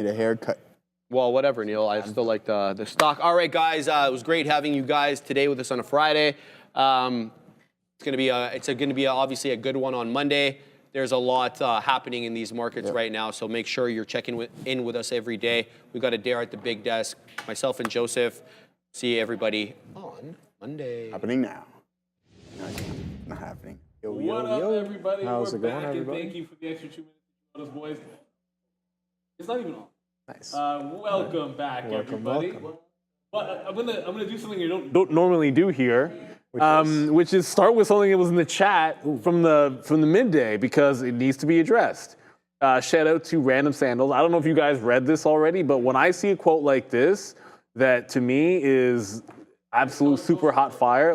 Get a haircut. Well, whatever, Neil. I still like the stock. All right, guys. It was great having you guys today with us on a Friday. It's gonna be obviously a good one on Monday. There's a lot happening in these markets right now, so make sure you're checking in with us every day. We've got Adair at the big desk, myself and Joseph. See everybody on Monday. Happening now. Not happening. Yo, what up, everybody? How's it going, everybody? Thank you for the extra 2 minutes with us, boys. It's not even on. Nice. Welcome back, everybody. Well, I'm gonna do something you don't normally do here, which is start with something that was in the chat from the midday because it needs to be addressed. Shout out to Random Sandals. I don't know if you guys read this already, but when I see a quote like this, that to me is absolute super hot fire.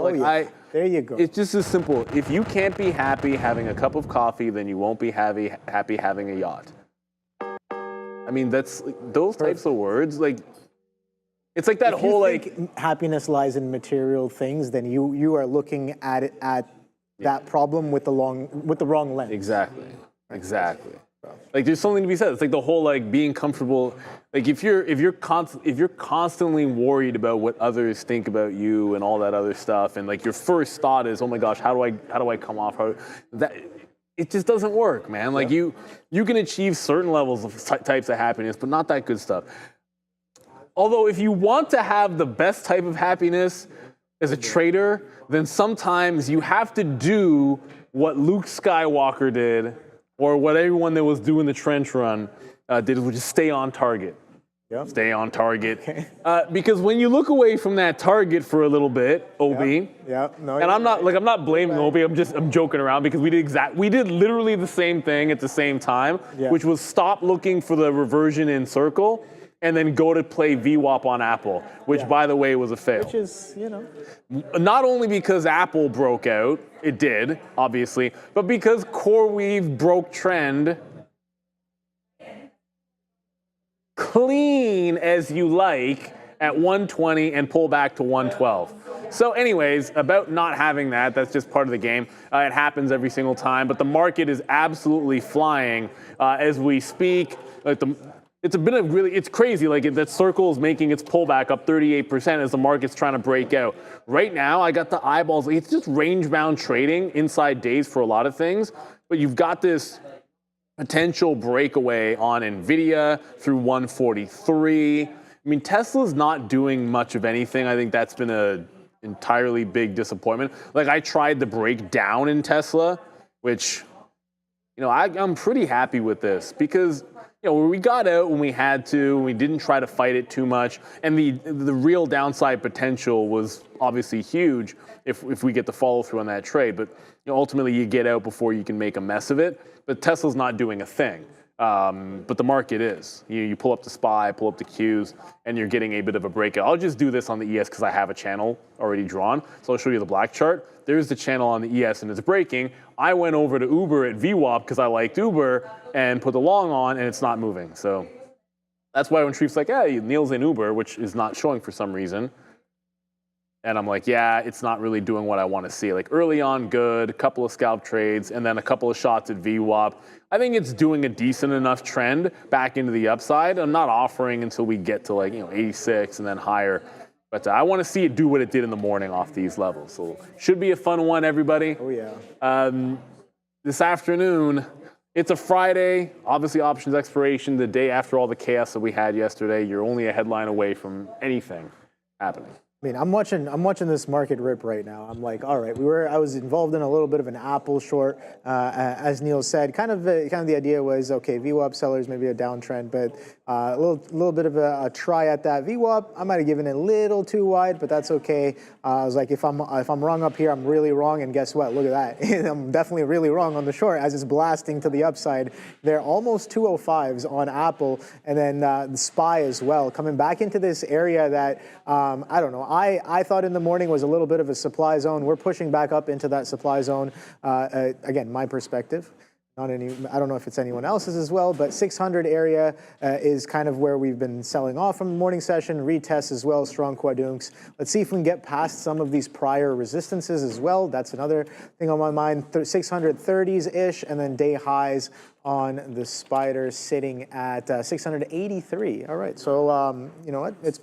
There you go. It's just as simple. If you can't be happy having a cup of coffee, then you won't be happy having a yacht. I mean, that's those types of words. Like, it's like that if whole you think happiness lies in material things, then you are looking at it that problem with the wrong lens. Exactly. Like, there's something to be said. It's like the whole like being comfortable. Like if you're constantly worried about what others think about you and all that other stuff, and like your first thought is, oh my gosh, how do I come off? It just doesn't work, man. Like you can achieve certain levels of types of happiness, but not that good stuff. Although if you want to have the best type of happiness as a trader, then sometimes you have to do what Luke Skywalker did, or what everyone that was doing the trench run did, which is stay on target. Yep. Stay on target. Okay. Because when you look away from that target for a little bit, Obi, no, and I'm not blaming Obi. I'm joking around because we did literally the same thing at the same time, which was stop looking for the reversion in circle and then go to play VWAP on Apple, which by the way was a fail. Which is, not only because Apple broke out, it did obviously, but because CoreWeave broke trend. Clean as you like at 120 and pull back to 112. So anyways, about not having that's just part of the game. It happens every single time, but the market is absolutely flying as we speak. It's crazy. Like that circle is making its pullback up 38% as the market's trying to break out. Right now, I got the eyeballs. It's just range-bound trading inside days for a lot of things, but you've got this potential breakaway on NVIDIA through 143. I mean, Tesla's not doing much of anything. I think that's been an entirely big disappointment. Like, I tried the breakdown in Tesla, which, I'm pretty happy with this because, we got out when we had to, we didn't try to fight it too much, and the real downside potential was obviously huge if we get the follow through on that trade. But ultimately, you get out before you can make a mess of it. But Tesla's not doing a thing. But the market is. You pull up the SPY, pull up the Qs, and you're getting a bit of a breakout. I'll just do this on the ES because I have a channel already drawn. So I'll show you the black chart. There's the channel on the ES and it's breaking. I went over to Uber at VWAP because I liked Uber and put the long on and it's not moving. So that's why when Shreef's like, hey, Neil's in Uber, which is not showing for some reason. And I'm like, yeah, it's not really doing what I want to see. Like early on, good, a couple of scalp trades, and then a couple of shots at VWAP. I think it's doing a decent enough trend back into the upside. I'm not offering until we get to 86 and then higher. But I want to see it do what it did in the morning off these levels. So should be a fun one, everybody. Oh, yeah. This afternoon, it's a Friday, obviously options expiration, the day after all the chaos that we had yesterday. You're only a headline away from anything happening. I mean, I'm watching this market rip right now. I'm like, all right, I was involved in a little bit of an Apple short, as Neil said. Kind of the idea was, okay, VWAP sellers, maybe a downtrend, but a little bit of a try at that VWAP. I might have given it a little too wide, but that's okay. I was like, if I'm wrong up here, I'm really wrong. And guess what? Look at that. I'm definitely really wrong on the short as it's blasting to the upside. They're almost 205s on Apple, and then the SPY as well, coming back into this area that I don't know. I thought in the morning was a little bit of a supply zone. We're pushing back up into that supply zone. Again, my perspective. I don't know if it's anyone else's as well, but 600 area is kind of where we've been selling off from the morning session. Retest as well, strong quadunks. Let's see if we can get past some of these prior resistances as well. That's another thing on my mind. 630s-ish, and then day highs on the spider, sitting at 683. All right, so you know what? It's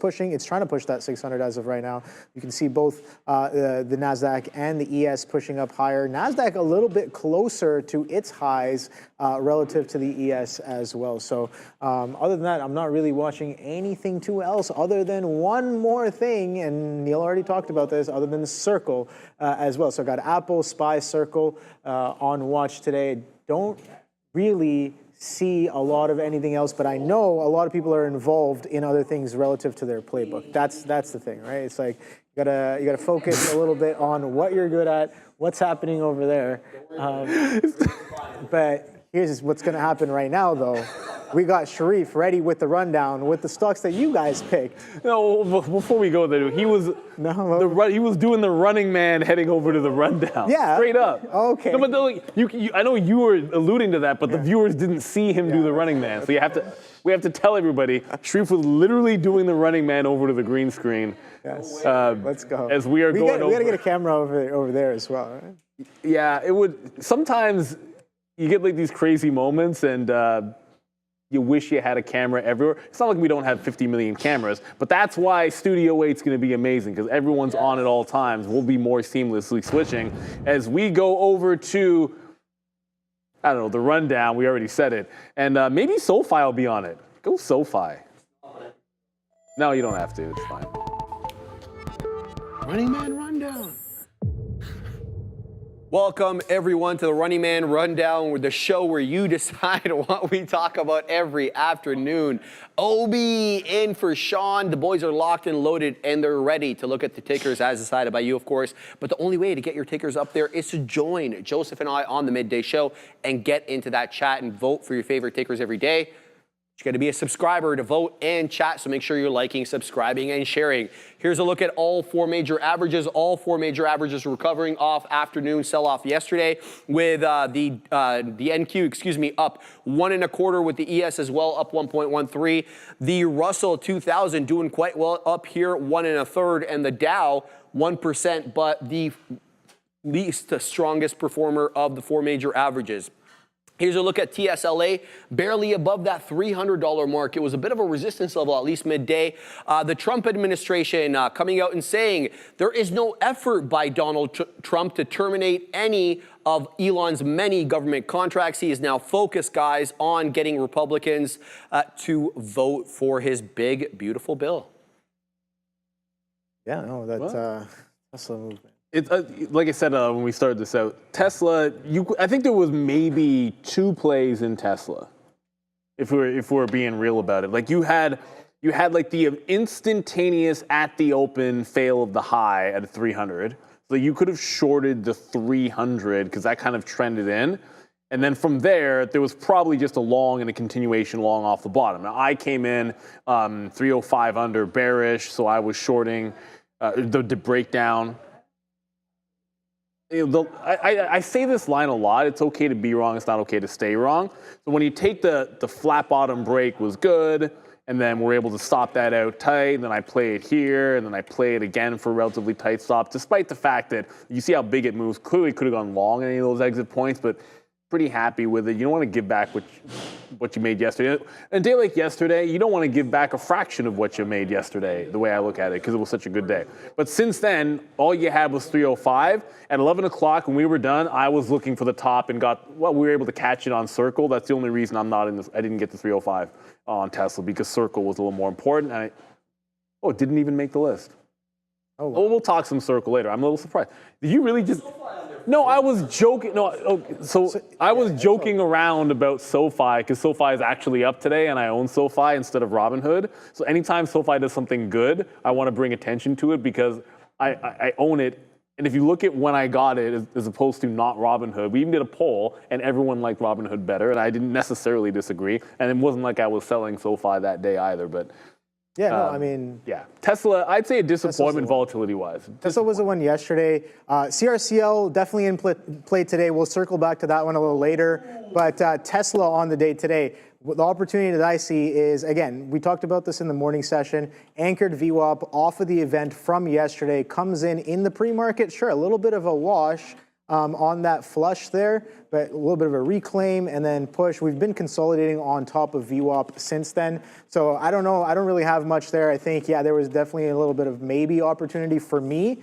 trying to push that 600 as of right now. You can see both the Nasdaq and the ES pushing up higher. Nasdaq a little bit closer to its highs relative to the ES as well. So other than that, I'm not really watching anything too else other than one more thing, and Neil already talked about this, other than the Circle as well. So I got Apple, SPY, Circle on watch today. Don't really see a lot of anything else, but I know a lot of people are involved in other things relative to their playbook. That's the thing, right? It's like you gotta focus a little bit on what you're good at, what's happening over there. But here's what's gonna happen right now, though. We got Sharif ready with the rundown with the stocks that you guys picked. No, before we go there, he was he was doing the running man heading over to the rundown. Yeah. Straight up. Okay. No, but I know you were alluding to that, but the viewers didn't see him do the running man. So we have to tell everybody, Sharif was literally doing the running man over to the green screen. Yes. Let's go. As we gotta get a camera over there as well, right? Yeah, it would. Sometimes you get like these crazy moments, and you wish you had a camera everywhere. It's not like we don't have 50 million cameras, but that's why Studio 8's going to be amazing, because everyone's on at all times. We'll be more seamlessly switching as we go over to, I don't know, the rundown. We already said it. And maybe SoFi will be on it. Go SoFi. No, you don't have to. It's fine. Running Man Rundown. Welcome, everyone, to the Running Man Rundown, the show where you decide what we talk about every afternoon. Obi in for Sean. The boys are locked and loaded, and they're ready to look at the tickers as decided by you, of course. But the only way to get your tickers up there is to join Joseph and I on the midday show and get into that chat and vote for your favorite tickers every day. You got to be a subscriber to vote and chat, so make sure you're liking, subscribing, and sharing. Here's a look at all four major averages. All four major averages recovering off afternoon sell-off yesterday, with the NQ, up 1.25, with the ES as well up 1.13. The Russell 2000 doing quite well up here, 1 1/3, and the Dow 1%, but the strongest performer of the four major averages. Here's a look at TSLA, barely above that $300 mark. It was a bit of a resistance level, at least midday. The Trump administration coming out and saying there is no effort by Donald Trump to terminate any of Elon's many government contracts. He is now focused, guys, on getting Republicans to vote for his big, beautiful bill. Yeah, no, that's Tesla movement. It's like I said when we started this out, Tesla. I think there was maybe 2 plays in Tesla, if we're being real about it. Like you had like the instantaneous at the open fail of the high at 300, so you could have shorted the 300 because that kind of trended in, and then from there was probably just a long and a continuation long off the bottom. Now I came in 305 under bearish, so I was shorting the breakdown. I say this line a lot. It's okay to be wrong. It's not okay to stay wrong. So when you take the flat bottom break was good, and then we're able to stop that out tight, and then I play it here, and then I play it again for a relatively tight stop, despite the fact that you see how big it moves. Clearly could have gone long at any of those exit points, but pretty happy with it. You don't want to give back what you made yesterday. A day like yesterday, you don't want to give back a fraction of what you made yesterday, the way I look at it, because it was such a good day. But since then, all you had was 305. At 11 o'clock, when we were done, I was looking for the top and we were able to catch it on Circle. That's the only reason I'm not in this. I didn't get the 305 on Tesla, because Circle was a little more important. And it didn't even make the list. Oh, wow. We'll talk some Circle later. I'm a little surprised. Did you really just... No, I was joking. I was joking around about SoFi, because SoFi is actually up today, and I own SoFi instead of Robinhood. So anytime SoFi does something good, I want to bring attention to it because I own it. And if you look at when I got it, as opposed to not Robinhood, we even did a poll, and everyone liked Robinhood better, and I didn't necessarily disagree. And it wasn't like I was selling SoFi that day either, but... Yeah, no, I mean... Yeah, Tesla, I'd say a disappointment volatility-wise. Tesla was the one yesterday. CRCL definitely in play today. We'll circle back to that one a little later. But Tesla on the day today, the opportunity that I see is, again, we talked about this in the morning session, anchored VWAP off of the event from yesterday, comes in the pre-market, sure, a little bit of a wash, on that flush there, but a little bit of a reclaim and then push. We've been consolidating on top of VWAP since then. So I don't know. I don't really have much there. I think, yeah, there was definitely a little bit of maybe opportunity for me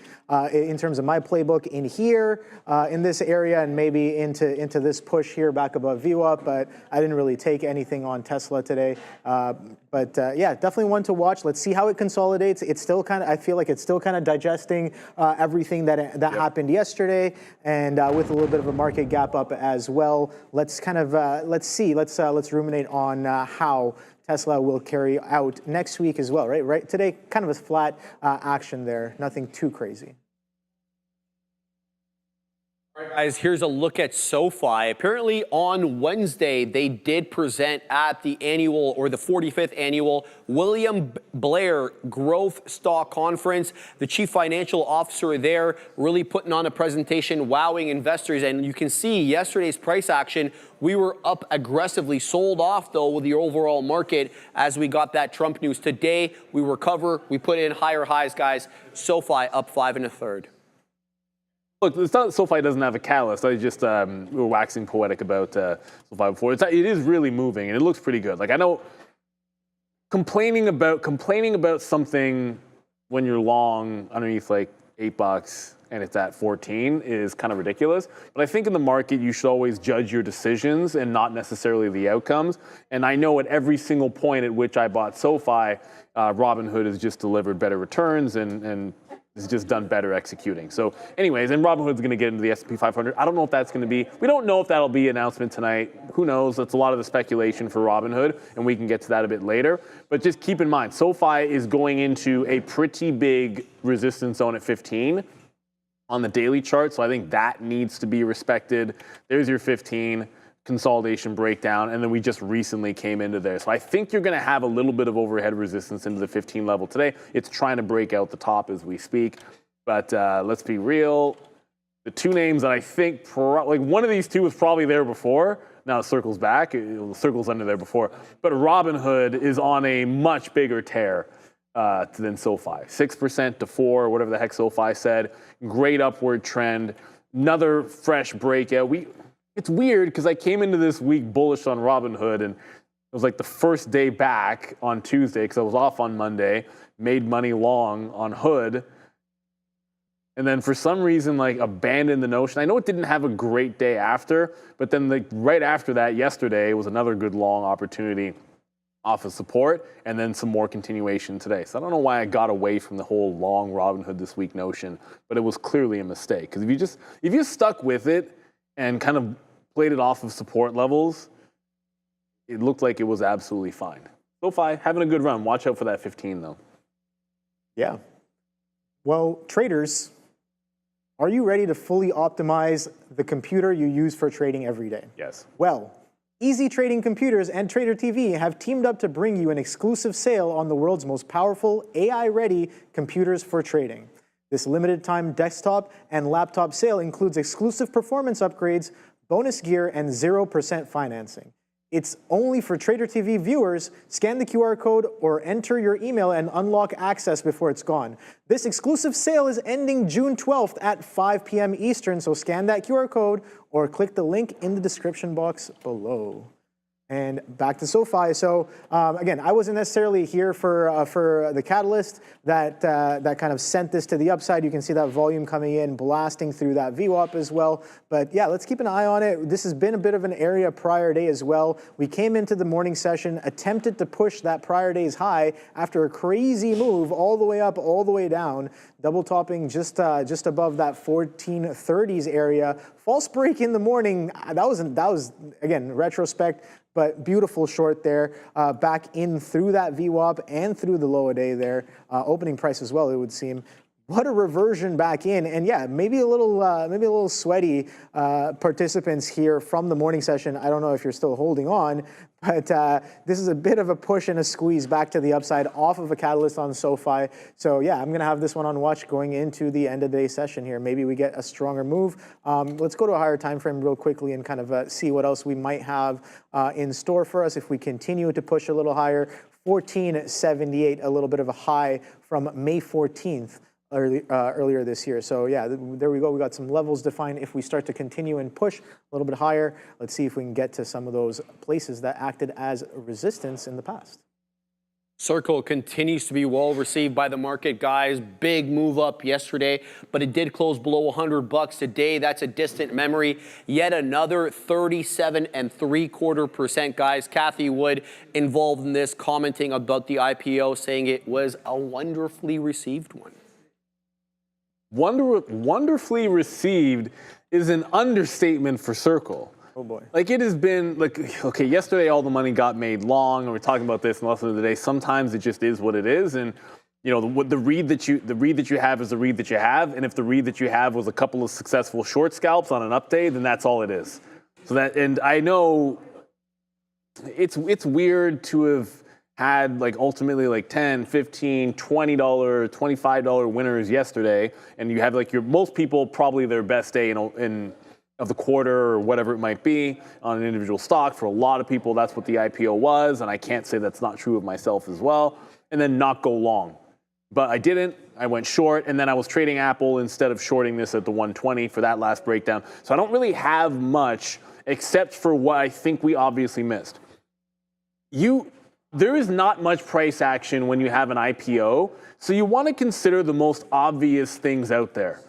in terms of my playbook in here, in this area, and maybe into this push here back above VWAP, but I didn't really take anything on Tesla today. But yeah, definitely one to watch. Let's see how it consolidates. It's still kind of, I feel like it's still kind of digesting everything that happened yesterday, and with a little bit of a market gap up as well. Let's kind of let's ruminate on how Tesla will carry out next week as well. Right. Today, kind of a flat action there. Nothing too crazy. All right, guys, here's a look at SoFi. Apparently on Wednesday, they did present at the annual or the 45th annual William Blair Growth Stock Conference. The chief financial officer there really putting on a presentation, wowing investors. And you can see yesterday's price action, we were up aggressively, sold off though with the overall market as we got that Trump news. Today, we recover, we put in higher highs, guys. SoFi up 5 1/3. Look, it's not SoFi doesn't have a catalyst. I just we were waxing poetic about SoFi before. It is really moving and it looks pretty good. Like I know complaining about something when you're long underneath like $8 and it's at 14 is kind of ridiculous. But I think in the market you should always judge your decisions and not necessarily the outcomes. And I know at every single point at which I bought SoFi, Robinhood has just delivered better returns and has just done better executing. So anyways, and Robinhood's going to get into the S&P 500. I don't know if that's going to be, we don't know if that'll be an announcement tonight. Who knows? That's a lot of the speculation for Robinhood, and we can get to that a bit later. But just keep in mind, SoFi is going into a pretty big resistance zone at 15 on the daily chart. So I think that needs to be respected. There's your 15. Consolidation breakdown, and then we just recently came into there. So I think you're going to have a little bit of overhead resistance into the 15 level today. It's trying to break out the top as we speak. But let's be real. The two names that I think, like one of these two was probably there before. Now it circles back. It circles under there before. But Robinhood is on a much bigger tear than SoFi. 6% to 4%, whatever the heck SoFi said. Great upward trend. Another fresh breakout. It's weird because I came into this week bullish on Robinhood, and it was like the first day back on Tuesday because I was off on Monday, made money long on Hood, and then for some reason like abandoned the notion. I know it didn't have a great day after, but then right after that, yesterday was another good long opportunity off of support, and then some more continuation today. So I don't know why I got away from the whole long Robinhood this week notion, but it was clearly a mistake because if you stuck with it and kind of played it off of support levels, it looked like it was absolutely fine. SoFi having a good run. Watch out for that 15 though. Yeah. Well, traders, are you ready to fully optimize the computer you use for trading every day? Yes. Well, Easy Trading Computers and Trader TV have teamed up to bring you an exclusive sale on the world's most powerful AI-ready computers for trading. This limited time desktop and laptop sale includes exclusive performance upgrades, bonus gear, and 0% financing. It's only for Trader TV viewers. Scan the QR code or enter your email and unlock access before it's gone. This exclusive sale is ending June 12th at 5 p.m. Eastern, so scan that QR code or click the link in the description box below. And back to SoFi. So again, I wasn't necessarily here for the catalyst that kind of sent this to the upside. You can see that volume coming in, blasting through that VWAP as well. But yeah, let's keep an eye on it. This has been a bit of an area prior day as well. We came into the morning session, attempted to push that prior day's high after a crazy move all the way up, all the way down, double topping just above that 1430s area. False break in the morning. That was again retrospect. But beautiful short there, back in through that VWAP and through the low a day there. Opening price as well, it would seem. What a reversion back in, and yeah, maybe a little sweaty participants here from the morning session. I don't know if you're still holding on, but this is a bit of a push and a squeeze back to the upside off of a catalyst on SoFi. So yeah, I'm gonna have this one on watch going into the end of the day session here. Maybe we get a stronger move. Let's go to a higher time frame real quickly and kind of see what else we might have in store for us if we continue to push a little higher. 1478, a little bit of a high from May 14th. earlier this year. So yeah, there we go. We got some levels defined. If we start to continue and push a little bit higher, let's see if we can get to some of those places that acted as resistance in the past. Circle continues to be well received by the market, guys. Big move up yesterday, but it did close below $100 today. That's a distant memory. Yet another 37.75%, guys. Kathy Wood involved in this, commenting about the IPO, saying it was a wonderfully received one. Wonderfully received is an understatement for Circle. Oh boy. Like it has been, like, okay, yesterday all the money got made long, and we're talking about this in the lesson of the day. Sometimes it just is what it is, and you know, the read that you have is the read that you have, and if the read that you have was a couple of successful short scalps on an up day, then that's all it is. So that, and I know it's weird to have had like ultimately like $10, $15, $20, $25 winners yesterday, and you have like most people probably their best day of the quarter or whatever it might be on an individual stock. For a lot of people, that's what the IPO was, and I can't say that's not true of myself as well, and then not go long. But I didn't. I went short, and then I was trading Apple instead of shorting this at the 120 for that last breakdown. So I don't really have much except for what I think we obviously missed. There is not much price action when you have an IPO, so you want to consider the most obvious things out there,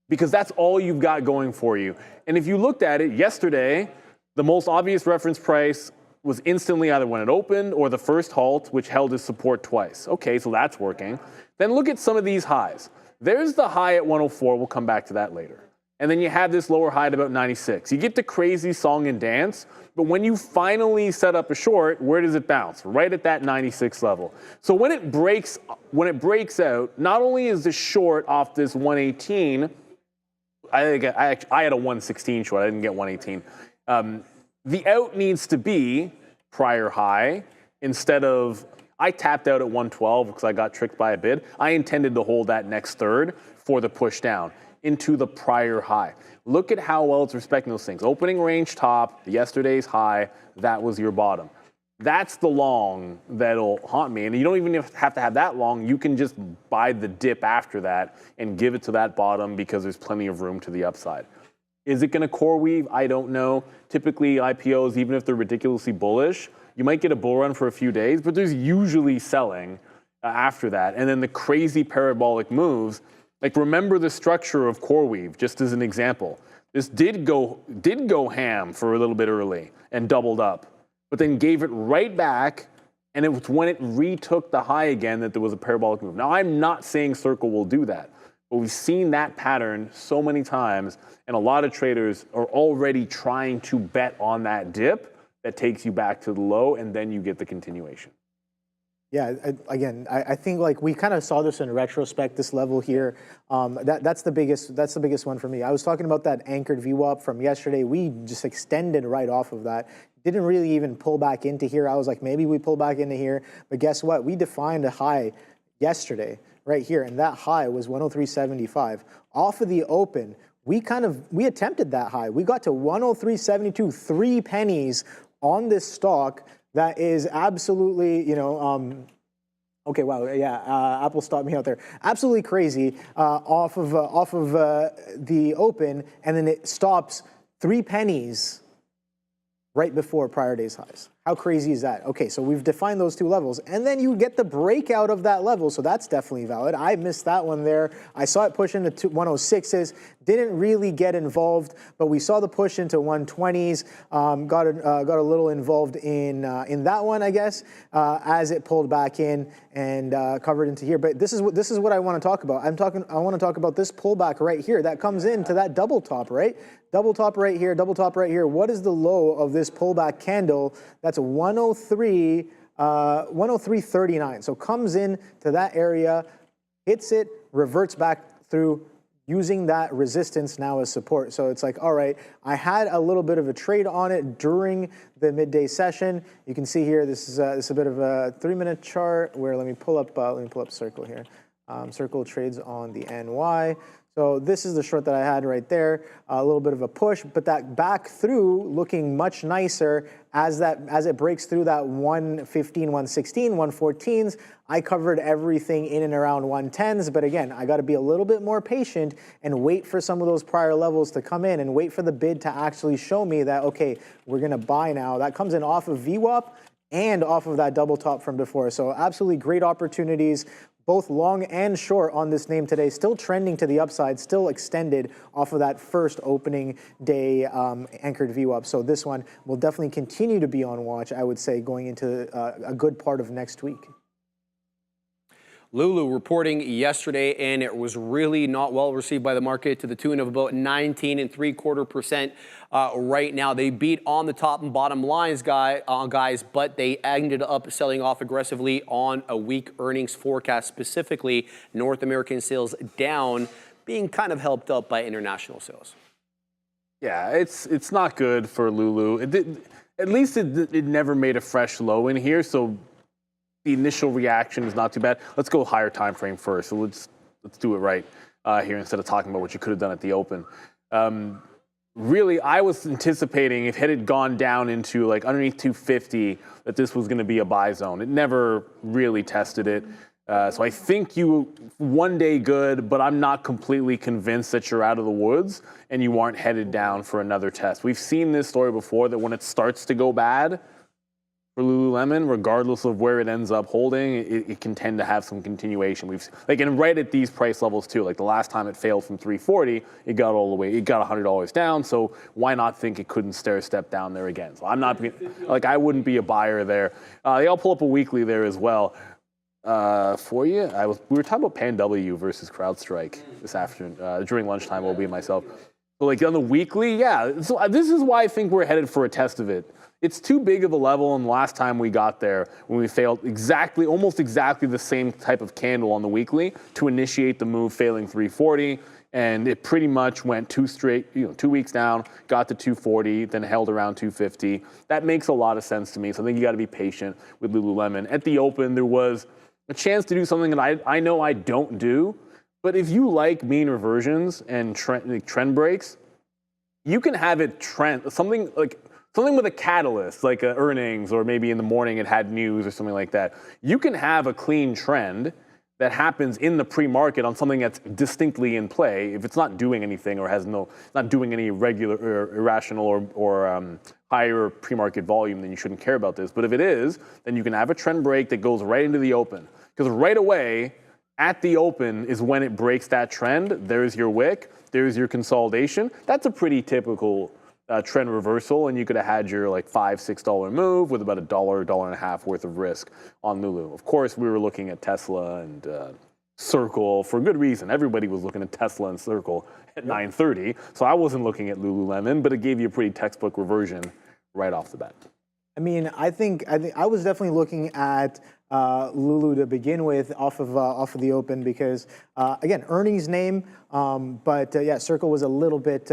because that's all you've got going for you. And if you looked at it yesterday, the most obvious reference price was instantly either when it opened or the first halt, which held as support twice. Okay, so that's working. Then look at some of these highs. There's the high at 104. We'll come back to that later. And then you have this lower high at about 96. You get to crazy song and dance, but when you finally set up a short, where does it bounce? Right at that 96 level. So when it breaks out, not only is the short off this 118, I had a 116 short. I didn't get 118. The out needs to be prior high instead of, I tapped out at 112 because I got tricked by a bid. I intended to hold that next third for the push down into the prior high. Look at how well it's respecting those things. Opening range top, yesterday's high, that was your bottom. That's the long that'll haunt me. And you don't even have to have that long. You can just buy the dip after that and give it to that bottom because there's plenty of room to the upside. Is it going to core weave? I don't know. Typically, IPOs, even if they're ridiculously bullish, you might get a bull run for a few days, but there's usually selling after that. And then the crazy parabolic moves, like remember the structure of core weave, just as an example. This did go ham for a little bit early and doubled up, but then gave it right back, and it was when it retook the high again that there was a parabolic move. Now, I'm not saying Circle will do that, but we've seen that pattern so many times, and a lot of traders are already trying to bet on that dip that takes you back to the low, and then you get the continuation. Yeah, again, I think like we kind of saw this in retrospect, this level here. That's the biggest one for me. I was talking about that anchored VWAP from yesterday. We just extended right off of that. Didn't really even pull back into here. I was like, maybe we pull back into here. But guess what? We defined a high yesterday right here, and that high was 103.75. Off of the open, we attempted that high. We got to 103.72, 3 pennies on this stock. That is absolutely, okay, wow, yeah, Apple stopped me out there. Absolutely crazy off of the open, and then it stops 3 pennies right before prior day's highs. How crazy is that? Okay, so we've defined those two levels, and then you get the breakout of that level, so that's definitely valid. I missed that one there. I saw it push into 106s, didn't really get involved, but we saw the push into 120s, got a little involved in that one, I guess, as it pulled back in and covered into here. But this is what I want to talk about. I want to talk about this pullback right here that comes into that double top, right? Double top right here, double top right here. What is the low of this pullback candle? That's a 103.39. So comes in to that area, hits it, reverts back through using that resistance now as support. So it's like, all right, I had a little bit of a trade on it during the midday session. You can see here, this is a bit of a 3-minute chart where let me pull up Circle here. Circle trades on the NY. So this is the short that I had right there, a little bit of a push, but that back through looking much nicer as it breaks through that 115, 116, 114s. I covered everything in and around 110s, but again, I got to be a little bit more patient and wait for some of those prior levels to come in and wait for the bid to actually show me that, okay, we're going to buy now. That comes in off of VWAP and off of that double top from before. So absolutely great opportunities, both long and short on this name today, still trending to the upside, still extended off of that first opening day anchored VWAP. So this one will definitely continue to be on watch, I would say, going into a good part of next week. Lulu reporting yesterday, and it was really not well received by the market to the tune of about 19.75% right now. They beat on the top and bottom lines, guys, but they ended up selling off aggressively on a weak earnings forecast, specifically North American sales down, being kind of helped up by international sales. Yeah, it's not good for Lulu. At least it never made a fresh low in here, so the initial reaction is not too bad. Let's go higher time frame first. So let's do it right here instead of talking about what you could have done at the open. Really, I was anticipating if it had gone down into like underneath 250 that this was going to be a buy zone. It never really tested it. So I think you one day good, but I'm not completely convinced that you're out of the woods and you aren't headed down for another test. We've seen this story before that when it starts to go bad for Lululemon, regardless of where it ends up holding, it can tend to have some continuation. And right at these price levels too. Like the last time it failed from 340, it got all the way, it got $100 down. So why not think it couldn't stair step down there again? So I'm not like I wouldn't be a buyer there. I'll pull up a weekly there as well for you. We were talking about PanW versus CrowdStrike this afternoon during lunchtime. I'll be myself. But like on the weekly, yeah. So this is why I think we're headed for a test of it. It's too big of a level, and the last time we got there, when we failed almost exactly the same type of candle on the weekly to initiate the move, failing 340, and it pretty much went 2 weeks down, got to 240, then held around 250. That makes a lot of sense to me, so I think you got to be patient with Lululemon. At the open, there was a chance to do something that I know I don't do, but if you like mean reversions and trend breaks, you can have it trend, something with a catalyst, like earnings, or maybe in the morning it had news or something like that. You can have a clean trend that happens in the pre-market on something that's distinctly in play. If it's not doing anything or not doing any regular or irrational or higher pre-market volume, then you shouldn't care about this. But if it is, then you can have a trend break that goes right into the open. Because right away, at the open is when it breaks that trend. There's your wick. There's your consolidation. That's a pretty typical trend reversal, and you could have had your like $5-6 move with about $1.50 worth of risk on Lulu. Of course, we were looking at Tesla and Circle for good reason. Everybody was looking at Tesla and Circle at 9:30, so I wasn't looking at Lululemon, but it gave you a pretty textbook reversion right off the bat. I mean, I think I was definitely looking at Lulu to begin with off of the open because again, earnings name, but yeah, Circle was a little bit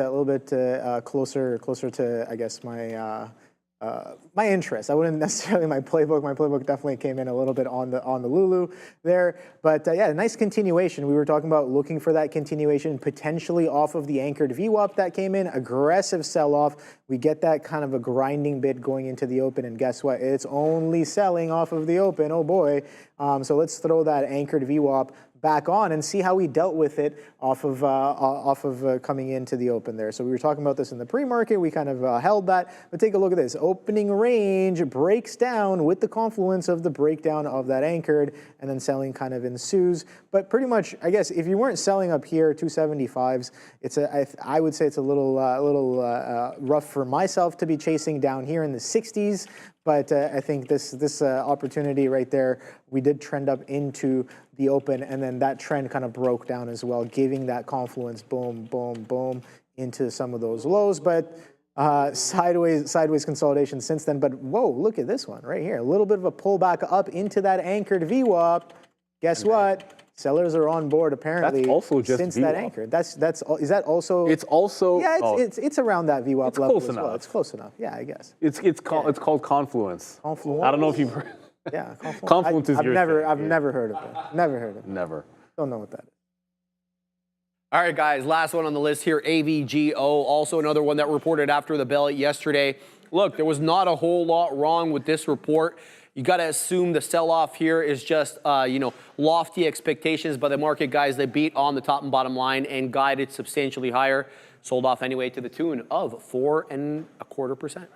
closer to I guess my interest. I wouldn't necessarily my playbook. My playbook definitely came in a little bit on the Lulu there, but yeah, nice continuation. We were talking about looking for that continuation potentially off of the anchored VWAP that came in, aggressive sell-off. We get that kind of a grinding bid going into the open, and guess what? It's only selling off of the open. Oh boy! So let's throw that anchored VWAP back on and see how we dealt with it off of coming into the open there. So we were talking about this in the pre-market. We kind of held that, but take a look at this. Opening range breaks down with the confluence of the breakdown of that anchored, and then selling kind of ensues. But pretty much, I guess, if you weren't selling up here, 275s, I would say it's a little rough for myself to be chasing down here in the 60s. But I think this opportunity right there, we did trend up into the open, and then that trend kind of broke down as well, giving that confluence, boom, boom, boom, into some of those lows. But sideways consolidation since then. But whoa, look at this one right here, a little bit of a pullback up into that anchored VWAP. Guess what? Sellers are on board apparently. That's also just since VWAP. that anchor. Is that also? It's also it's around that VWAP level as well. It's close enough. Yeah, I guess. It's called confluence. Confluence. I don't know if you've heard. Yeah, confluence. Confluence is I've your never thing. I've never heard of it. Never heard of it. Never. Don't know what that is. All right, guys, last one on the list here, AVGO, also another one that reported after the bell yesterday. Look, there was not a whole lot wrong with this report. You got to assume the sell-off here is just, lofty expectations by the market, guys. They beat on the top and bottom line and guided substantially higher. Sold off anyway to the tune of 4.25%.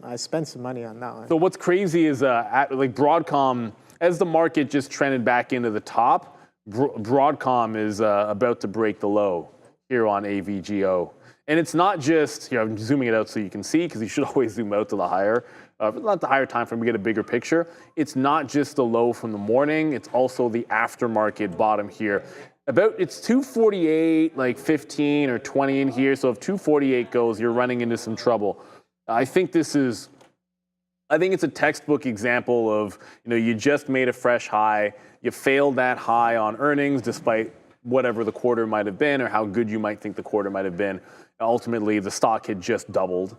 I spent some money on that one. So what's crazy is like Broadcom, as the market just trended back into the top, Broadcom is about to break the low here on AVGO. And it's not just, I'm zooming it out so you can see, because you should always zoom out to the higher, not the higher time frame, we get a bigger picture. It's not just the low from the morning, it's also the aftermarket bottom here. It's 248, like 15 or 20 in here, so if 248 goes, you're running into some trouble. I think it's a textbook example of, you just made a fresh high, you failed that high on earnings despite whatever the quarter might have been or how good you might think the quarter might have been. Ultimately, the stock had just doubled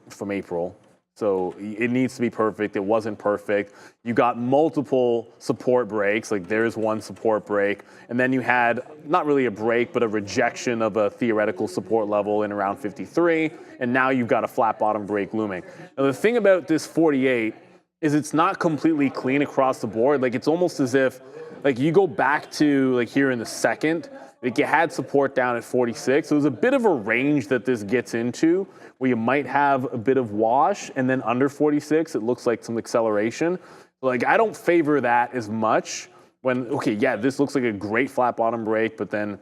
from April. So it needs to be perfect. It wasn't perfect. You got multiple support breaks, like there's one support break, and then you had not really a break, but a rejection of a theoretical support level in around 53, and now you've got a flat bottom break looming. Now the thing about this 48 is it's not completely clean across the board. Like it's almost as if, like you go back to like here in the second, like you had support down at 46. So there's a bit of a range that this gets into where you might have a bit of wash, and then under 46, it looks like some acceleration. Like I don't favor that as much when, okay, yeah, this looks like a great flat bottom break, but then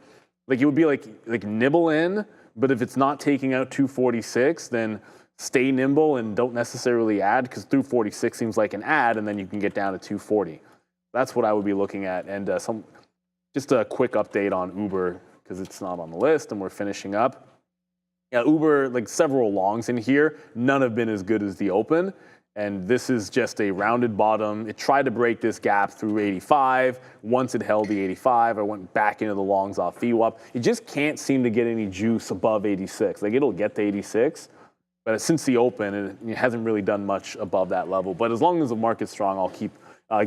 like it would be like nibble in, but if it's not taking out 246, then stay nimble and don't necessarily add, because through 46 seems like an add, and then you can get down to 240. That's what I would be looking at. And just a quick update on Uber, because it's not on the list and we're finishing up. Yeah, Uber, like several longs in here, none have been as good as the open. And this is just a rounded bottom. It tried to break this gap through 85. Once it held the 85, I went back into the longs off VWAP. It just can't seem to get any juice above 86. Like it'll get to 86, but since the open, it hasn't really done much above that level. But as long as the market's strong, I'll keep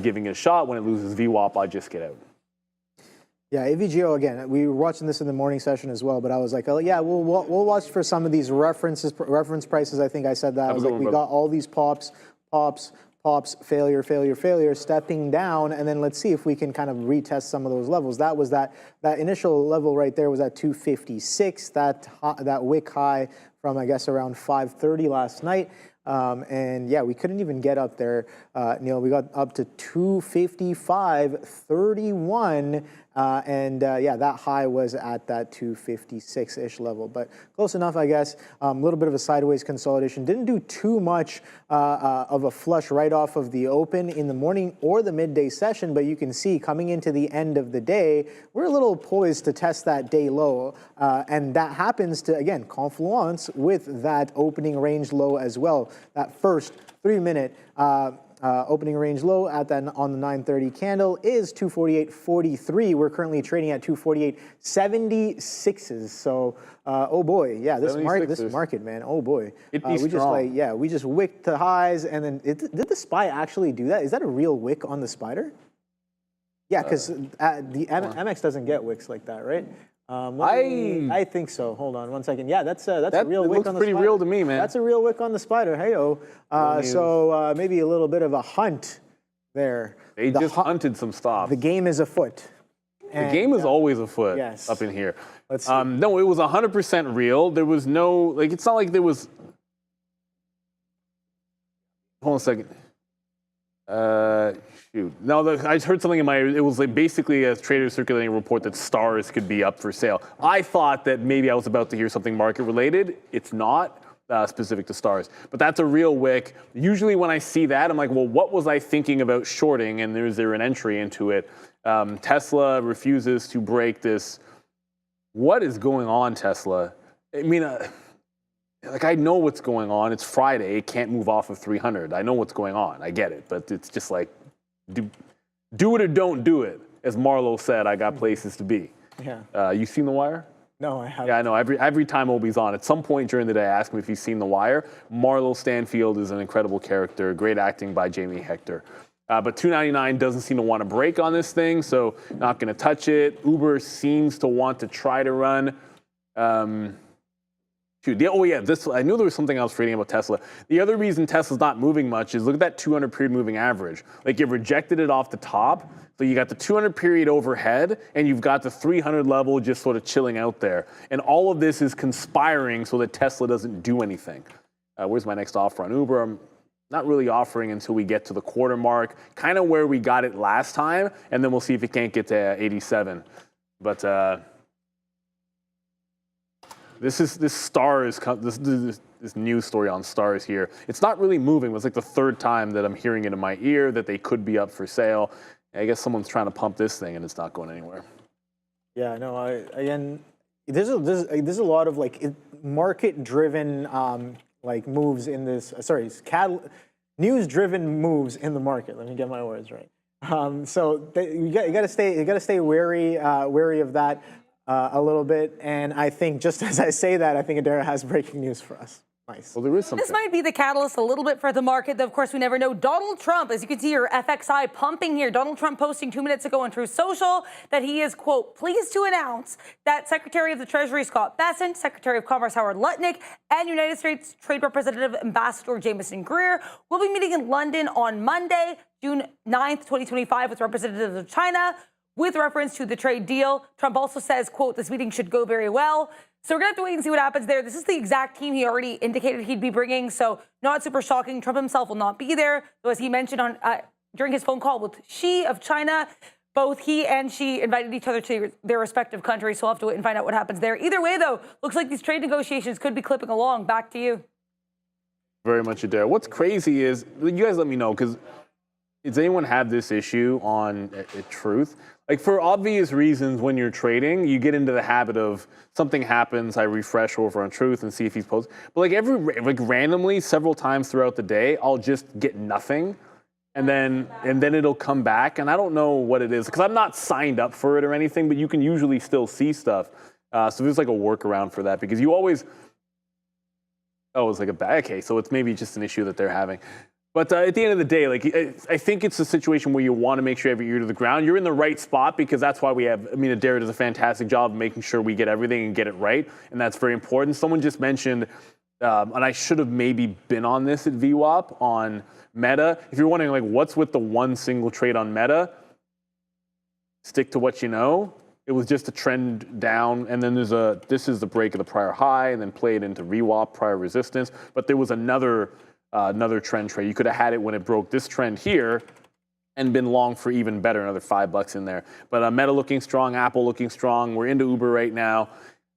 giving it a shot. When it loses VWAP, I just get out. Yeah, AVGO, again, we were watching this in the morning session as well, but I was like, oh yeah, we'll watch for some of these reference prices. I think I said that. I was like, we got all these pops, failure, stepping down, and then let's see if we can kind of retest some of those levels. That was that initial level right there was at 256, that wick high from, I guess, around 5:30 last night. And yeah, we couldn't even get up there, Neil. We got up to 255.31, yeah, that high was at that 256-ish level, but close enough, I guess. A little bit of a sideways consolidation. Didn't do too much of a flush right off of the open in the morning or the midday session, but you can see coming into the end of the day, we're a little poised to test that day low, and that happens to, again, confluence with that opening range low as well. That first 3-minute opening range low at that on the 9:30 candle is 248.43. We're currently trading at 248.76s. So, oh boy, yeah, this market, man, oh boy, we just wicked to highs, and then did the SPY actually do that? Is that a real wick on the spider? Yeah, because the MX doesn't get wicks like that, right? I think so. Hold on one second. Yeah, that's a real wick on the spider. Looks pretty real to me, man. That's a real wick on the spider. Hey-oh. So maybe a little bit of a hunt there. They just hunted some stops. The game is afoot. The game is always afoot up in here. Let's see. No, it was 100% real. There was no, like, it's not like there was, hold on a second. Shoot. No, I heard something it was like basically a trader circulating a report that stars could be up for sale. I thought that maybe I was about to hear something market related. It's not specific to stars, but that's a real wick. Usually when I see that, I'm like, well, what was I thinking about shorting? And is there an entry into it? Tesla refuses to break this. What is going on, Tesla? I mean, like, I know what's going on. It's Friday. It can't move off of 300. I know what's going on. I get it. But it's just like, do it or don't do it. As Marlo said, I got places to be. Yeah. You seen The Wire? No, I haven't. Yeah, I know. Every time Obi's on, at some point during the day, I ask him if he's seen The Wire. Marlo Stanfield is an incredible character. Great acting by Jamie Hector. But 299 doesn't seem to want to break on this thing, so not going to touch it. Uber seems to want to try to run. I knew there was something else reading about Tesla. The other reason Tesla's not moving much is look at that 200 period moving average. Like you've rejected it off the top, so you got the 200 period overhead, and you've got the 300 level just sort of chilling out there. And all of this is conspiring so that Tesla doesn't do anything. Where's my next offer on Uber? I'm not really offering until we get to the quarter mark, kind of where we got it last time, and then we'll see if it can't get to 87. But this news story on stars here. It's not really moving. It's like the third time that I'm hearing it in my ear that they could be up for sale. I guess someone's trying to pump this thing and it's not going anywhere. Yeah, no. Again, there's a lot of like market-driven like moves in this. News-driven moves in the market. Let me get my words right. So you got to stay wary of that a little bit. And I think just as I say that, I think Adara has breaking news for us. Nice. Well, there is something. This might be the catalyst a little bit for the market, though, of course, we never know. Donald Trump, as you can see your FXI pumping here. Donald Trump posting 2 minutes ago on Truth Social that he is, quote, pleased to announce that Secretary of the Treasury Scott Bessent, Secretary of Commerce Howard Lutnick, and United States Trade Representative Ambassador Jameson Greer will be meeting in London on Monday, June 9th, 2025, with representatives of China with reference to the trade deal. Trump also says, quote, this meeting should go very well. So we're going to have to wait and see what happens there. This is the exact team he already indicated he'd be bringing, so not super shocking. Trump himself will not be there. So as he mentioned on during his phone call with Xi of China, both he and Xi invited each other to their respective countries, so we'll have to wait and find out what happens there. Either way, though, looks like these trade negotiations could be clipping along. Back to you. Very much, Adair. What's crazy is, you guys let me know, because does anyone have this issue on Truth? Like, for obvious reasons, when you're trading, you get into the habit of something happens, I refresh over on Truth and see if he's posted. But like randomly, several times throughout the day, I'll just get nothing, and then it'll come back, and I don't know what it is because I'm not signed up for it or anything. But you can usually still see stuff, so there's like a workaround for that because you always. Oh, it's like okay, so it's maybe just an issue that they're having. But at the end of the day, like I think it's a situation where you want to make sure you have your ear to the ground. You're in the right spot because that's why we have. I mean, Adair does a fantastic job of making sure we get everything and get it right, and that's very important. Someone just mentioned, and I should have maybe been on this at VWAP on Meta. If you're wondering, like, what's with the one single trade on Meta, stick to what you know. It was just a trend down, and then this is the break of the prior high, and then played into VWAP prior resistance. But there was another trend trade. You could have had it when it broke this trend here and been long for even better, another $5 in there. But Meta looking strong, Apple looking strong. We're into Uber right now.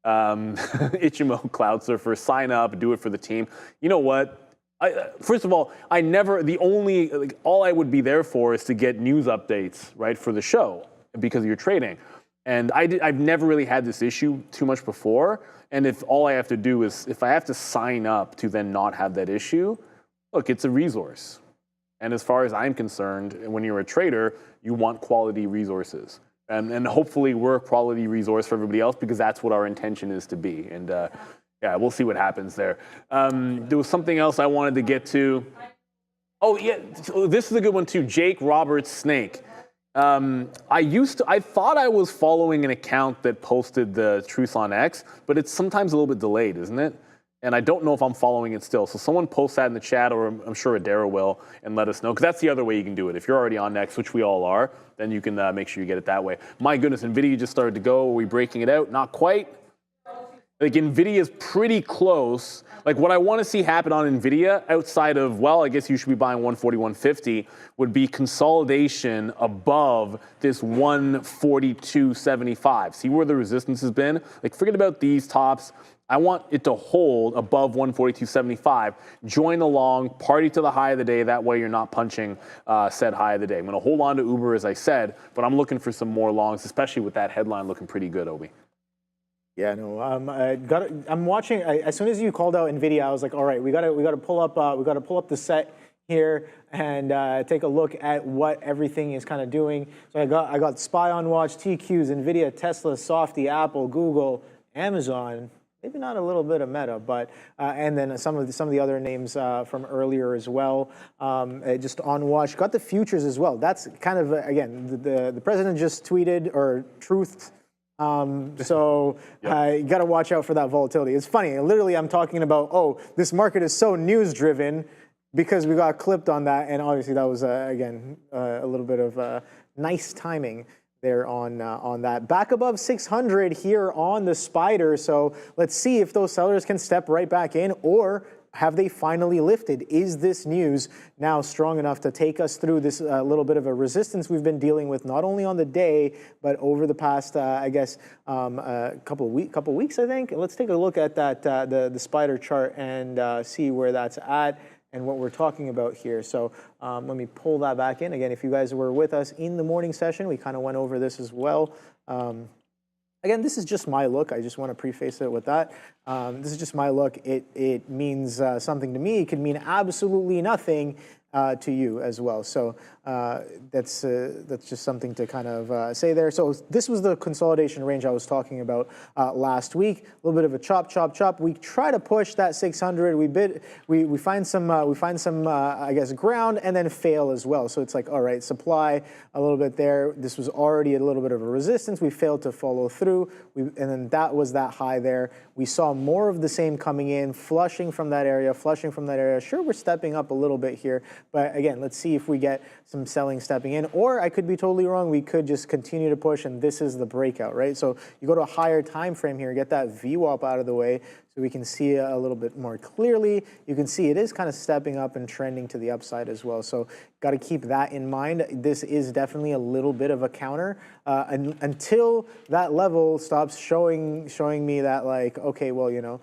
Ichimo Cloud Surfer, sign up, do it for the team. You know what? First of all, all I would be there for is to get news updates, right, for the show because you're trading. And I've never really had this issue too much before. And if all I have to do is, if I have to sign up to then not have that issue, look, it's a resource. And as far as I'm concerned, when you're a trader, you want quality resources. And hopefully we're a quality resource for everybody else because that's what our intention is to be. And yeah, we'll see what happens there. There was something else I wanted to get to. Oh, yeah, so this is a good one too. Jake Roberts Snake. I thought I was following an account that posted the truth on X, but it's sometimes a little bit delayed, isn't it? And I don't know if I'm following it still. So someone post that in the chat, or I'm sure Adara will, and let us know. Because that's the other way you can do it. If you're already on X, which we all are, then you can make sure you get it that way. My goodness, NVIDIA just started to go. Are we breaking it out? Not quite. Like, NVIDIA is pretty close. Like, what I want to see happen on NVIDIA, outside of, well, I guess you should be buying 140, 150, would be consolidation above this 142.75. See where the resistance has been? Like, forget about these tops. I want it to hold above 142.75. Join along, party to the high of the day. That way you're not punching said high of the day. I'm going to hold on to Uber, as I said, but I'm looking for some more longs, especially with that headline looking pretty good, Obi. Yeah, no. I'm watching. As soon as you called out NVIDIA, I was like, all right, we got to pull up the set here and take a look at what everything is kind of doing. So I got SPY on watch, TQs, NVIDIA, Tesla, SoFi, Apple, Google, Amazon. maybe not a little bit of Meta, but and then some of the other names from earlier as well. Just on watch. Got the futures as well. That's kind of again the president just tweeted or truthed. So you got to watch out for that volatility. It's funny. Literally, I'm talking about, oh, this market is so news driven because we got clipped on that, and obviously that was again a little bit of nice timing there on that. Back above 600 here on the spider. So let's see if those sellers can step right back in, or have they finally lifted? Is this news now strong enough to take us through this little bit of a resistance we've been dealing with, not only on the day, but over the past, I guess, couple weeks, I think. Let's take a look at that the spider chart and see where that's at and what we're talking about here. So let me pull that back in. Again, if you guys were with us in the morning session, we kind of went over this as well. Again, this is just my look. I just want to preface it with that. This is just my look. It means something to me. It could mean absolutely nothing to you as well. So that's just something to kind of say there. So this was the consolidation range I was talking about last week. A little bit of a chop. We try to push that 600. We find some I guess ground and then fail as well. So it's like, all right, supply a little bit there. This was already a little bit of a resistance. We failed to follow through. And then that was that high there. We saw more of the same coming in, flushing from that area. Sure, we're stepping up a little bit here. But again, let's see if we get some selling stepping in, or I could be totally wrong. We could just continue to push, and this is the breakout, right? So you go to a higher time frame here, get that VWAP out of the way so we can see a little bit more clearly. You can see it is kind of stepping up and trending to the upside as well. So got to keep that in mind. This is definitely a little bit of a counter until that level stops showing me that, like, okay, well, you know,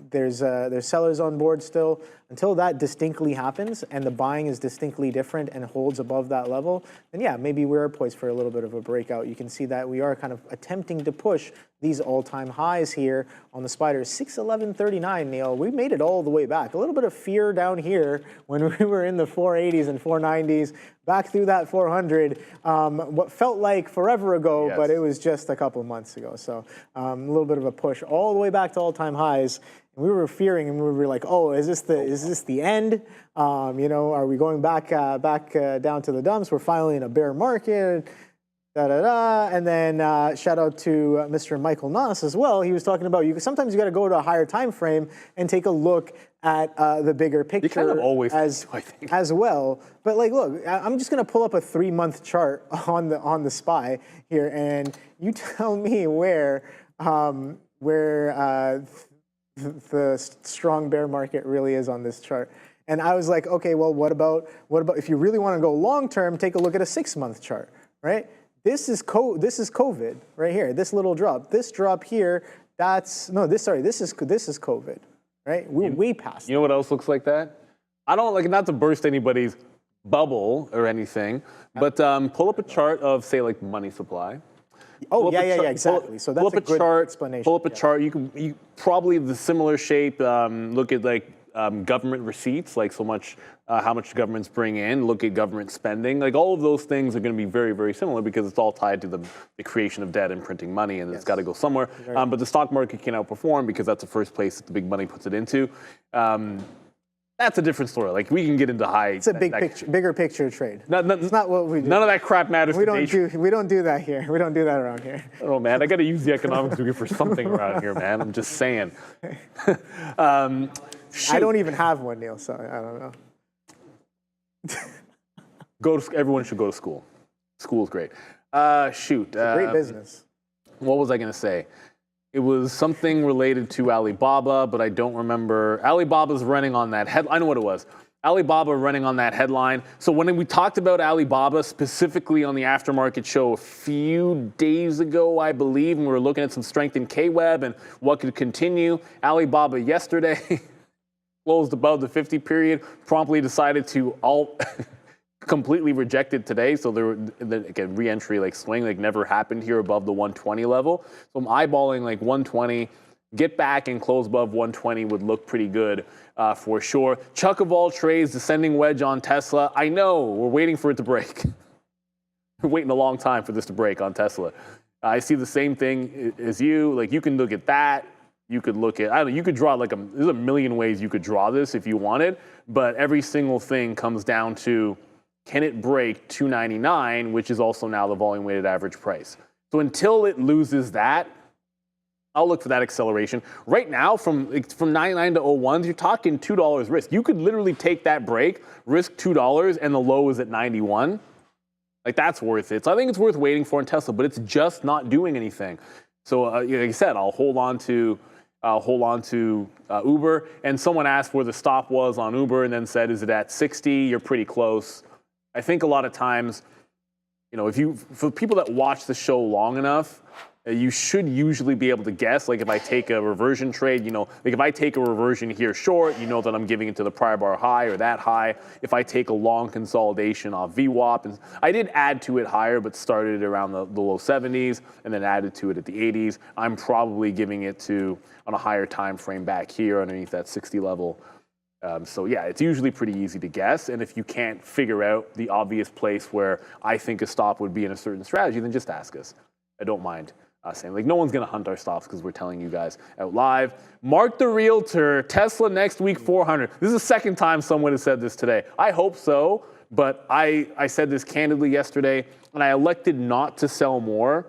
there's sellers on board still. Until that distinctly happens and the buying is distinctly different and holds above that level, then yeah, maybe we're poised for a little bit of a breakout. You can see that we are kind of attempting to push these all-time highs here on the spider. 611.39, Neil. We made it all the way back. A little bit of fear down here when we were in the 480s and 490s, back through that 400, what felt like forever ago, yes, but it was just a couple of months ago. So a little bit of a push all the way back to all-time highs. And we were fearing, and we were like, "Oh, is this the end? You know, are we going back down to the dumps? We're finally in a bear market." And then shout out to Mr. Michael Noss as well. He was talking about sometimes you got to go to a higher time frame and take a look at the bigger picture. You kind of always as well. But like, look, I'm just going to pull up a 3-month chart on the SPY here, and you tell me where the strong bear market really is on this chart. And I was like, okay, well, what about if you really want to go long term, take a look at a 6-month chart, right? This is COVID right here. This little drop. This drop here, this is COVID, right? We're way past. You know what else looks like that? I don't like, not to burst anybody's bubble or anything, but pull up a chart of, say, like money supply. Oh, yeah, exactly. So that's a good explanation. Pull up a chart. You probably the similar shape. Look at like government receipts, like how much governments bring in. Look at government spending. Like all of those things are going to be very, very similar because it's all tied to the creation of debt and printing money, and it's got to go somewhere. But the stock market can outperform because that's the first place that the big money puts it into. That's a different story. Like we can get into high. It's a bigger picture trade. It's not what we do. None of that crap matters. We don't do that here. We don't do that around here. Oh man, I got to use the economics degree for something around here, man. I'm just saying. I don't even have one, Neil. So I don't know. Everyone should go to school. School's great. It's a great business. What was I going to say? It was something related to Alibaba, but I don't remember. Alibaba's running on that headline. I know what it was. Alibaba running on that headline. So when we talked about Alibaba specifically on the Aftermarket show a few days ago, I believe, and we were looking at some strength in K-Web and what could continue. Alibaba yesterday closed above the 50 period, promptly decided to completely rejected today, so there were again re-entry like swing like never happened here above the 120 level. So I'm eyeballing like 120, get back and close above 120 would look pretty good for sure. Chuck of all trades, descending wedge on Tesla. I know we're waiting for it to break. We're waiting a long time for this to break on Tesla. I see the same thing as you. Like you can look at that. you could look at, I don't know, you could draw like there's a million ways you could draw this if you wanted, but every single thing comes down to, can it break 299, which is also now the volume weighted average price. So until it loses that, I'll look for that acceleration. Right now, from 99 to 01, you're talking $2 risk. You could literally take that break, risk $2, and the low is at 91. Like, that's worth it. So I think it's worth waiting for in Tesla, but it's just not doing anything. So like I said, I'll hold on to Uber. And someone asked where the stop was on Uber and then said, is it at 60? You're pretty close. I think a lot of times, you know, for people that watch the show long enough, you should usually be able to guess. Like if I take a reversion trade, you know, like if I take a reversion here short, you know that I'm giving it to the prior bar high or that high. If I take a long consolidation off VWAP, and I did add to it higher, but started around the low 70s and then added to it at the 80s. I'm probably giving it to on a higher time frame back here underneath that 60 level. So yeah, it's usually pretty easy to guess. And if you can't figure out the obvious place where I think a stop would be in a certain strategy, then just ask us. I don't mind. Saying like no one's gonna hunt our stops because we're telling you guys out live. Mark the Realtor, Tesla next week 400. This is the second time someone has said this today. I hope so, but I said this candidly yesterday, and I elected not to sell more,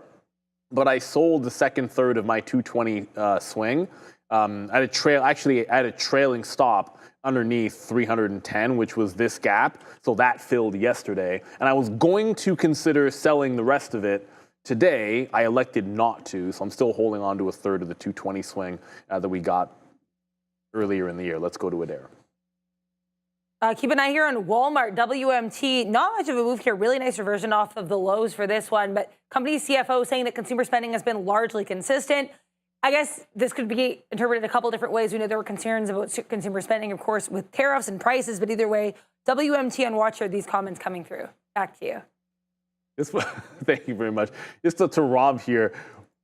but I sold the second third of my 220 swing. At a trailing stop underneath 310, which was this gap. So that filled yesterday, and I was going to consider selling the rest of it. Today, I elected not to, so I'm still holding on to a third of the 220 swing that we got earlier in the year. Let's go to Adair. Keep an eye here on Walmart, WMT. Not much of a move here. Really nice reversion off of the lows for this one, but company CFO saying that consumer spending has been largely consistent. I guess this could be interpreted a couple different ways. We know there were concerns about consumer spending, of course, with tariffs and prices, but either way, WMT on watch are these comments coming through. Back to you. Thank you very much. Just to Rob here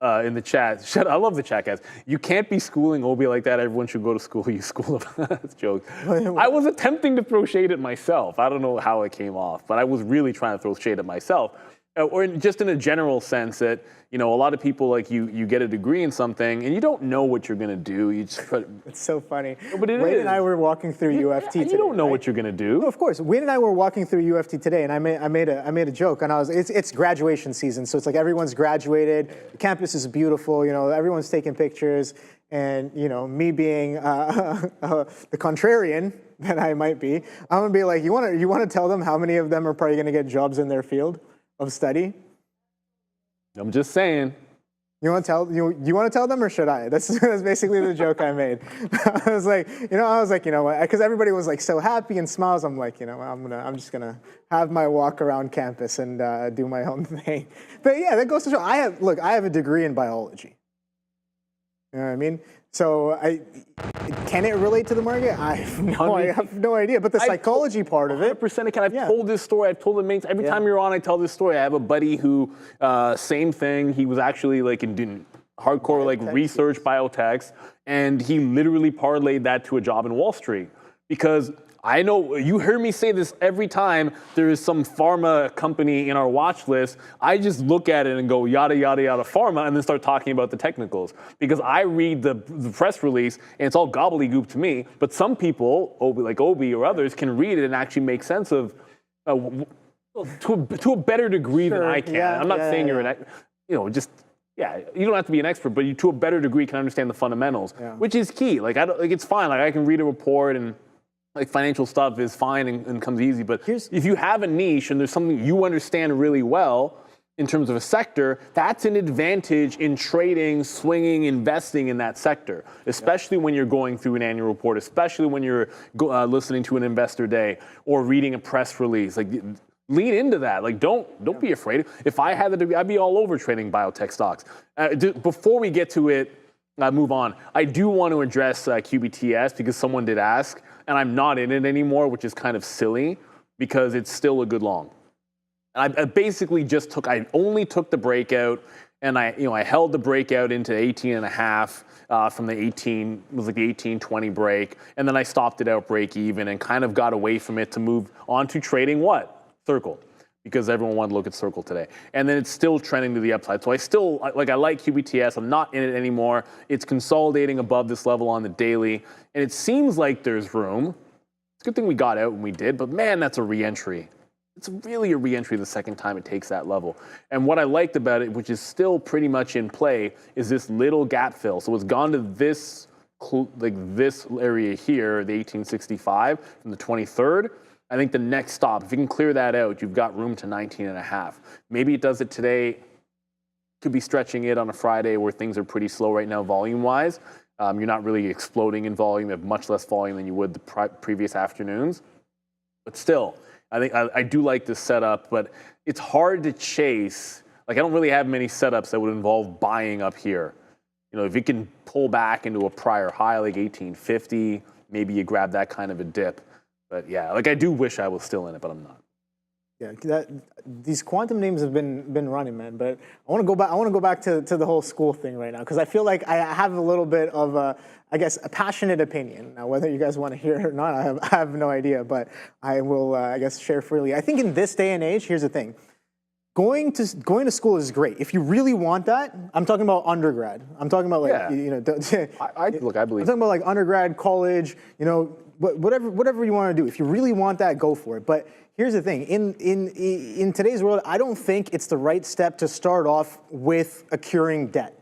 in the chat. I love the chat, guys. You can't be schooling Obi like that. Everyone should go to school. You school him. That's a joke. I was attempting to throw shade at myself. I don't know how it came off, but I was really trying to throw shade at myself. Or just in a general sense that, you know, a lot of people, like you get a degree in something and you don't know what you're going to do. You just It's so funny. But it Wayne is. and I were walking through UFT today. You don't know right? what you're going to do. No, of course. Wayne and I were walking through UFT today, and I made a joke, and it's graduation season, so it's like everyone's graduated. The campus is beautiful. You know, everyone's taking pictures, and you know, me being the contrarian that I might be, I'm gonna be like, you want to tell them how many of them are probably gonna get jobs in their field of study? I'm just saying. You want to tell them, or should I? That's basically the joke I made. I was like, you know what? Because everybody was like so happy and smiles. I'm like, you know, I'm just gonna have my walk around campus and do my own thing. But yeah, that goes to show. I have a degree in biology. You know what I mean? So can it relate to the market? I have no idea. But the psychology part of it. 100% can. I've told this story. I've told it mates. Every time you're on, I tell this story. I have a buddy who, same thing. He was actually like in hardcore like research biotechs, and he literally parlayed that to a job in Wall Street because. I know you hear me say this every time there is some pharma company in our watch list. I just look at it and go yada, yada, yada pharma and then start talking about the technicals because I read the press release and it's all gobbledygook to me. But some people, like Obi or others, can read it and actually make sense of to a better degree than I can. Yeah, I'm not saying you're you don't have to be an expert, but you to a better degree can understand the fundamentals, which is key. Like it's fine. Like I can read a report and. Like financial stuff is fine and comes easy, but if you have a niche and there's something you understand really well in terms of a sector, that's an advantage in trading, swinging, investing in that sector, especially when you're going through an annual report, especially when you're listening to an investor day or reading a press release. Like lean into that. Like don't be afraid. If I had the degree, I'd be all over trading biotech stocks. Before we get to it, move on. I do want to address QBTS because someone did ask. And I'm not in it anymore, which is kind of silly because it's still a good long. And I basically I only took the breakout and I held the breakout into 18.5 from the 1820 break. And then I stopped it out break even and kind of got away from it to move on to trading what? Circle. because everyone wanted to look at Circle today. And then it's still trending to the upside. So I like QBTS. I'm not in it anymore. It's consolidating above this level on the daily. And it seems like there's room. It's a good thing we got out when we did, but man, that's a re-entry. It's really a re-entry the second time it takes that level. And what I liked about it, which is still pretty much in play, is this little gap fill. So it's gone to this area here, the 1865 from the 23rd. I think the next stop, if you can clear that out, you've got room to 19.5. Maybe it does it today. Could be stretching it on a Friday where things are pretty slow right now volume-wise. You're not really exploding in volume. You have much less volume than you would the previous afternoons. But still, I think I do like this setup, but it's hard to chase. Like, I don't really have many setups that would involve buying up here. You know, if you can pull back into a prior high, like 1850, maybe you grab that kind of a dip. But yeah, like, I do wish I was still in it, but I'm not. Yeah, these quantum names have been running, man. But I want to go back. I want to go back to the whole school thing right now, because I feel like I have a little bit of a passionate opinion. Now, whether you guys want to hear it or not, I have no idea. But I will, I guess, share freely. I think in this day and age, here's the thing: going to school is great. If you really want that, I'm talking about undergrad. I'm talking about I believe. I'm talking about like undergrad, college. You know, whatever you want to do. If you really want that, go for it. But here's the thing, in today's world, I don't think it's the right step to start off with accruing debt.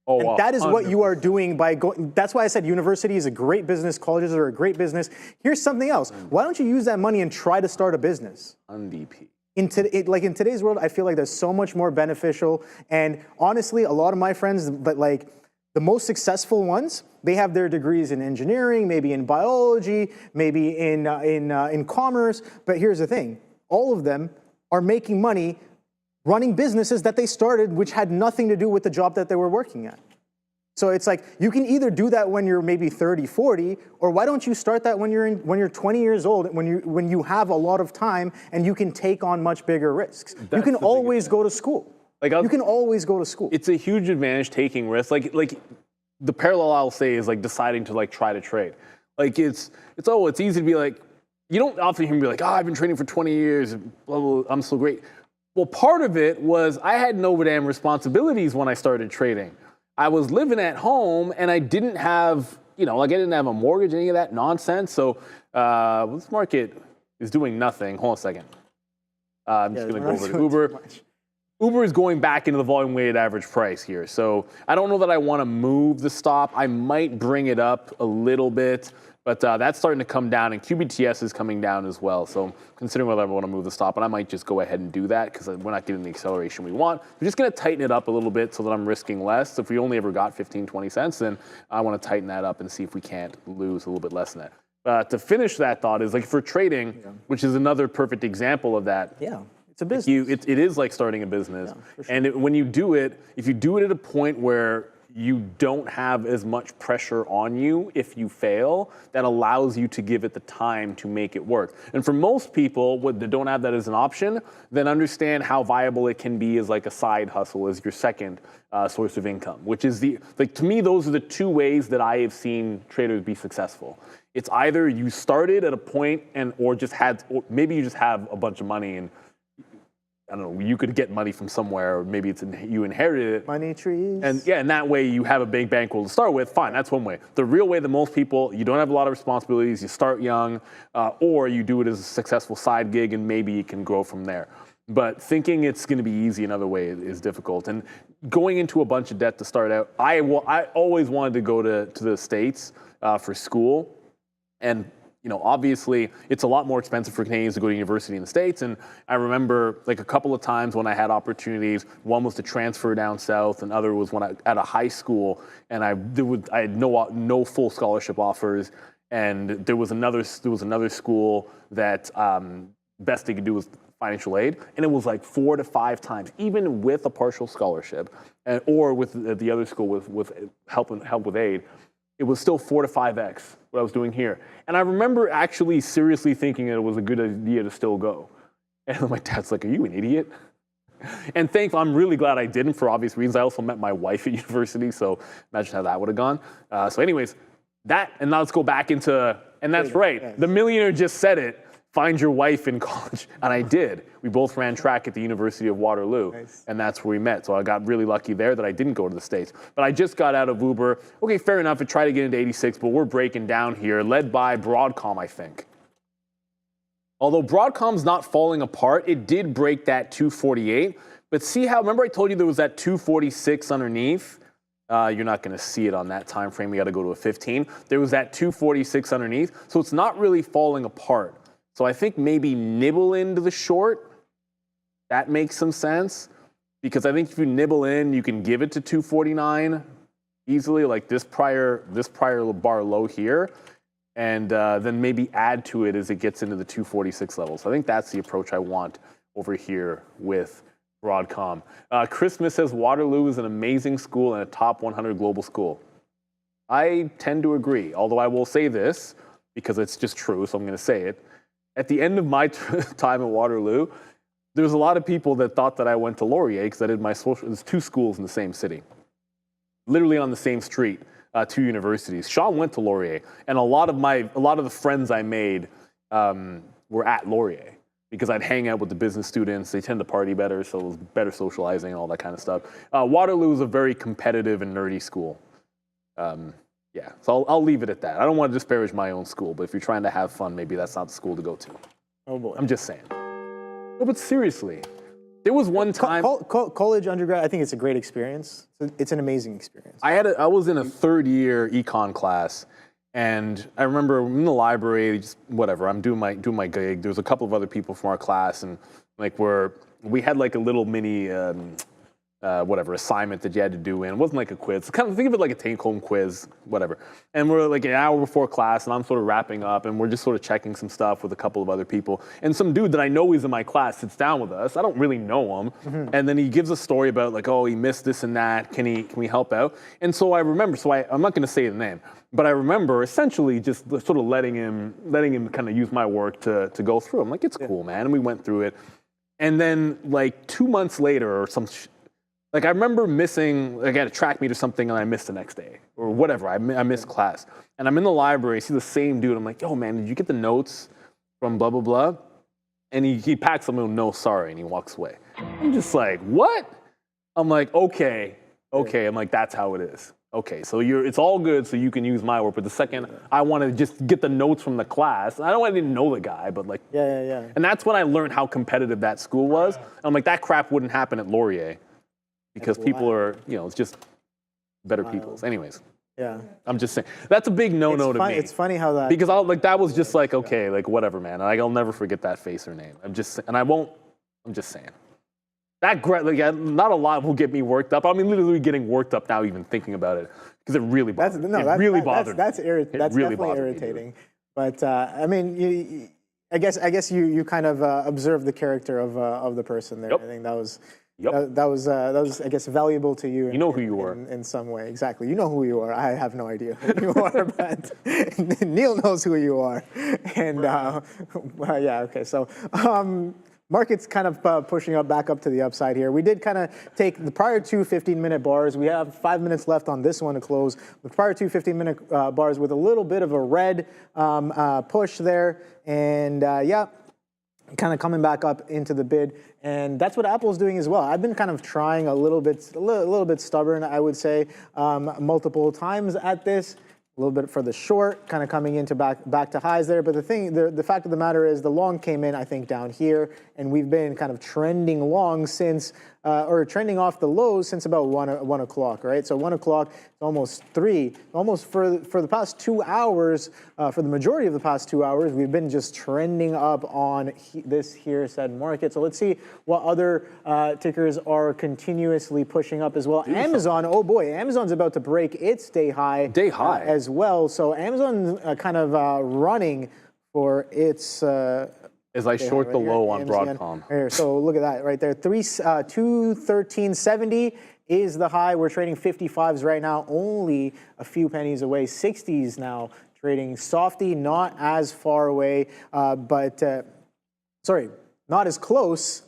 Oh, and that is 100%. What you are doing by going. That's why I said university is a great business, colleges are a great business. Here's something else. Why don't you use that money and try to start a business? MVP. In today's world, I feel like there's so much more beneficial. And honestly, a lot of my friends, but like the most successful ones, they have their degrees in engineering, maybe in biology, maybe in commerce. But here's the thing: all of them are making money running businesses that they started, which had nothing to do with the job that they were working at. So it's like, you can either do that when you're maybe 30, 40, or why don't you start that when you're 20 years old, when you have a lot of time and you can take on much bigger risks. You can always go to school. You can always go to school. It's a huge advantage taking risks. Like the parallel I'll say is like deciding to like try to trade. Like it's easy to be like, you don't often hear me be like, I've been trading for 20 years, blah, blah, blah, I'm so great. Well, part of it was I had no damn responsibilities when I started trading. I was living at home and I didn't have, I didn't have a mortgage, any of that nonsense. So this market is doing nothing. Hold on a second. I'm just going to go over to Uber. Uber is going back into the volume weighted average price here. So I don't know that I want to move the stop. I might bring it up a little bit, but that's starting to come down, and QBTS is coming down as well. So considering whether I want to move the stop, and I might just go ahead and do that because we're not getting the acceleration we want. We're just going to tighten it up a little bit so that I'm risking less. If we only ever got 15, 20 cents, then I want to tighten that up and see if we can't lose a little bit less than that. To finish that thought is like for trading, which is another perfect example of that. Yeah. It's a business. It is like starting a business. Yeah, for sure. And when you do it, if you do it at a point where you don't have as much pressure on you if you fail, that allows you to give it the time to make it work. And for most people that don't have that as an option, then understand how viable it can be as like a side hustle, as your second source of income, which is to me, those are the two ways that I have seen traders be successful. It's either you started at a point or maybe you just have a bunch of money and I don't know, you could get money from somewhere, or maybe you inherited it. Money trees. And that way you have a big bankroll to start with. Fine, that's one way. The real way that most people, you don't have a lot of responsibilities, you start young, or you do it as a successful side gig and maybe you can grow from there. But thinking it's going to be easy another way is difficult. And going into a bunch of debt to start out, I always wanted to go to the States for school. And obviously, it's a lot more expensive for Canadians to go to university in the States. And I remember like a couple of times when I had opportunities. One was to transfer down south, and other was when at a high school, and I had no full scholarship offers. And there was another school that best they could do was financial aid, and it was like 4 to 5 times, even with a partial scholarship, or with the other school with help with aid. It was still 4 to 5x what I was doing here. And I remember actually seriously thinking that it was a good idea to still go. And my dad's like, are you an idiot? And thankfully, I'm really glad I didn't for obvious reasons. I also met my wife at university, so imagine how that would have gone. So anyways, and now let's go back into, and that's right. The millionaire just said it. find your wife in college. And I did. We both ran track at the University of Waterloo. Nice. And that's where we met. So I got really lucky there that I didn't go to the States. But I just got out of Uber. Okay, fair enough. I tried to get into 86, but we're breaking down here, led by Broadcom, I think. Although Broadcom's not falling apart, it did break that 248. But see how, remember I told you there was that 246 underneath? You're not going to see it on that time frame. You got to go to a 15. There was that 246 underneath. So it's not really falling apart. So I think maybe nibble into the short. That makes some sense. Because I think if you nibble in, you can give it to 249 easily, like this prior bar low here. And then maybe add to it as it gets into the 246 level. So I think that's the approach I want over here with Broadcom. Christmas says Waterloo is an amazing school and a top 100 global school. I tend to agree, although I will say this, because it's just true, so I'm going to say it. At the end of my time at Waterloo, there was a lot of people that thought that I went to Laurier because I did my social. There's two schools in the same city, literally on the same street, two universities. Sean went to Laurier, and a lot of the friends I made were at Laurier because I'd hang out with the business students. They tend to party better, so it was better socializing and all that kind of stuff. Waterloo is a very competitive and nerdy school. Yeah, so I'll leave it at that. I don't want to disparage my own school, but if you're trying to have fun, maybe that's not the school to go to. Oh boy. I'm just saying. No, but seriously, there was one time. College, undergrad, I think it's a great experience. It's an amazing experience. I was in a third year econ class, and I remember in the library, just whatever, I'm doing my gig. There was a couple of other people from our class, and like we had like a little mini assignment that you had to do in. It wasn't like a quiz. Kind of think of it like a take-home quiz, whatever. And we're like an hour before class, and I'm sort of wrapping up, and we're just sort of checking some stuff with a couple of other people. And some dude that I know is in my class sits down with us. I don't really know him. Mm-hmm. And then he gives a story about like, oh, he missed this and that. Can we help out? And so I remember, I'm not going to say the name, but I remember essentially just sort of letting him kind of use my work to go through. I'm like, it's cool, man. And we went through it. And then like 2 months later or some like I remember missing, like I had a track meet or something and I missed the next day or whatever. I missed class. And I'm in the library, I see the same dude. I'm like, yo, man, did you get the notes from blah, blah, blah? And he packs them and no, sorry, and he walks away. I'm just like, what? I'm like, okay. I'm like, that's how it is. Okay, so it's all good so you can use my work, but the second I want to just get the notes from the class, I didn't know the guy, but like, yeah. And that's when I learned how competitive that school was. And I'm like, that crap wouldn't happen at Laurier. Because people are, it's just better peoples. Anyways. Yeah. I'm just saying. That's a big no-no to me. It's funny how that... Because that was just like, okay, like whatever, man. I'll never forget that face or name. I'm just saying. Not a lot will get me worked up. I mean, literally getting worked up now even thinking about it. Because it really bothers me. That's definitely irritating. But, I mean, I guess you kind of observe the character of the person there. Yep. I think that was... Yep. That was, I guess, valuable to you. You know who you are. In some way, exactly. You know who you are. I have no idea who you are, but Neil knows who you are. And, yeah, okay. So, market's kind of pushing back up to the upside here. We did kind of take the prior two 15-minute bars. We have 5 minutes left on this one to close. The prior two 15-minute bars with a little bit of a red push there. And, yeah. Kind of coming back up into the bid, and that's what Apple's doing as well. I've been kind of trying a little bit stubborn, I would say, multiple times at this. A little bit for the short, kind of coming into back to highs there. But the fact of the matter is, the long came in, I think, down here, and we've been kind of trending long since, or trending off the lows since about 1 o'clock, right? So 1 o'clock, almost 3, almost for the past 2 hours, for the majority of the past 2 hours, we've been just trending up on this here said market. So let's see what other tickers are continuously pushing up as well. Amazon, oh boy, Amazon's about to break its day high. As well. So Amazon kind of running for its... As I short the low on Broadcom. Here, so look at that right there. 213.70 is the high. We're trading 55s right now, only a few pennies away. 60s now trading softy, not as far away, but sorry, not as close,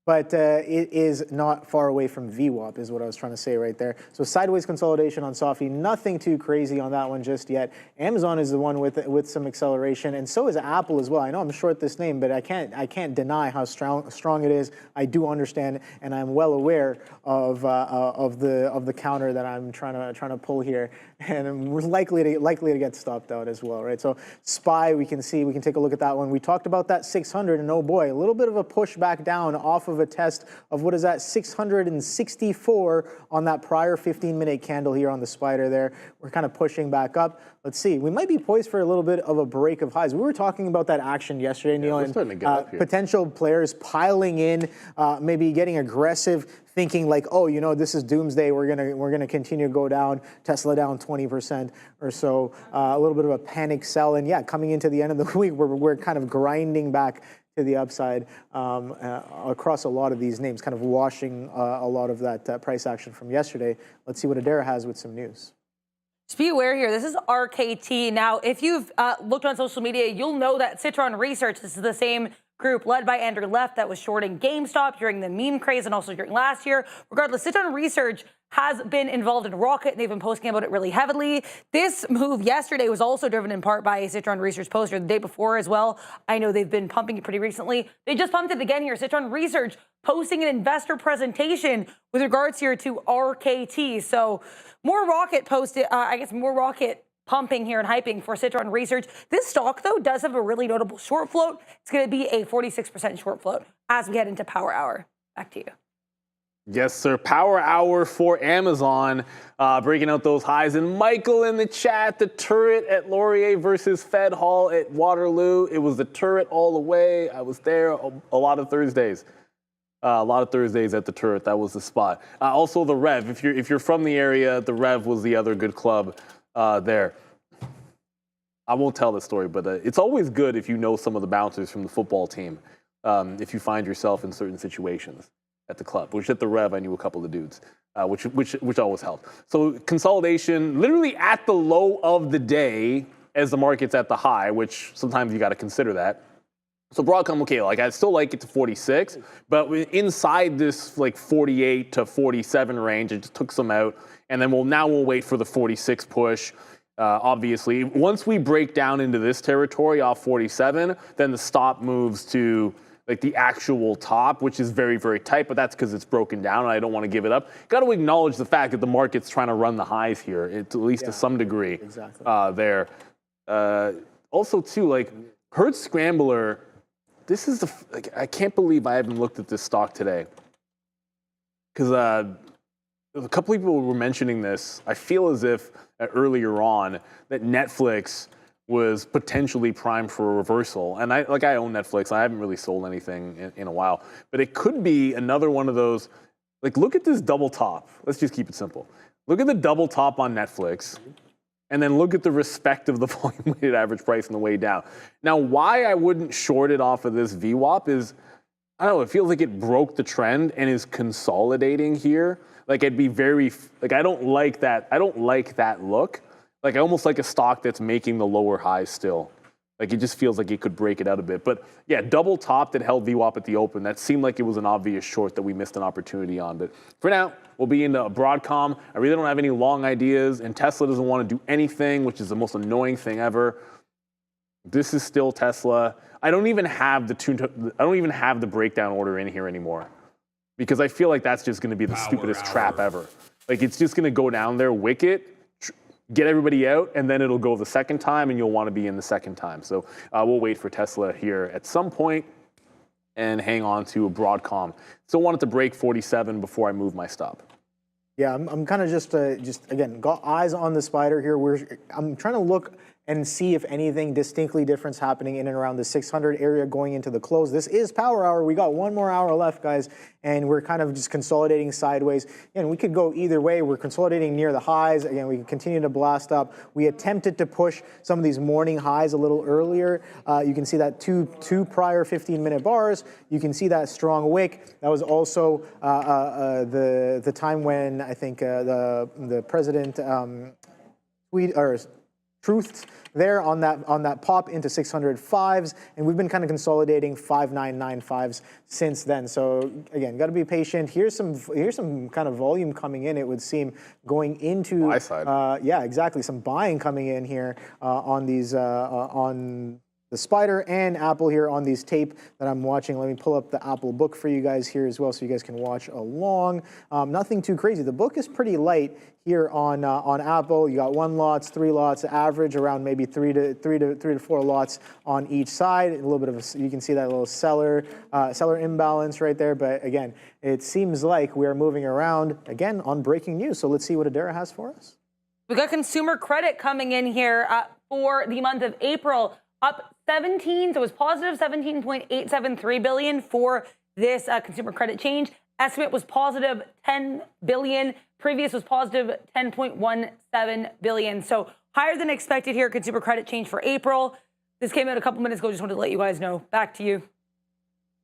but it is not far away from VWAP is what I was trying to say right there. So sideways consolidation on SoFi, nothing too crazy on that one just yet. Amazon is the one with some acceleration, and so is Apple as well. I know I'm short this name, but I can't deny how strong it is. I do understand, and I'm well aware of the counter that I'm trying to pull here, and I'm likely to get stopped out as well, right? So SPY, we can take a look at that one. We talked about that 600, and oh boy, a little bit of a push back down off of a test of what is that 664 on that prior 15-minute candle here on the spider there. We're kind of pushing back up. Let's see. We might be poised for a little bit of a break of highs. We were talking about that action yesterday, Neil, and potential players piling in, maybe getting aggressive, thinking like, oh, you know, this is doomsday. We're gonna continue to go down. Tesla down 20% or so. A little bit of a panic sell, and yeah, coming into the end of the week, we're kind of grinding back to the upside across a lot of these names, kind of washing a lot of that price action from yesterday. Let's see what Adara has with some news. Just be aware here, this is RKT. Now, if you've looked on social media, you'll know that Citron Research, this is the same group led by Andrew Left that was shorting GameStop during the meme craze and also during last year. Regardless, Citron Research has been involved in Rocket, and they've been posting about it really heavily. This move yesterday was also driven in part by a Citron Research poster the day before as well. I know they've been pumping it pretty recently. They just pumped it again here. Citron Research posting an investor presentation with regards here to RKT. So more Rocket posted, more Rocket pumping here and hyping for Citron Research. This stock, though, does have a really notable short float. It's going to be a 46% short float as we head into Power Hour. Back to you. Yes, sir. Power Hour for Amazon, breaking out those highs. And Michael in the chat, the turret at Laurier versus Fed Hall at Waterloo. It was the turret all the way. I was there a lot of Thursdays. A lot of Thursdays at the turret. That was the spot. Also the Rev. If you're from the area, the Rev was the other good club there. I won't tell the story, but it's always good if you know some of the bouncers from the football team. If you find yourself in certain situations at the club, which at the Rev I knew a couple of dudes, which always helped. So consolidation, literally at the low of the day as the market's at the high, which sometimes you got to consider that. So Broadcom, okay, like I still like it to 46, but inside this like 48 to 47 range, it just took some out, and then we'll wait for the 46 push. Obviously, once we break down into this territory off 47, then the stop moves to like the actual top, which is very, very tight, but that's because it's broken down and I don't want to give it up. Got to acknowledge the fact that the market's trying to run the highs here, at least to some degree. Exactly. There. Also, too, like Hertz Scrambler, this is I can't believe I haven't looked at this stock today. Because a couple people were mentioning this. I feel as if earlier on that Netflix was potentially primed for a reversal. And I own Netflix. I haven't really sold anything in a while. But it could be another one of those, like look at this double top. Let's just keep it simple. Look at the double top on Netflix. And then look at the respect of the volume weighted average price on the way down. Now, why I wouldn't short it off of this VWAP is, I don't know, it feels like it broke the trend and is consolidating here. Like I'd be very, like I don't like that look. Like I almost like a stock that's making the lower highs still. Like it just feels like it could break it out a bit. But yeah, double top that held VWAP at the open. That seemed like it was an obvious short that we missed an opportunity on. But for now, we'll be into Broadcom. I really don't have any long ideas, and Tesla doesn't want to do anything, which is the most annoying thing ever. This is still Tesla. I don't even have the breakdown order in here anymore, because I feel like that's just going to be the stupidest trap ever. Like it's just going to go down there, wick it, get everybody out, and then it'll go the second time, and you'll want to be in the second time. So we'll wait for Tesla here at some point and hang on to a Broadcom. Still wanted to break 47 before I move my stop. Yeah, I'm kind of just again, got eyes on the spider here. I'm trying to look and see if anything distinctly different happening in and around the 600 area going into the close. This is Power Hour. We got one more hour left, guys, and we're kind of just consolidating sideways. And we could go either way. We're consolidating near the highs. Again, we can continue to blast up. We attempted to push some of these morning highs a little earlier. You can see that two prior 15-minute bars. You can see that strong wick. That was also the time when I think the president truthed there on that pop into 605s, and we've been kind of consolidating 5995s since then. So again, got to be patient. Here's some kind of volume coming in. It would seem going into buy side. Yeah, exactly. Some buying coming in here on these on the Spider and Apple here on these tape that I'm watching. Let me pull up the Apple book for you guys here as well, so you guys can watch along. Nothing too crazy. The book is pretty light here on Apple. You got 1 lots, 3 lots, average around maybe 3 to 4 lots on each side. A little bit of you can see that little seller imbalance right there. But again, it seems like we are moving around again on breaking news. So let's see what Adara has for us. We got consumer credit coming in here for the month of April, up 17, so it was positive 17.873 billion for this consumer credit change. Estimate was positive 10 billion. Previous was positive 10.17 billion. So higher than expected here, consumer credit change for April. This came out a couple minutes ago. Just wanted to let you guys know. Back to you.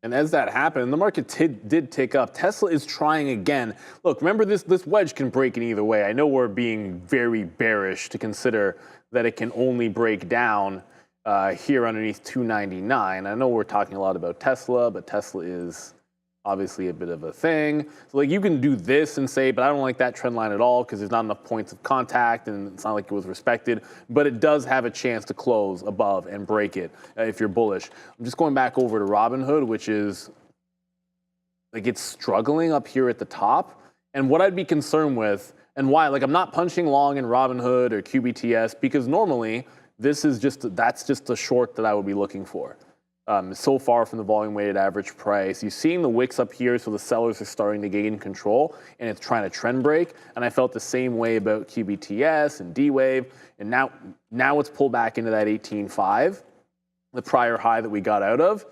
And as that happened, the market did tick up. Tesla is trying again. Look, remember this wedge can break in either way. I know we're being very bearish to consider that it can only break down here underneath 299. I know we're talking a lot about Tesla, but Tesla is obviously a bit of a thing. So like you can do this and say, but I don't like that trend line at all because there's not enough points of contact and it's not like it was respected. But it does have a chance to close above and break it if you're bullish. I'm just going back over to Robinhood, which is like it's struggling up here at the top. And what I'd be concerned with and why, like I'm not punching long in Robinhood or QBTS because normally that's just the short that I would be looking for. So far from the volume weighted average price. You're seeing the wicks up here, so the sellers are starting to gain control, and it's trying to trend break. And I felt the same way about QBTS and D-Wave, and now it's pulled back into that 18.5, the prior high that we got out of.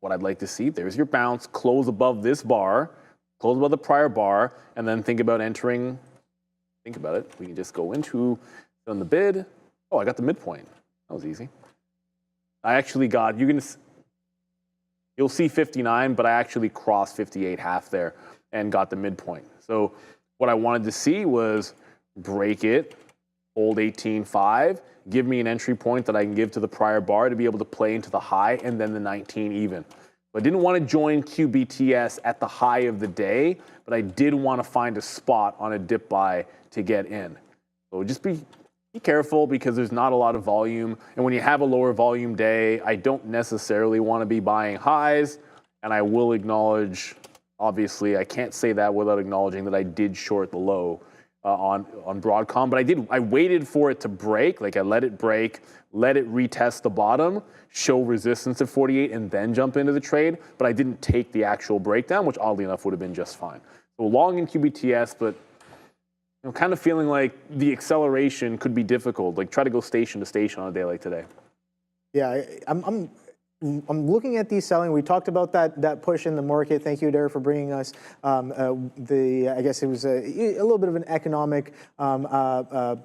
What I'd like to see, there's your bounce, close above this bar, close above the prior bar, and then think about entering. Think about it. We can just go into on the bid. Oh, I got the midpoint. That was easy. I actually got, you'll see 59, but I actually crossed 58.5 there and got the midpoint. So what I wanted to see was break it, hold 18.5, give me an entry point that I can give to the prior bar to be able to play into the high and then the 19 even. So I didn't want to join QBTS at the high of the day, but I did want to find a spot on a dip buy to get in. So just be careful because there's not a lot of volume. And when you have a lower volume day, I don't necessarily want to be buying highs. And I will acknowledge, obviously, I can't say that without acknowledging that I did short the low on Broadcom. But I waited for it to break. Like I let it break, let it retest the bottom, show resistance at 48, and then jump into the trade. But I didn't take the actual breakdown, which oddly enough would have been just fine. So long in QBTS, but I'm kind of feeling like the acceleration could be difficult. Like try to go station to station on a day like today. Yeah, I'm looking at these selling. We talked about that push in the market. Thank you, Dara, for bringing us I guess it was a little bit of an economic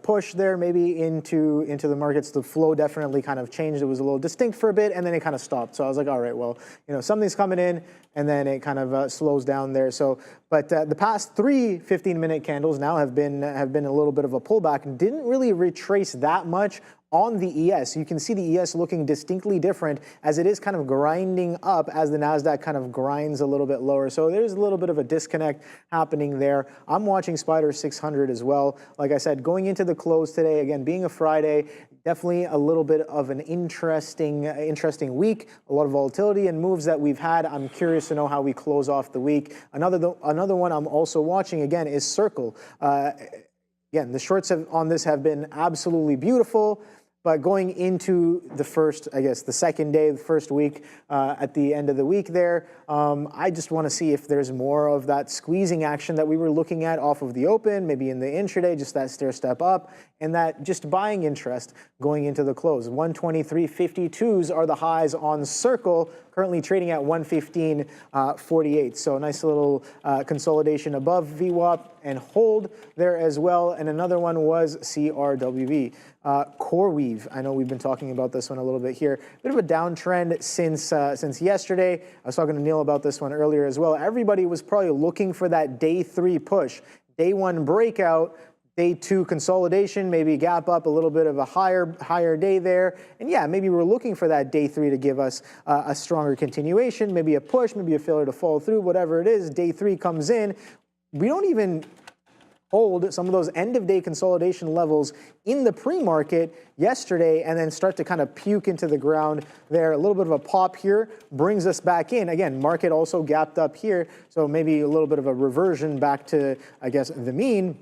push there, maybe into the markets. The flow definitely kind of changed. It was a little distinct for a bit, and then it kind of stopped. So I was like, all right, well, something's coming in, and then it kind of slows down there. So, but the past 3 15-minute candles now have been a little bit of a pullback and didn't really retrace that much on the ES. You can see the ES looking distinctly different as it is kind of grinding up as the Nasdaq kind of grinds a little bit lower. So there's a little bit of a disconnect happening there. I'm watching Spider 600 as well. Like I said, going into the close today, again, being a Friday, definitely a little bit of an interesting week. A lot of volatility and moves that we've had. I'm curious to know how we close off the week. Another one I'm also watching again is Circle. Again, the shorts on this have been absolutely beautiful. But going into the second day, the first week, at the end of the week there, I just want to see if there's more of that squeezing action that we were looking at off of the open, maybe in the intraday, just that stair step up, and that just buying interest going into the close. 123.52s are the highs on Circle, currently trading at 115.48. So a nice little consolidation above VWAP and hold there as well. And another one was CRWV. CoreWeave, I know we've been talking about this one a little bit here. Bit of a downtrend since yesterday. I was talking to Neil about this one earlier as well. Everybody was probably looking for that day 3 push. Day 1 breakout day 2 consolidation, maybe gap up a little bit of a higher day there. And yeah, maybe we're looking for that day 3 to give us a stronger continuation, maybe a push, maybe a failure to follow through, whatever it is. Day 3 comes in. We don't even hold some of those end of day consolidation levels in the pre-market yesterday and then start to kind of puke into the ground there. A little bit of a pop here brings us back in. Again, market also gapped up here, so maybe a little bit of a reversion back to, I guess, the mean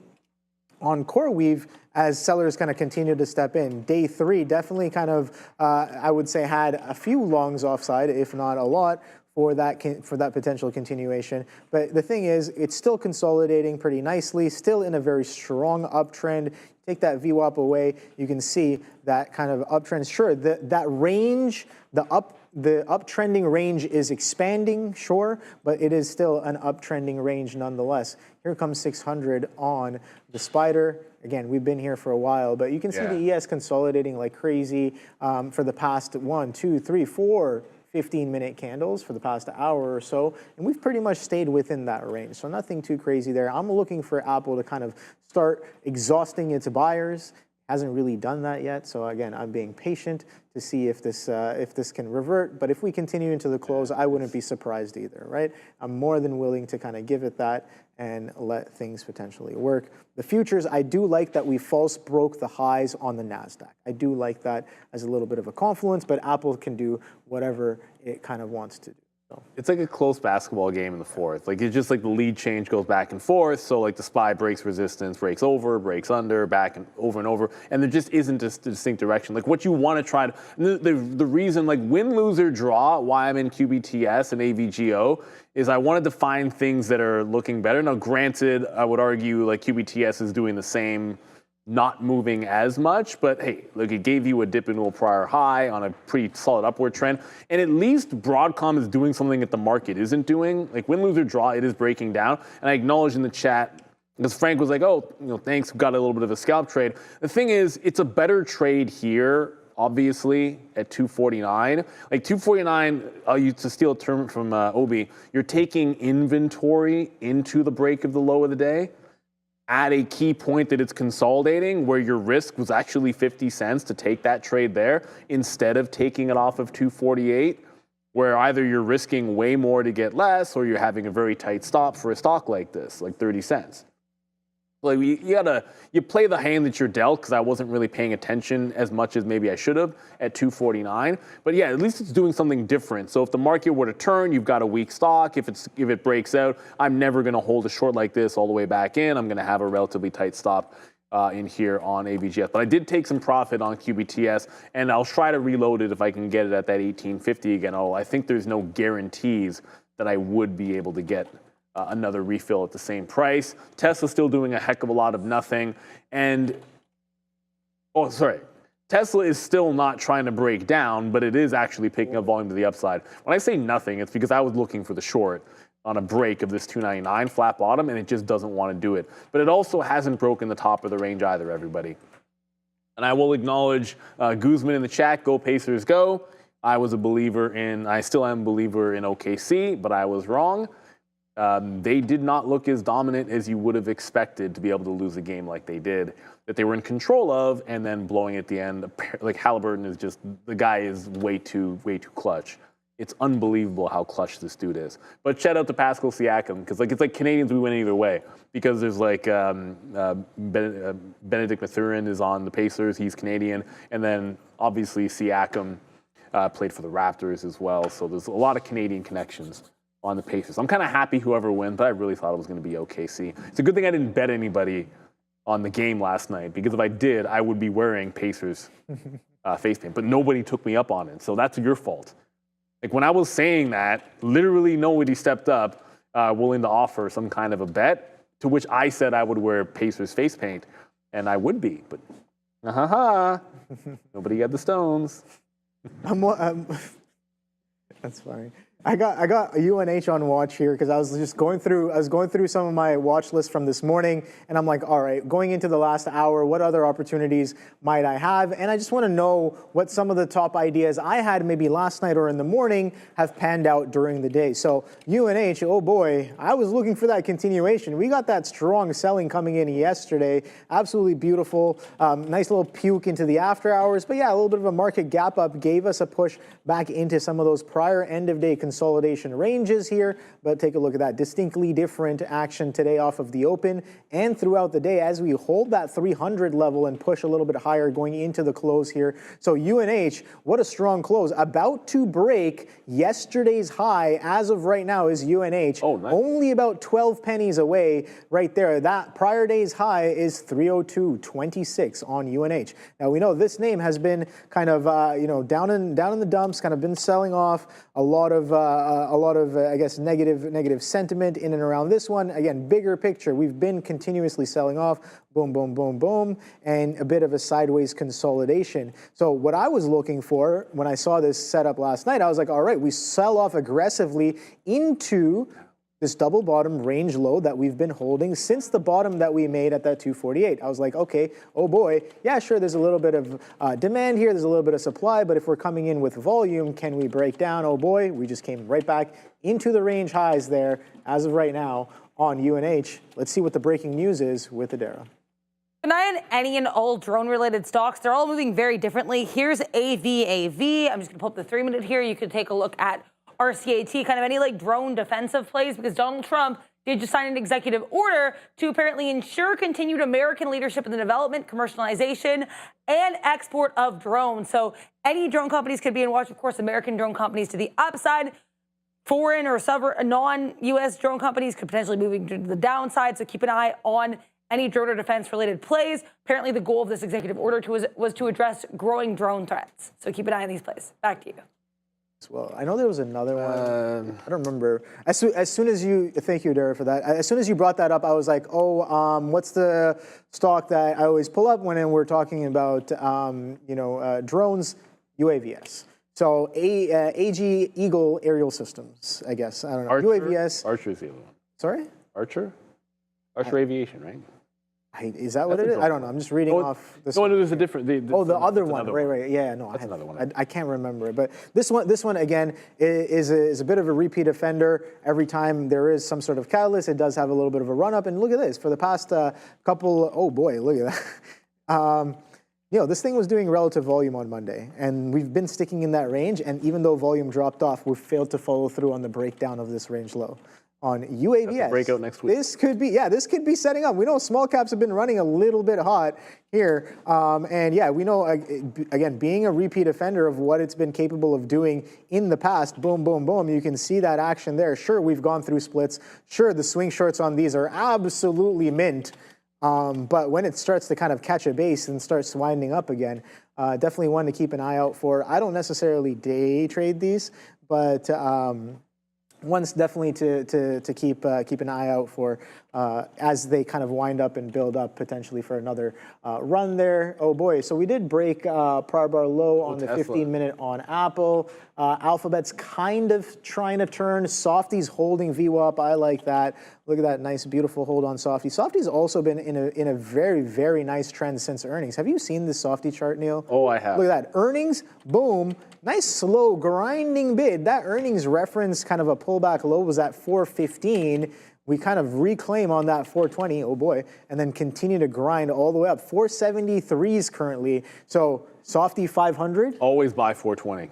on CoreWeave as sellers kind of continue to step in. Day 3 definitely kind of, I would say, had a few longs offside, if not a lot, for that potential continuation. But the thing is, it's still consolidating pretty nicely, still in a very strong uptrend. Take that VWAP away, you can see that kind of uptrend. Sure, that range, the uptrending range is expanding, sure, but it is still an uptrending range nonetheless. Here comes 600 on the spider. Again, we've been here for a while, but you can see the ES consolidating like crazy for the past 1, 2, 3, 4, 15-minute candles for the past hour or so, and we've pretty much stayed within that range. So nothing too crazy there. I'm looking for Apple to kind of start exhausting its buyers. Hasn't really done that yet. So again, I'm being patient to see if this can revert. But if we continue into the close, I wouldn't be surprised either, right? I'm more than willing to kind of give it that and let things potentially work. The futures, I do like that we false broke the highs on the Nasdaq. I do like that as a little bit of a confluence, but Apple can do whatever it kind of wants to do. So. It's like a close basketball game in the fourth. Like, it's just like the lead change goes back and forth. So like the SPY breaks resistance, breaks over, breaks under, back and over, and there just isn't a distinct direction. Like what you want to try to, the reason like win, lose, or draw, why I'm in QBTS and AVGO is I wanted to find things that are looking better. Now granted, I would argue like QBTS is doing the same, not moving as much, but hey, look, it gave you a dip into a prior high on a pretty solid upward trend. And at least Broadcom is doing something that the market isn't doing. Like win, lose, or draw, it is breaking down. And I acknowledge in the chat, because Frank was like, oh, thanks, got a little bit of a scalp trade. The thing is, it's a better trade here, obviously, at 249. Like 249, I'll use to steal a term from Obi, you're taking inventory into the break of the low of the day at a key point that it's consolidating where your risk was actually 50 cents to take that trade there instead of taking it off of 248, where either you're risking way more to get less or you're having a very tight stop for a stock like this, like 30 cents. Like you play the hand that you're dealt, because I wasn't really paying attention as much as maybe I should have at 249. But yeah, at least it's doing something different. So if the market were to turn, you've got a weak stock. If it breaks out, I'm never going to hold a short like this all the way back in. I'm going to have a relatively tight stop in here on AVGS. But I did take some profit on QBTS, and I'll try to reload it if I can get it at that 1850 again. Oh, I think there's no guarantees that I would be able to get another refill at the same price. Tesla's still doing a heck of a lot of nothing. And, Tesla is still not trying to break down, but it is actually picking up volume to the upside. When I say nothing, it's because I was looking for the short on a break of this 299 flat bottom, and it just doesn't want to do it. But it also hasn't broken the top of the range either, everybody. And I will acknowledge Guzman in the chat, go Pacers go. I was a believer in, I still am a believer in OKC, but I was wrong. They did not look as dominant as you would have expected to be able to lose a game like they did, that they were in control of, and then blowing at the end. Like Halliburton is just, the guy is way too clutch. It's unbelievable how clutch this dude is. But shout out to Pascal Siakam, because like it's like Canadians, we win either way. Because there's like Benedict Mathurin is on the Pacers, he's Canadian, and then obviously Siakam played for the Raptors as well. So there's a lot of Canadian connections on the Pacers. I'm kind of happy whoever wins, but I really thought it was going to be OKC. It's a good thing I didn't bet anybody on the game last night, because if I did, I would be wearing Pacers face paint. But nobody took me up on it, so that's your fault. Like when I was saying that, literally nobody stepped up willing to offer some kind of a bet, to which I said I would wear Pacers face paint, and I would be, but nobody got the stones. That's funny. I got a UNH on watch here because I was just going through some of my watch lists from this morning, and I'm like, all right, going into the last hour, what other opportunities might I have? And I just want to know what some of the top ideas I had maybe last night or in the morning have panned out during the day. So UNH, oh boy, I was looking for that continuation. We got that strong selling coming in yesterday. Absolutely beautiful. Nice little puke into the after hours. But yeah, a little bit of a market gap up gave us a push back into some of those prior end of day consolidation ranges here, but take a look at that. Distinctly different action today off of the open and throughout the day as we hold that 300 level and push a little bit higher going into the close here. So UNH, what a strong close. About to break yesterday's high as of right now is UNH. Oh, nice. Only about 12 pennies away right there. That prior day's high is 302.26 on UNH. Now we know this name has been kind of down in the dumps, kind of been selling off a lot of I guess negative sentiment in and around this one. Again, bigger picture, we've been continuously selling off, boom, boom, boom, boom, and a bit of a sideways consolidation. So what I was looking for when I saw this setup last night, I was like, all right, we sell off aggressively into this double bottom range low that we've been holding since the bottom that we made at that 248. I was like, okay, oh boy, yeah, sure, there's a little bit of demand here, there's a little bit of supply, but if we're coming in with volume, can we break down? Oh boy, we just came right back into the range highs there as of right now on UNH. Let's see what the breaking news is with Adara. An eye on any and all drone-related stocks. They're all moving very differently. Here's AVAV. I'm just going to pull up the 3-minute here. You could take a look at RCAT, kind of any like drone defensive plays, because Donald Trump did just sign an executive order to apparently ensure continued American leadership in the development, commercialization, and export of drones. So any drone companies could be in watch. Of course, American drone companies to the upside. Foreign or non-U.S. drone companies could potentially moving to the downside. So keep an eye on any drone or defense-related plays. Apparently, the goal of this executive order was to address growing drone threats. So keep an eye on these plays. Back to you. Well, I know there was another one. I don't remember. As soon as you, thank you, Dara, for that. As soon as you brought that up, I was like, oh, what's the stock that I always pull up when we're talking about, drones? UAVs. So AG Eagle Aerial Systems, I guess. I don't know. UAVs. Archer's the other one. Sorry? Archer Aviation, right? Is that what it is? I don't know. I'm just reading off this. No, there's a different. The other one. Right. Yeah, no. That's another one. I can't remember it. But this one again is a bit of a repeat offender. Every time there is some sort of catalyst, it does have a little bit of a run up. And look at this. For the past couple, oh boy, look at that. This thing was doing relative volume on Monday, and we've been sticking in that range. And even though volume dropped off, we failed to follow through on the breakdown of this range low. On UAVs, breakout next week. This could be setting up. We know small caps have been running a little bit hot here, and yeah, we know again being a repeat offender of what it's been capable of doing in the past. Boom, boom, boom. You can see that action there. Sure, we've gone through splits. Sure, the swing shorts on these are absolutely mint, but when it starts to kind of catch a base and starts winding up again, definitely one to keep an eye out for. I don't necessarily day trade these, but one's definitely to keep an eye out for as they kind of wind up and build up potentially for another run there. Oh boy, so we did break prior bar low on the 15-minute on Apple. Alphabet's kind of trying to turn. Softy's holding VWAP. I like that. Look at that nice, beautiful hold on Softy. Softy's also been in a very, very nice trend since earnings. Have you seen this Softy chart, Neil? Oh, I have. Look at that. Earnings, boom. Nice, slow, grinding bid. That earnings reference, kind of a pullback low, was at 415. We kind of reclaim on that 420, oh boy, and then continue to grind all the way up. 473s currently. So Softy 500. Always buy 420.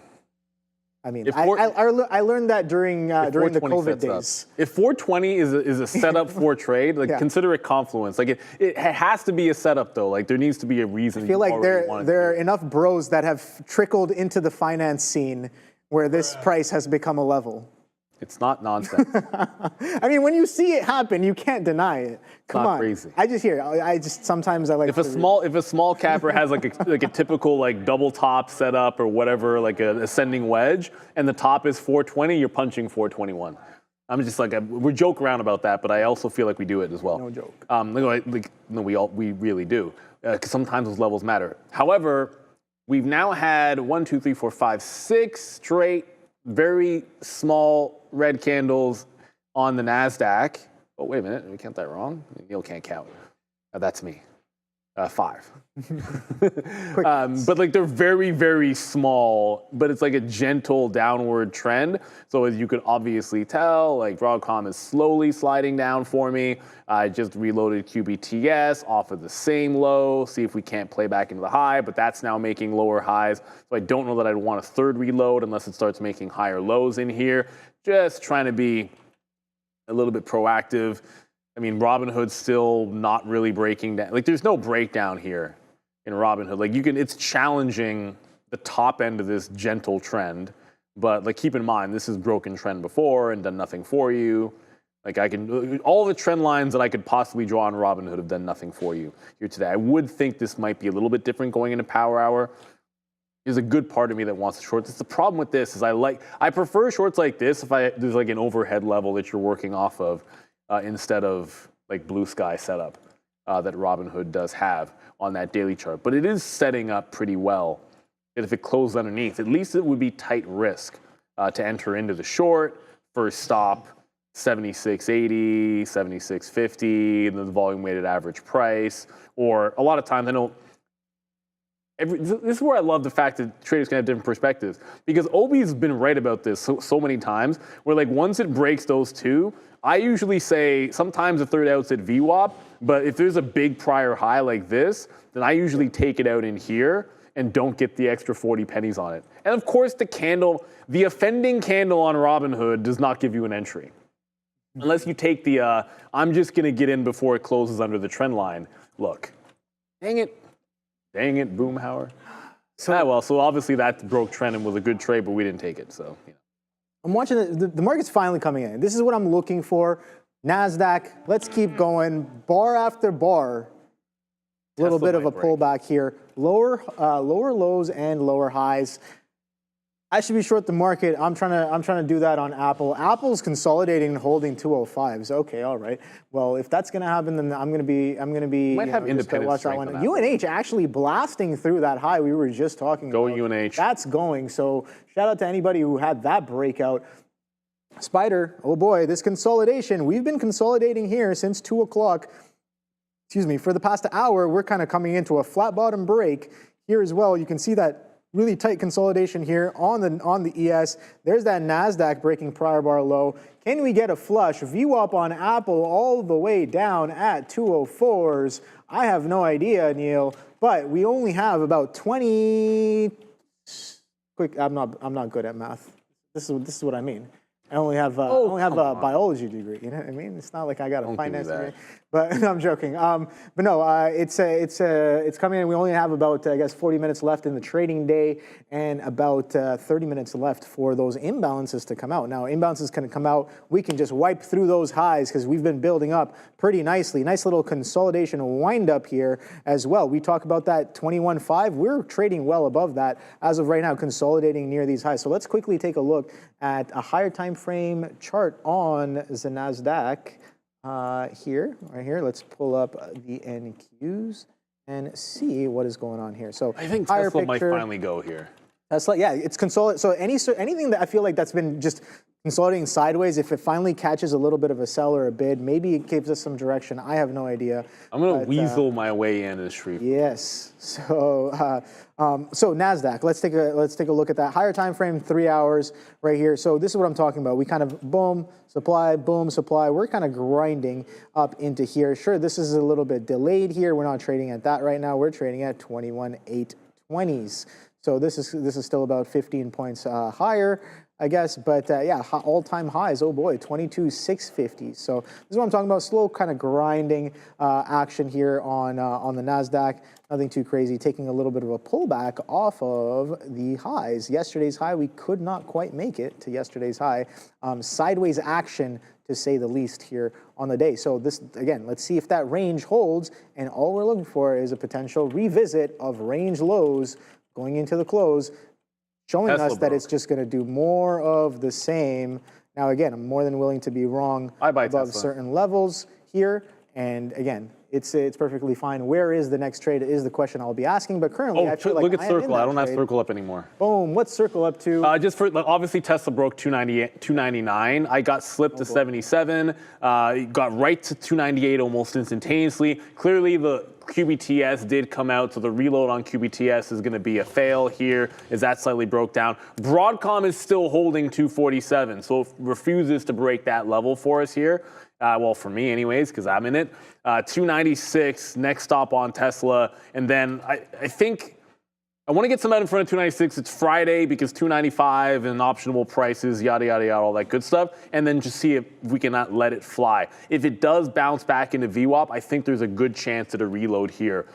I mean, I learned that during the COVID days. If 420 is a setup for trade, consider it confluence. Like it has to be a setup though. Like there needs to be a reason. I feel like there are enough bros that have trickled into the finance scene where this price has become a level. It's not nonsense. I mean, when you see it happen, you can't deny it. Come on, crazy. Sometimes I like. If a small capper has like a typical like double top setup or whatever, like an ascending wedge, and the top is 420, you're punching 421. I'm just like we joke around about that, but I also feel like we do it as well. No joke. We really do, because sometimes those levels matter. However, we've now had 1, 2, 3, 4, 5, 6 straight very small red candles on the Nasdaq. Oh, wait a minute, we count that wrong. Neil can't count. That's me. 5. But like they're very, very small, but it's like a gentle downward trend. So as you could obviously tell, like Broadcom is slowly sliding down for me. I just reloaded QBTS off of the same low, see if we can't play back into the high, but that's now making lower highs. So I don't know that I'd want a third reload unless it starts making higher lows in here. Just trying to be a little bit proactive. I mean, Robinhood's still not really breaking down. Like, there's no breakdown here in Robinhood. Like, it's challenging the top end of this gentle trend. But, like, keep in mind, this has broken trend before and done nothing for you. Like, all the trend lines that I could possibly draw on Robinhood have done nothing for you here today. I would think this might be a little bit different going into Power Hour. There's a good part of me that wants to short this. The problem with this is I prefer shorts like this if there's, like, an overhead level that you're working off of. Instead of like blue sky setup that Robinhood does have on that daily chart. But it is setting up pretty well that if it closed underneath, at least it would be tight risk to enter into the short. First stop, 76.80, 76.50, and then the volume weighted average price. Or a lot of times this is where I love the fact that traders can have different perspectives, because Obi's been right about this so many times, where like once it breaks those two, I usually say sometimes the third out's at VWAP, but if there's a big prior high like this, then I usually take it out in here and don't get the extra 40 pennies on it. And of course the offending candle on Robinhood does not give you an entry. Unless you take the, I'm just gonna get in before it closes under the trend line. Look, dang it, Boomhauer. So obviously that broke trend and was a good trade, but we didn't take it, so. Yeah. I'm watching the market's finally coming in. This is what I'm looking for. Nasdaq, let's keep going. Bar after bar. A little bit of a pullback here. Lower lows and lower highs. I should be short the market. I'm trying to do that on Apple. Apple's consolidating and holding 205s. Okay, all right. Well, if that's going to happen, then I'm going to be. Might have independent watch that one. UNH actually blasting through that high we were just talking about. Go UNH. That's going. So shout out to anybody who had that breakout. Spider. Oh boy, this consolidation. We've been consolidating here since 2 o'clock. Excuse me. For the past hour, we're kind of coming into a flat bottom break here as well. You can see that. Really tight consolidation here on the ES. There's that Nasdaq breaking prior bar low. Can we get a flush? VWAP on Apple all the way down at 204s. I have no idea, Neil, but we only have about 20. Quick, I'm not good at math. This is what I mean. I only have a biology degree. You know what I mean? It's not like I got a finance degree. But I'm joking. But no, it's coming in. We only have about, I guess, 40 minutes left in the trading day and about 30 minutes left for those imbalances to come out. Now, imbalances can come out. We can just wipe through those highs because we've been building up pretty nicely. Nice little consolidation wind up here as well. We talk about that 21.5. We're trading well above that as of right now, consolidating near these highs. So let's quickly take a look at a higher time frame chart on the Nasdaq. Right here. Let's pull up the NQs and see what is going on here. So I think Tesla might finally go here. Tesla, yeah, it's consolidate. So anything that I feel like that's been just consolidating sideways, if it finally catches a little bit of a sell or a bid, maybe it gives us some direction. I have no idea. I'm gonna weasel my way into the street. Yes. So so Nasdaq. Let's take a look at that higher time frame, 3 hours right here. So this is what I'm talking about. We kind of boom supply. We're kind of grinding up into here. Sure, this is a little bit delayed here. We're not trading at that right now. We're trading at 21,820s. So this is still about 15 points higher, I guess. But yeah, all-time highs. Oh boy, 22,650. So this is what I'm talking about. Slow kind of grinding action here on the Nasdaq. Nothing too crazy. Taking a little bit of a pullback off of the highs. Yesterday's high, we could not quite make it to yesterday's high. Sideways action, to say the least, here on the day. So this, again, let's see if that range holds. And all we're looking for is a potential revisit of range lows going into the close, showing us that it's just going to do more of the same. Now, again, I'm more than willing to be wrong above certain levels here. And again, it's perfectly fine. Where is the next trade is the question I'll be asking. But currently, I feel like look at I am in Circle. I that don't have trade. Circle up anymore. Boom. What's Circle up to? Just for obviously Tesla broke 299. I got slipped to 77. Got right to 298 almost instantaneously. Clearly the QBTS did come out, so the reload on QBTS is going to be a fail here as that slightly broke down. Broadcom is still holding 247, so it refuses to break that level for us here. Well, for me anyways, because I'm in it. 296, next stop on Tesla. And then I think I want to get some out in front of 296. It's Friday because 295 and optionable prices, yada, yada, yada, all that good stuff. And then just see if we cannot let it fly. If it does bounce back into VWAP, I think there's a good chance at a reload here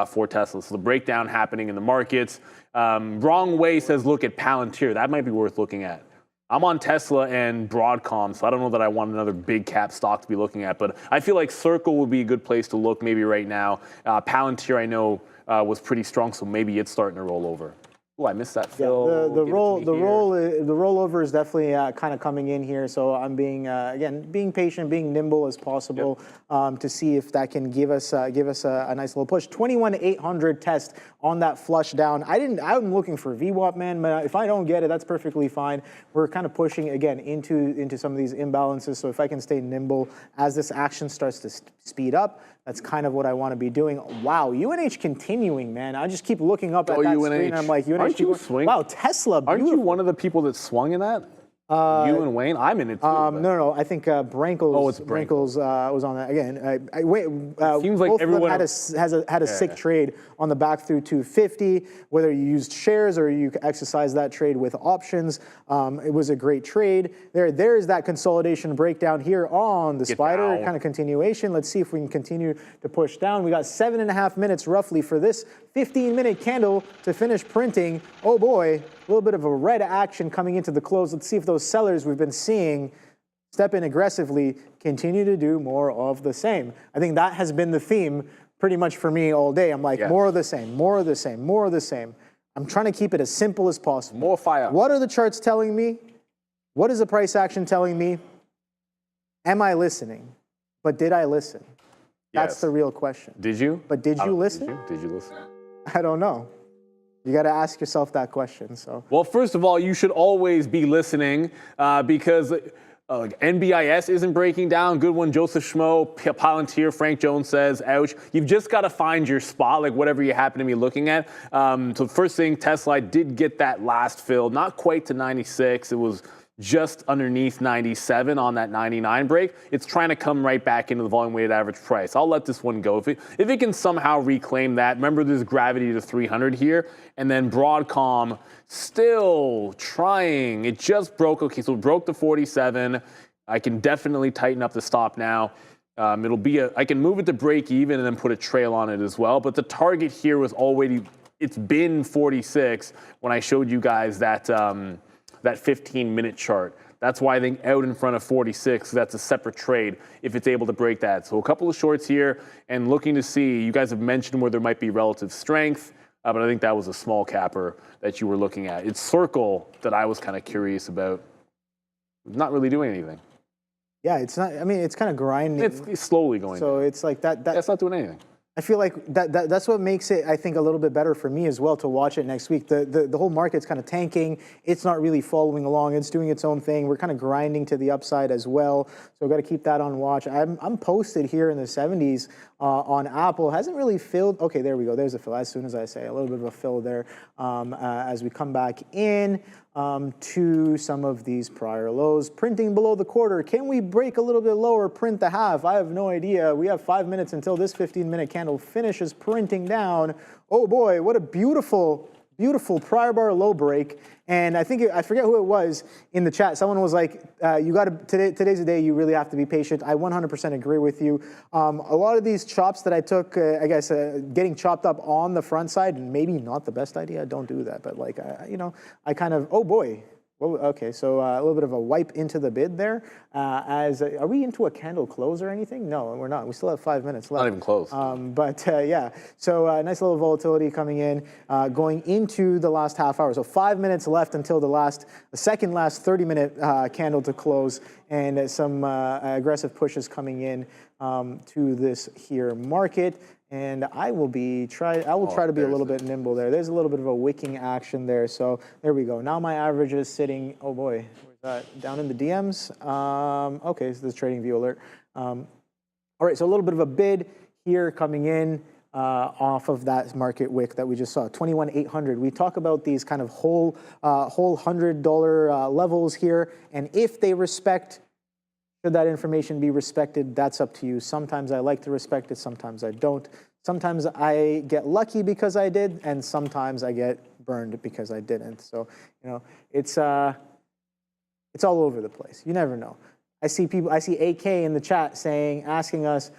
for Tesla. So the breakdown happening in the markets. Wrong Way says look at Palantir. That might be worth looking at. I'm on Tesla and Broadcom, so I don't know that I want another big cap stock to be looking at, but I feel like Circle would be a good place to look maybe right now. Palantir, I know, was pretty strong, so maybe it's starting to roll over. Oh, I missed that, Phil. Yeah, the rollover is definitely kind of coming in here. So I'm being again being patient, being nimble as possible to see if that can give us a nice little push. 21,800 test on that flush down. I'm looking for VWAP, man. But if I don't get it, that's perfectly fine. We're kind of pushing again into some of these imbalances. So if I can stay nimble as this action starts to speed up, that's kind of what I want to be doing. Wow, UNH continuing, man. I just keep looking up at that screen and I'm like, UNH. Aren't you swing? Wow, Tesla, beautiful. Aren't you one of the people that swung in that? You and Wayne? I'm in it too. No. I think Brankles was on that again. Seems like both everyone of them had a sick trade on the back through 250. Whether you used shares or you exercised that trade with options, it was a great trade. There's that consolidation breakdown here on the spider kind of continuation. Let's see if we can continue to push down. We got 7.5 minutes roughly for this 15-minute candle to finish printing. Oh boy. A little bit of a red action coming into the close. Let's see if those sellers we've been seeing step in aggressively continue to do more of the same. I think that has been the theme pretty much for me all day. I'm like, more of the same, more of the same, more of the same. I'm trying to keep it as simple as possible. More fire. What are the charts telling me? What is the price action telling me? Am I listening? But did I listen? That's the real question. Did you? But did you listen? Did you listen? I don't know. You got to ask yourself that question. So, well, first of all, you should always be listening because NBIS isn't breaking down. Good one, Joseph Schmo, Palantir, Frank Jones says, ouch. You've just got to find your spot, like whatever you happen to be looking at. So first thing, Tesla did get that last fill, not quite to 96. It was just underneath 97 on that 99 break. It's trying to come right back into the volume weighted average price. I'll let this one go. If it can somehow reclaim that, remember there's gravity to 300 here, and then Broadcom still trying. It just broke. Okay, so it broke the 47. I can definitely tighten up the stop now. It'll be I can move it to break even and then put a trail on it as well. But the target here was already, it's been 46 when I showed you guys that 15-minute chart. That's why I think out in front of 46, that's a separate trade if it's able to break that. So a couple of shorts here and looking to see, you guys have mentioned where there might be relative strength, but I think that was a small capper that you were looking at. It's Circle that I was kind of curious about. Not really doing anything. Yeah, it's not, I mean, it's kind of grinding. It's slowly going So down. it's like that. That's not doing anything. I feel like that's what makes it, I think, a little bit better for me as well to watch it next week. The whole market's kind of tanking. It's not really following along. It's doing its own thing. We're kind of grinding to the upside as well. So we've got to keep that on watch. I'm posted here in the 70s on Apple. Hasn't really filled. Okay, there we go. There's a fill. As soon as I say a little bit of a fill there as we come back in to some of these prior lows. Printing below the quarter. Can we break a little bit lower, print the half? I have no idea. We have 5 minutes until this 15-minute candle finishes printing down. Oh boy, what a beautiful, beautiful prior bar low break. And I forget who it was in the chat. Someone was like, "You got to today's the day. You really have to be patient." I 100% agree with you. A lot of these chops that I took, I guess, getting chopped up on the front side, maybe not the best idea. Don't do that. But like, I kind of, oh boy. Well, okay, so a little bit of a wipe into the bid there. Are we into a candle close or anything? No, we're not. We still have 5 minutes left. Not even close. Yeah, so nice little volatility coming in, going into the last half hour. So 5 minutes left until the second last 30-minute candle to close, and some aggressive pushes coming in to this here market. And I will try to be a little bit nimble there. There's a little bit of a wicking action there. So there we go. Now my average is sitting, oh boy, where's that? Down in the DMs. Okay, so this trading view alert. All right, so a little bit of a bid here coming in off of that market wick that we just saw, 21,800. We talk about these kind of whole $100 levels here, and if they respect, should that information be respected, that's up to you. Sometimes I like to respect it, sometimes I don't. Sometimes I get lucky because I did, and sometimes I get burned because I didn't. So, you know, it's all over the place. You never know. I see AK in the chat asking us,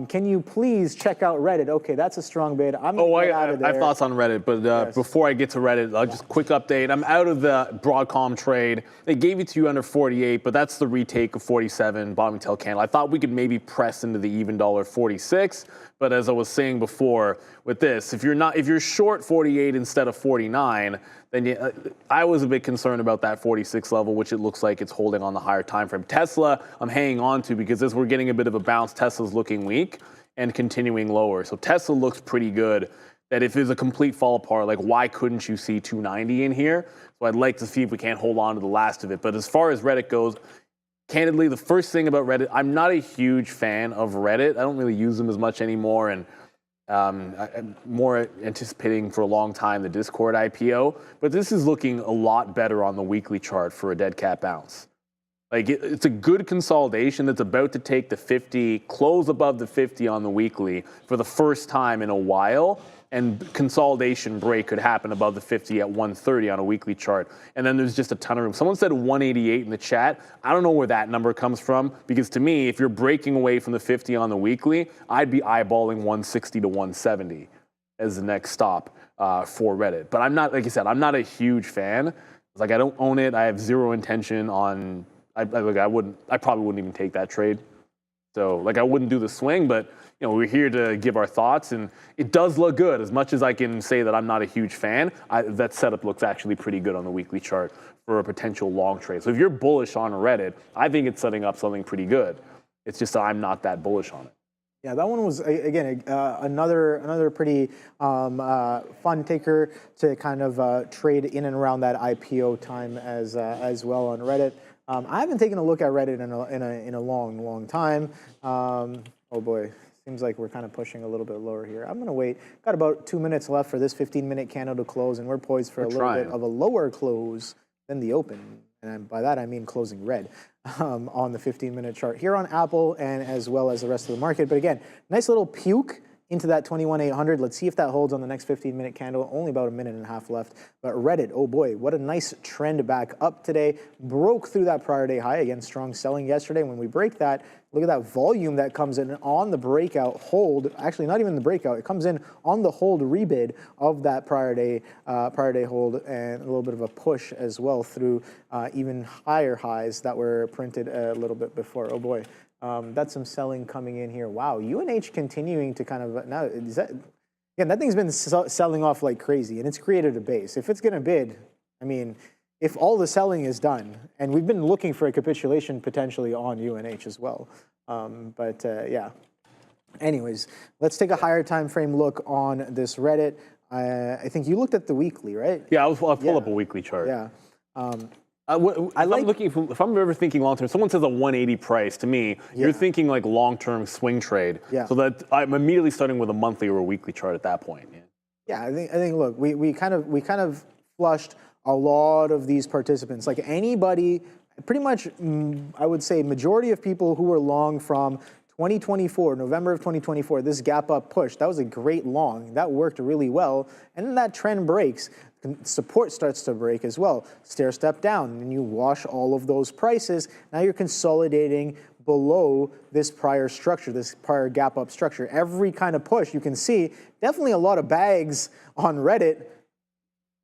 can you please check out Reddit? Okay, that's a strong bid. I'm gonna get out of there. I have thoughts on Reddit, but Yes. before I get to Reddit, just quick update. I'm out of the Broadcom trade. They gave it to you under 48, but that's the retake of 47 bottom tail candle. I thought we could maybe press into the even dollar 46, but as I was saying before, with this, if you're short 48 instead of 49, then I was a bit concerned about that 46 level, which it looks like it's holding on the higher time frame. Tesla, I'm hanging on to because as we're getting a bit of a bounce, Tesla's looking weak and continuing lower. So Tesla looks pretty good. That if it's a complete fall apart, like why couldn't you see 290 in here? So I'd like to see if we can't hold on to the last of it. But as far as Reddit goes, candidly, the first thing about Reddit, I'm not a huge fan of Reddit. I don't really use them as much anymore, and I'm more anticipating for a long time the Discord IPO. But this is looking a lot better on the weekly chart for a dead cat bounce. Like it's a good consolidation that's about to take the 50, close above the 50 on the weekly for the first time in a while. And consolidation break could happen above the 50 at 130 on a weekly chart. And then there's just a ton of room. Someone said 188 in the chat. I don't know where that number comes from, because to me, if you're breaking away from the 50 on the weekly, I'd be eyeballing 160 to 170 as the next stop for Reddit. But I'm not, like I said, I'm not a huge fan. It's like I don't own it. I have zero intention on, I probably wouldn't even take that trade. So like I wouldn't do the swing, but you know, we're here to give our thoughts, and it does look good. As much as I can say that I'm not a huge fan, that setup looks actually pretty good on the weekly chart for a potential long trade. So if you're bullish on Reddit, I think it's setting up something pretty good. It's just that I'm not that bullish on it. Yeah, that one was, again, another pretty fun taker to kind of trade in and around that IPO time as well on Reddit. I haven't taken a look at Reddit in a long time. Oh boy, seems like we're kind of pushing a little bit lower here. I'm gonna wait. Got about 2 minutes left for this 15-minute candle to close, and we're poised for a little bit of a lower close than the open. And by that I mean closing red on the 15-minute chart here on Apple and as well as the rest of the market. But again, nice little puke into that 21,800. Let's see if that holds on the next 15-minute candle. Only about a minute and a half left. But Reddit, oh boy, what a nice trend back up today. Broke through that prior day high. Again, strong selling yesterday. When we break that, look at that volume that comes in on the breakout hold. Actually, not even the breakout. It comes in on the hold rebid of that prior day hold, and a little bit of a push as well through even higher highs that were printed a little bit before. Oh boy. That's some selling coming in here. Wow, UNH continuing to kind of, now, is that, again, that thing's been selling off like crazy, and it's created a base. If it's going to bid, I mean, if all the selling is done, and we've been looking for a capitulation potentially on UNH as well. Yeah. Anyways, let's take a higher time frame look on this Reddit. I think you looked at the weekly, right? Yeah, I'll pull up a weekly chart. Yeah. If I'm ever thinking long term, someone says a 180 price to me, you're thinking like long term swing trade. Yeah. So that I'm immediately starting with a monthly or a weekly chart at that point. Yeah, I think. Look, we kind of flushed a lot of these participants. Like anybody, pretty much, I would say majority of people who were long from 2024, November of 2024, this gap up push, that was a great long. That worked really well. And then that trend breaks. Support starts to break as well. Stair step down, and you wash all of those prices. Now you're consolidating below this prior structure, this prior gap up structure. Every kind of push you can see, definitely a lot of bags on Reddit.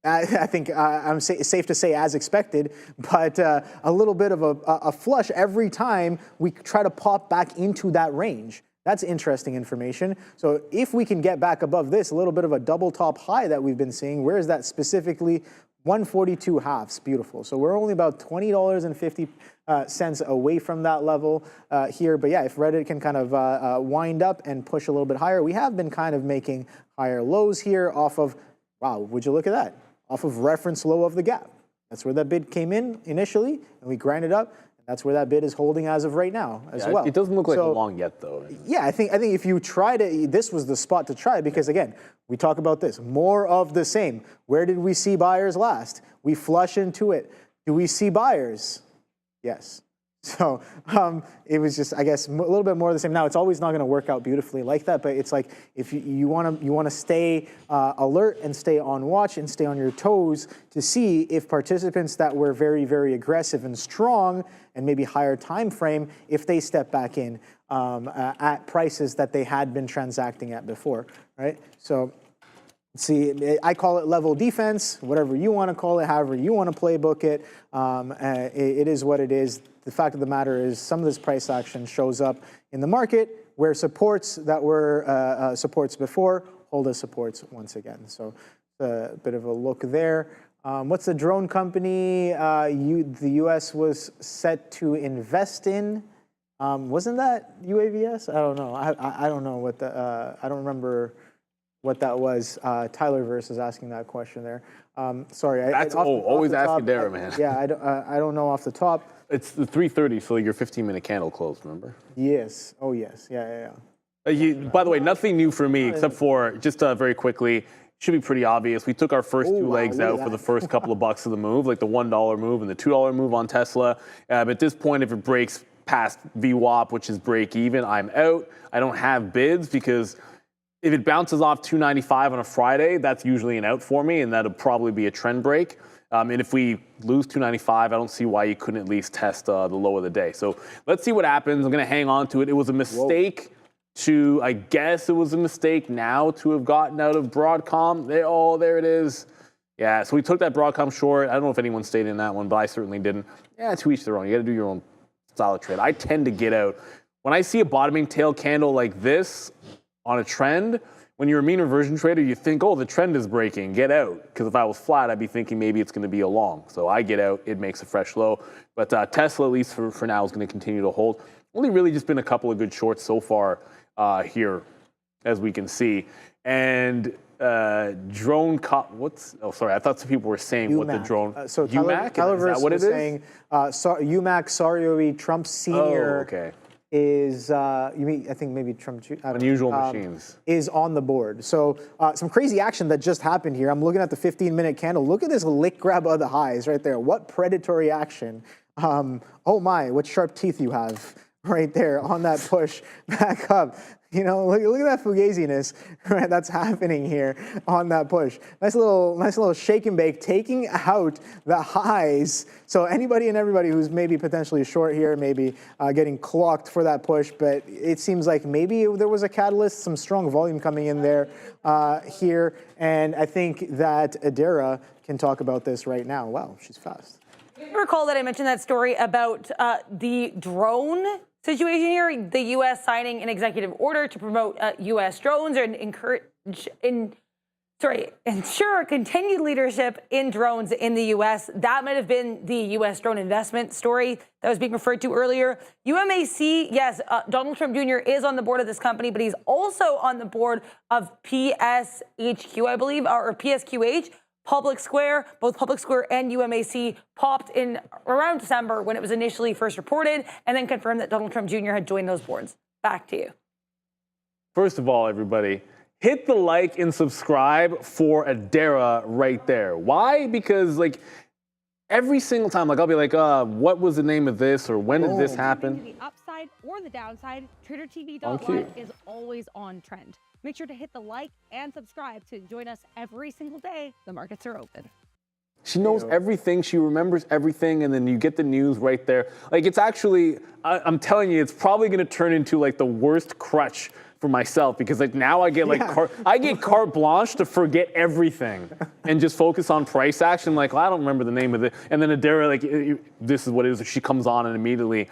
I think I'm safe to say as expected, but a little bit of a flush every time we try to pop back into that range. That's interesting information. So if we can get back above this, a little bit of a double top high that we've been seeing, where is that specifically? 142 halves, beautiful. So we're only about $20.50 away from that level here. But yeah, if Reddit can kind of wind up and push a little bit higher, we have been kind of making higher lows here off of, wow, would you look at that? Off of reference low of the gap. That's where that bid came in initially, and we grinded up. That's where that bid is holding as of right now as well. It doesn't look like a long yet, though. Yeah, I think if you tried it, this was the spot to try because, again, we talk about this. More of the same. Where did we see buyers last? We flush into it. Do we see buyers? Yes. So it was just, I guess, a little bit more of the same. Now, it's always not going to work out beautifully like that, but it's like if you want to stay alert and stay on watch and stay on your toes to see if participants that were very, very aggressive and strong and maybe higher time frame, if they step back in at prices that they had been transacting at before, right? So see, I call it level defense, whatever you want to call it, however you want to playbook it. It is what it is. The fact of the matter is some of this price action shows up in the market where supports that were supports before hold as supports once again. So a bit of a look there. What's the drone company the U.S. was set to invest in? Wasn't that UAVS? I don't know. I don't know what the, I don't remember what that was. Tyler Verse is asking that question there. Sorry. That's always asking Dara, man. Yeah, I don't know off the top. It's the 3:30, so your 15-minute candle closed, remember? Yes. Oh, yes. Yeah. By the way, nothing new for me except for, just very quickly, should be pretty obvious. We took our first two legs out for the first couple of bucks of the move, like the $1 move and the $2 move on Tesla. But at this point, if it breaks past VWAP, which is break even, I'm out. I don't have bids because if it bounces off 295 on a Friday, that's usually an out for me, and that'll probably be a trend break. And if we lose 295, I don't see why you couldn't at least test the low of the day. So let's see what happens. I'm going to hang on to it. It was a mistake I guess it was a mistake now to have gotten out of Broadcom. There it is. Yeah, so we took that Broadcom short. I don't know if anyone stayed in that one, but I certainly didn't. Yeah, to each their own. You got to do your own style of trade. I tend to get out. When I see a bottoming tail candle like this on a trend, when you're a mean reversion trader, you think, oh, the trend is breaking, get out. Because if I was flat, I'd be thinking maybe it's going to be a long. So I get out, it makes a fresh low. But Tesla, at least for now, is going to continue to hold. Only really just been a couple of good shorts so far here, as we can see. And drone, sorry, I thought some people were saying UMAC. What the drone, so UMAC, Tyler is that what it is? Saying, UMAC, sorry, Trump Senior. Oh, okay. Is I think maybe Trump Unusual Machines is on the board. So some crazy action that just happened here. I'm looking at the 15-minute candle. Look at this lick grab of the highs right there. What predatory action! Oh my, what sharp teeth you have right there on that push back up. You know, look at that fugaziness, right? That's happening here on that push. Nice little shake and bake, taking out the highs. So anybody and everybody who's maybe potentially short here, maybe getting clocked for that push, but it seems like maybe there was a catalyst, some strong volume coming in there here, and I think that Adara can talk about this right now. Wow, she's fast. Recall that I mentioned that story about the drone situation here, the U.S. signing an executive order to promote U.S. drones and ensure continued leadership in drones in the U.S. That might have been the U.S. drone investment story that was being referred to earlier. UMAC, yes, Donald Trump Jr. is on the board of this company, but he's also on the board of PSHQ, I believe, or PSQH. Public Square, both Public Square and UMAC popped in around December when it was initially first reported, and then confirmed that Donald Trump Jr. had joined those boards. Back to you. First of all, everybody, hit the like and subscribe for Adara right there. Why? Because every single time, I'll be like, what was the name of this, or when did this happen? To the upside or the downside, tradertv.live is always on trend. Make sure to hit the like and subscribe to join us every single day. The markets are open. She knows everything. She remembers everything. And then you get the news right there. It's actually, I'm telling you, it's probably going to turn into the worst crutch for myself because now I get I get carte blanche to forget everything and just focus on price action. I don't remember the name of it. And then Adara, this is what it is. She comes on and immediately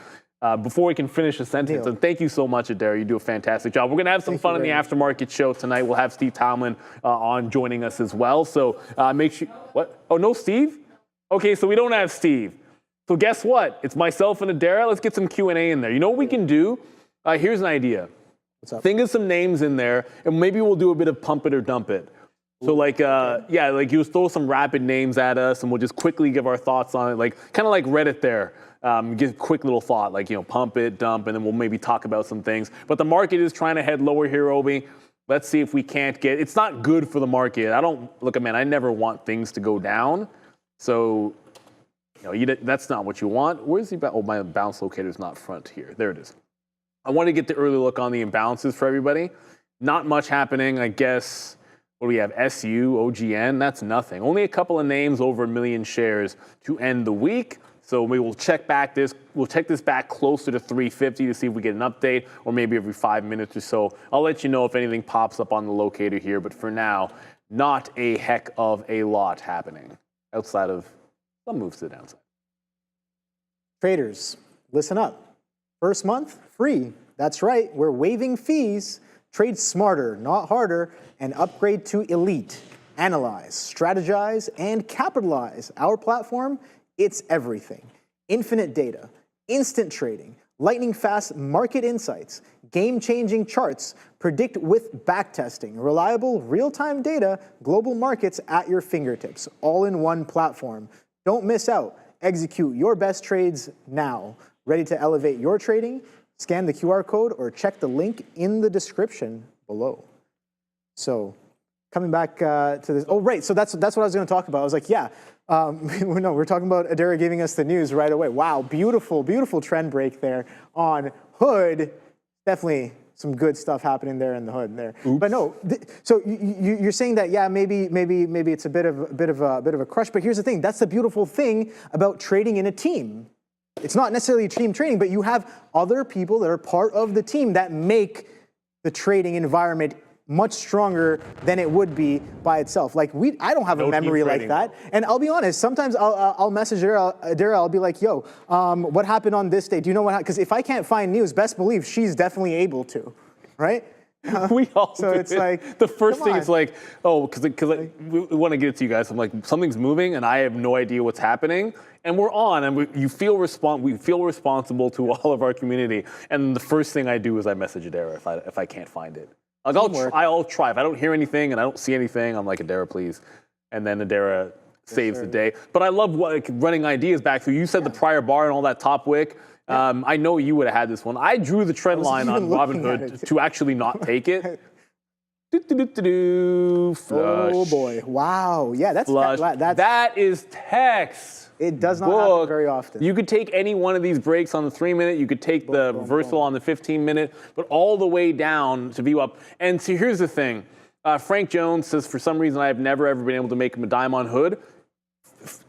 before we can finish the sentence, and thank you so much, Adair. You do a fantastic job. We're going to have some fun in the Aftermarket show tonight. We'll have Steve Talman on joining us as well. So make sure, what? Oh, no Steve? Okay, so we don't have Steve. So guess what? It's myself and Adair. Let's get some Q&A in there. You know what we can do? Here's an idea. What's up? Think of some names in there, and maybe we'll do a bit of pump it or dump it. So like, yeah, like you throw some rapid names at us, and we'll just quickly give our thoughts on it, like kind of like Reddit there. Give a quick little thought, like, pump it, dump, and then we'll maybe talk about some things. But the market is trying to head lower here, Obi. Let's see if we can't get. It's not good for the market. Look, man, I never want things to go down. So, that's not what you want. Where's the? Oh, my bounce locator is not front here. There it is. I want to get the early look on the imbalances for everybody. Not much happening, I guess. What do we have? SU, OGN, that's nothing. Only a couple of names over 1 million shares to end the week. So we will check back this. We'll check this back closer to 350 to see if we get an update, or maybe every 5 minutes or so. I'll let you know if anything pops up on the locator here. But for now, not a heck of a lot happening outside of some moves to the downside. Traders, listen up. First month, free. That's right. We're waiving fees. Trade smarter, not harder, and upgrade to Elite. Analyze, strategize, and capitalize. Our platform, it's everything. Infinite data, instant trading, lightning-fast market insights, game-changing charts, predict with backtesting, reliable real-time data, global markets at your fingertips, all in one platform. Don't miss out. Execute your best trades now. Ready to elevate your trading? Scan the QR code or check the link in the description below. So coming back to this, oh, right, so that's what I was going to talk about. I was like, yeah, no, we're talking about Adara giving us the news right away. Wow, beautiful, beautiful trend break there on Hood. Definitely some good stuff happening there in the Hood there. Oops. But no, so you're saying that, yeah, maybe it's a bit of a crush. But here's the thing: that's the beautiful thing about trading in a team. It's not necessarily team trading, but you have other people that are part of the team that make the trading environment much stronger than it would be by itself. Like I don't have a memory like that. And I'll be honest, sometimes I'll message Adara, I'll be like, yo, what happened on this day? Do you know what happened? Because if I can't find news, best believe she's definitely able to, right? We all so do. It's like, the first thing is like, oh, because we want to get it to you guys. I'm like, something's moving and I have no idea what's happening. And we're on, and we feel responsible to all of our community. And the first thing I do is I message Adara if I can't find it. Like I'll try. If I don't hear anything and I don't see anything, I'm like, Adara, please. And then Adara saves the day. But I love running ideas back through. You said the prior bar and all that top wick. I know you would have had this one. I drew the trend line on Robinhood to actually not take it. Flush. Oh boy! Wow. Yeah, that is text. It does not happen very often. You could take any one of these breaks on the 3-minute. You could take the reversal on the 15-minute, but all the way down to view up. And see, here's the thing. Frank Jones says, for some reason, I have never ever been able to make him a dime on Hood.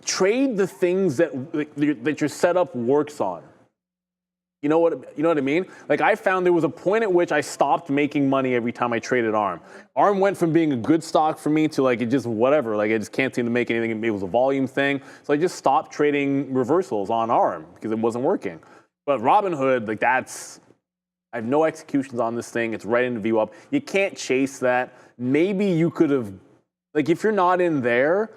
Trade the things that your setup works on. You know what I mean? Like I found there was a point at which I stopped making money every time I traded ARM. ARM went from being a good stock for me to like it just whatever. Like I just can't seem to make anything. It was a volume thing. So I just stopped trading reversals on ARM because it wasn't working. But Robinhood, like I have no executions on this thing. It's right into view up. You can't chase that. Maybe you could have, like if you're not in there,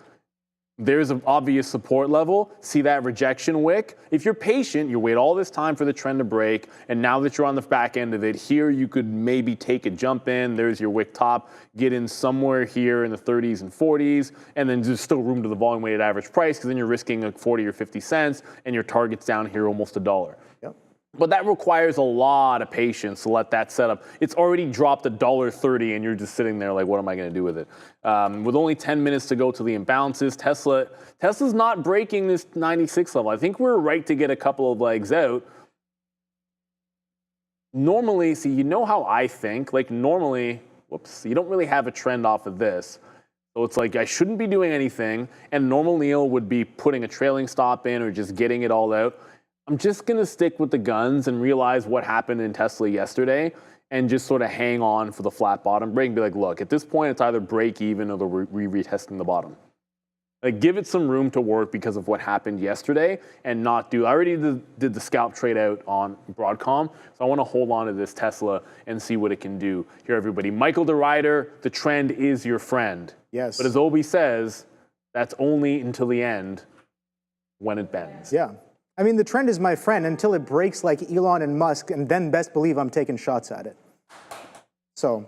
there's an obvious support level. See that rejection wick? If you're patient, you wait all this time for the trend to break, and now that you're on the back end of it, here you could maybe take a jump in. There's your wick top. Get in somewhere here in the 30s and 40s, and then there's still room to the volume weighted average price because then you're risking like 40 or 50 cents, and your target's down here almost $1. Yep. But that requires a lot of patience to let that set up. It's already dropped $1.30, and you're just sitting there like, what am I going to do with it? With only 10 minutes to go to the imbalances, Tesla's not breaking this 96 level. I think we're right to get a couple of legs out. Normally, see, you know how I think. Like normally, whoops, you don't really have a trend off of this. So it's like I shouldn't be doing anything, and normal Neil would be putting a trailing stop in or just getting it all out. I'm just going to stick with the guns and realize what happened in Tesla yesterday and just sort of hang on for the flat bottom break and be like, look, at this point, it's either break even or we're retesting the bottom. Like, give it some room to work because of what happened yesterday and not do. I already did the scalp trade out on Broadcom, so I want to hold on to this Tesla and see what it can do. Here, everybody. Michael DeRider, the trend is your friend. Yes. But as Obi says, that's only until the end when it bends. Yeah. I mean, the trend is my friend until it breaks like Elon and Musk, and then best believe I'm taking shots at it. So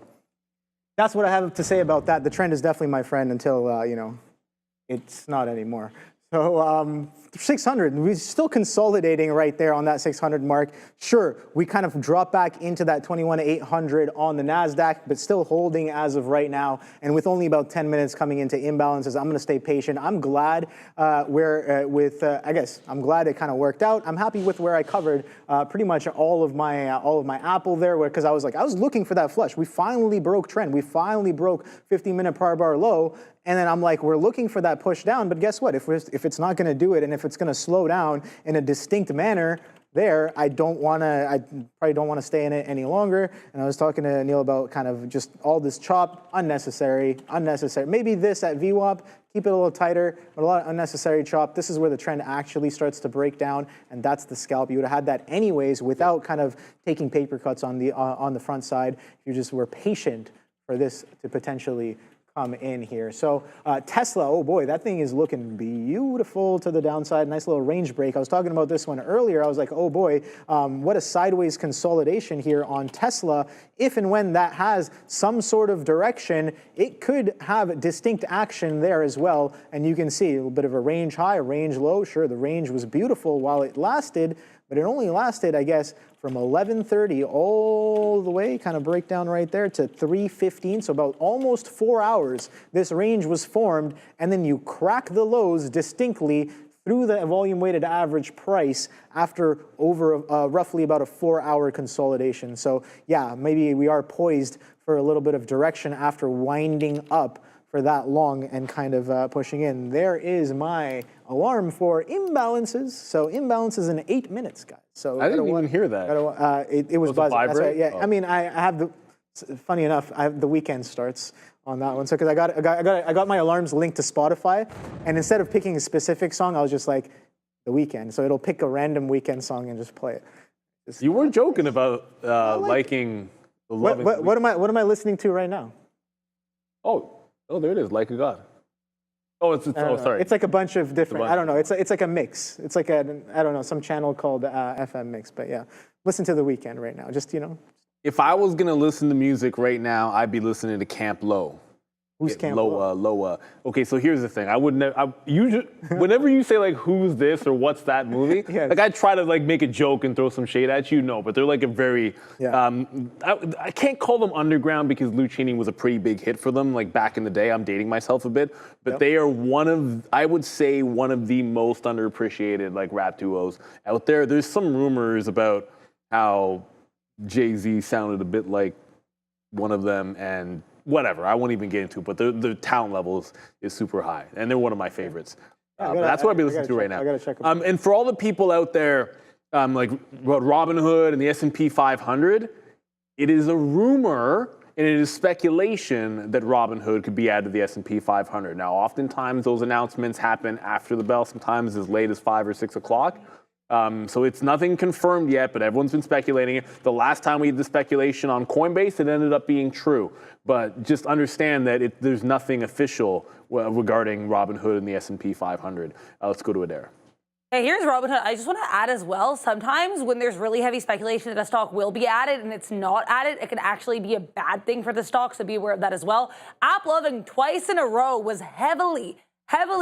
that's what I have to say about that. The trend is definitely my friend until, you know, it's not anymore. So 600, we're still consolidating right there on that 600 mark. Sure, we kind of drop back into that 21,800 on the Nasdaq, but still holding as of right now. And with only about 10 minutes coming into imbalances, I'm going to stay patient. I'm glad I'm glad it kind of worked out. I'm happy with where I covered pretty much all of my Apple there, because I was looking for that flush. We finally broke trend. We finally broke 50-minute par bar low. And then I'm like, we're looking for that push down, but guess what? If it's not going to do it, and if it's going to slow down in a distinct manner, I probably don't want to stay in it any longer. And I was talking to Neil about kind of just all this chop, unnecessary. Maybe this at VWAP, keep it a little tighter, but a lot of unnecessary chop. This is where the trend actually starts to break down, and that's the scalp. You would have had that anyways without kind of taking paper cuts on the front side. If you just were patient for this to potentially come in here. So Tesla, oh boy, that thing is looking beautiful to the downside. Nice little range break. I was talking about this one earlier. I was like, oh boy, what a sideways consolidation here on Tesla. If and when that has some sort of direction, it could have distinct action there as well. And you can see a little bit of a range high, a range low. Sure, the range was beautiful while it lasted, but it only lasted, I guess, from 11:30 all the way, kind of breakdown right there, to 3:15, so about almost 4 hours. This range was formed, and then you crack the lows distinctly through the volume-weighted average price after over roughly about a 4-hour consolidation. So yeah, maybe we are poised for a little bit of direction after winding up for that long and kind of pushing in. There is my alarm for imbalances. So imbalances in 8 minutes, guys. So I didn't even hear that. It was buzzing. That's right. Yeah. Oh. I mean, I have the. Funny enough, the weekend starts on that one. So because I got my alarms linked to Spotify, and instead of picking a specific song, I was just like, the weekend. So it'll pick a random weekend song and just play it. You weren't joking about liking the loving. What am I listening to right now? Oh, there it is. Like a God. Oh, sorry. It's like a bunch of different. I don't know. It's like a mix. It's like some channel called FM mix. But yeah, listen to the weekend right now. Just If I was gonna listen to music right now, I'd be listening to Camp Low. Who's Camp Low? Loa. Okay, so here's the thing. I would never. Whenever you say like, "Who's this?" or "What's that movie?" Yes. Like I try to like make a joke and throw some shade at you. No, but they're like a very. Yeah. I can't call them underground because Lucchini was a pretty big hit for them. Like back in the day, I'm dating myself a bit, but they are I would say one of the most underappreciated like rap duos out there. There's some rumors about how Jay-Z sounded a bit like one of them, and whatever, I won't even get into it, but the talent level is super high, and they're one of my favorites. But that's what I'll be listening to right now. I gotta check them. And for all the people out there, like Robinhood and the S&P 500, it is a rumor and it is speculation that Robinhood could be added to the S&P 500. Now, oftentimes those announcements happen after the bell, sometimes as late as 5 or 6 o'clock. So it's nothing confirmed yet, but everyone's been speculating it. The last time we had the speculation on Coinbase, it ended up being true. But just understand that there's nothing official regarding Robinhood and the S&P 500. Let's go to Adair. Hey, here's Robinhood. I just want to add as well, sometimes when there's really heavy speculation that a stock will be added and it's not added, it can actually be a bad thing for the stock, so be aware of that as well. AppLovin twice in a row was heavily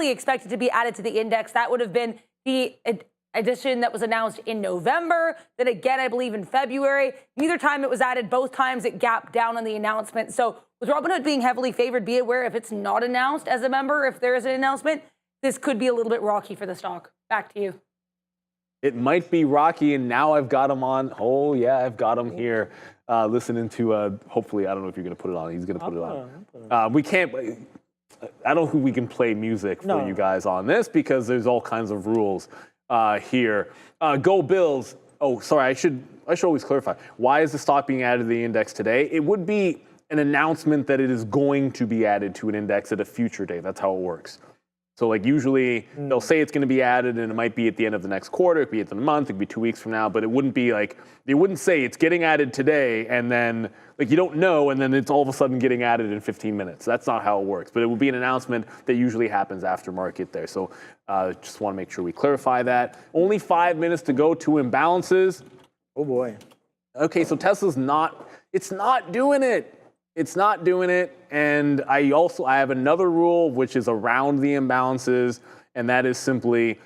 expected to be added to the index. That would have been the addition that was announced in November, then again, I believe in February. Neither time it was added, both times it gapped down on the announcement. So with Robinhood being heavily favored, be aware if it's not announced as a member, if there is an announcement, this could be a little bit rocky for the stock. Back to you. It might be rocky, and now I've got him on. Oh, yeah, I've got him here listening to, hopefully, I don't know if you're going to put it on. He's going to put it on. We can't, I don't think we can play music for you guys on this because there's all kinds of rules here. Go Bills. Oh, sorry, I should always clarify. Why is the stock being added to the index today? It would be an announcement that it is going to be added to an index at a future date. That's how it works. So like usually they'll say it's going to be added and it might be at the end of the next quarter, it could be at the end of the month, it could be 2 weeks from now, but it wouldn't be like, they wouldn't say it's getting added today and then like you don't know and then it's all of a sudden getting added in 15 minutes. That's not how it works, but it will be an announcement that usually happens after market there. So just want to make sure we clarify that. Only 5 minutes to go to imbalances. Oh boy. Okay, so Tesla's it's not doing it. It's not doing it, and I have another rule which is around the imbalances, and that is simply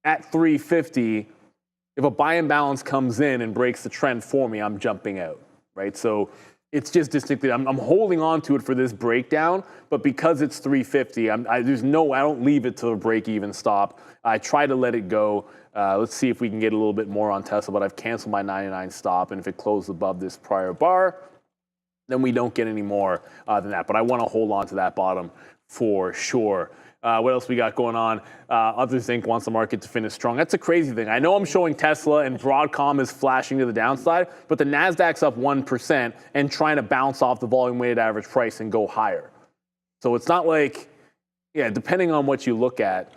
at 350, if a buy imbalance comes in and breaks the trend for me, I'm jumping out, right? So it's just distinctly, I'm holding on to it for this breakdown, but because it's 350, I don't leave it to a break-even stop. I try to let it go. Let's see if we can get a little bit more on Tesla, but I've canceled my 99 stop, and if it closed above this prior bar, then we don't get any more than that. But I want to hold on to that bottom for sure. What else we got going on? Others think wants the market to finish strong. That's a crazy thing. I know I'm showing Tesla and Broadcom is flashing to the downside, but the Nasdaq's up 1% and trying to bounce off the volume weighted average price and go higher. So it's not like, depending on what you look at,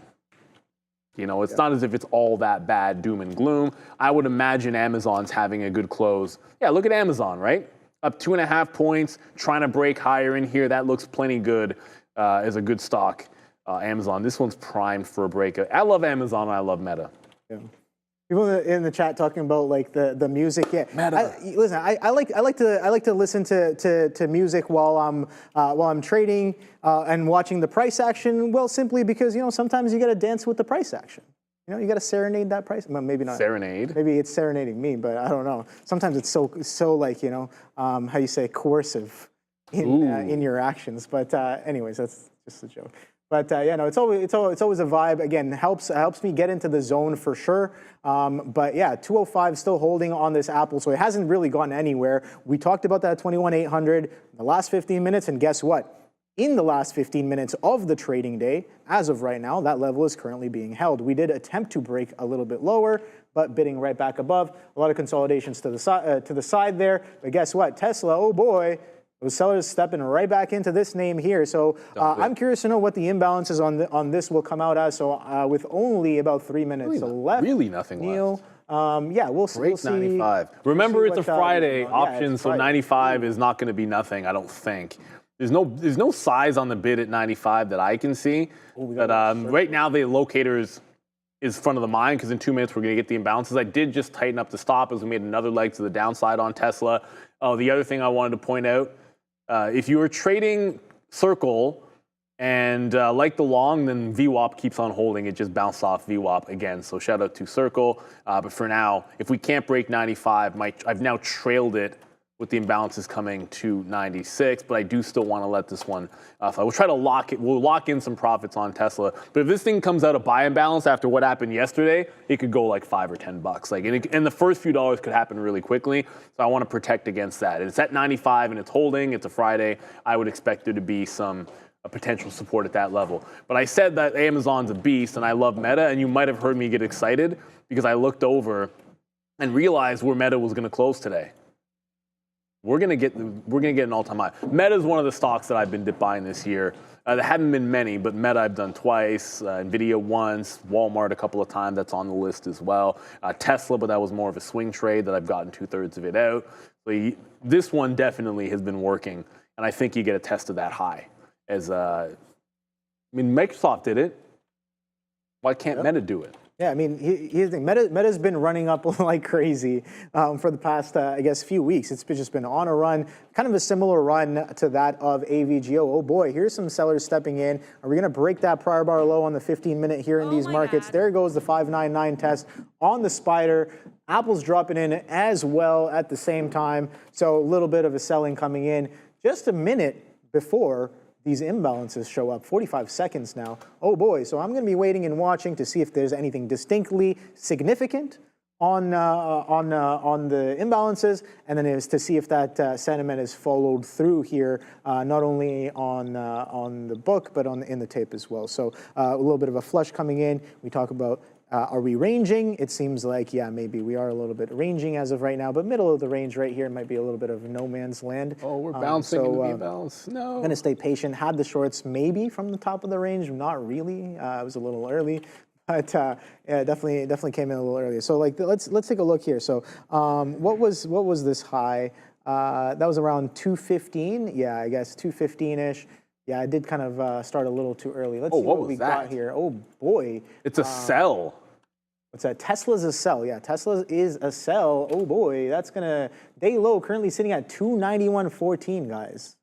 it's not as if it's all that bad, doom and gloom. I would imagine Amazon's having a good close. Yeah, look at Amazon, right? Up 2.5 points, trying to break higher in here. That looks plenty good as a good stock. Amazon, this one's primed for a break. I love Amazon. I love Meta. Yeah. People in the chat talking about like the music. Yeah, Meta. I like to listen to music while I'm trading and watching the price action. Well, simply because sometimes you got to dance with the price action. You got to serenade that price. Well, maybe not. Serenade. Maybe it's serenading me, but I don't know. Sometimes it's so like how you say coercive in your actions. But anyways, that's just a joke. But it's always a vibe. Again, helps me get into the zone for sure. But yeah, 205 still holding on this Apple, so it hasn't really gone anywhere. We talked about that 21,800 the last 15 minutes, and guess what? In the last 15 minutes of the trading day, as of right now, that level is currently being held. We did attempt to break a little bit lower, but bidding right back above. A lot of consolidations to the side there. But guess what? Tesla, oh boy, those sellers stepping right back into this name here. So I'm curious to know what the imbalances on this will come out as. So with only about 3 minutes left. Really nothing Neil, left. We'll see. Break 95. Remember, it's a Friday option, so 95 is not going to be nothing, I don't think. There's no size on the bid at 95 that I can see. But right now the locator is front of the mind because in 2 minutes we're going to get the imbalances. I did just tighten up the stop as we made another leg to the downside on Tesla. Oh, the other thing I wanted to point out, if you were trading Circle and like the long, then VWAP keeps on holding. It just bounced off VWAP again. So shout out to Circle. But for now, if we can't break 95, I've now trailed it with the imbalances coming to 96, but I do still want to let this one fly. We'll try to lock in some profits on Tesla. But if this thing comes out of buy imbalance after what happened yesterday, it could go like $5 or $10. And the first few dollars could happen really quickly. So I want to protect against that. And it's at 95 and it's holding. It's a Friday. I would expect there to be some potential support at that level. But I said that Amazon's a beast and I love Meta, and you might have heard me get excited because I looked over and realized where Meta was going to close today. We're gonna get an all-time high. Meta is one of the stocks that I've been buying this year. There haven't been many, but Meta I've done twice, Nvidia once, Walmart a couple of times. That's on the list as well. Tesla, but that was more of a swing trade that I've gotten 2/3 of it out. So this one definitely has been working, and I think you get a test of that high. Microsoft did it. Why can't Meta do it? Yeah, I mean, here's the thing. Meta's been running up like crazy for the past, few weeks. It's just been on a run, kind of a similar run to that of AVGO. Oh boy, here's some sellers stepping in. Are we going to break that prior bar low on the 15-minute here in these markets? God. There goes the 599 test on the spider. Apple's dropping in as well at the same time. So a little bit of a selling coming in just a minute before these imbalances show up. 45 seconds now. Oh boy, so I'm going to be waiting and watching to see if there's anything distinctly significant on the imbalances, and then is to see if that sentiment is followed through here, not only on the book, but in the tape as well. So a little bit of a flush coming in. We talk about Are we ranging? It seems like, yeah, maybe we are a little bit ranging as of right now, but middle of the range right here might be a little bit of no man's land. Oh, we're bouncing into the imbalance. No. I'm going to stay patient. Had the shorts maybe from the top of the range, not really. I was a little early. But yeah, definitely came in a little earlier. So like, let's take a look here. So what was this high? That was around 215. Yeah, I guess 215-ish. Yeah, I did kind of start a little too early. Let's see what we got here. Oh boy, it's a sell. What's that? Tesla's a sell. Yeah, Tesla is a sell. Oh boy, that's gonna day low. Currently sitting at 291.14, guys.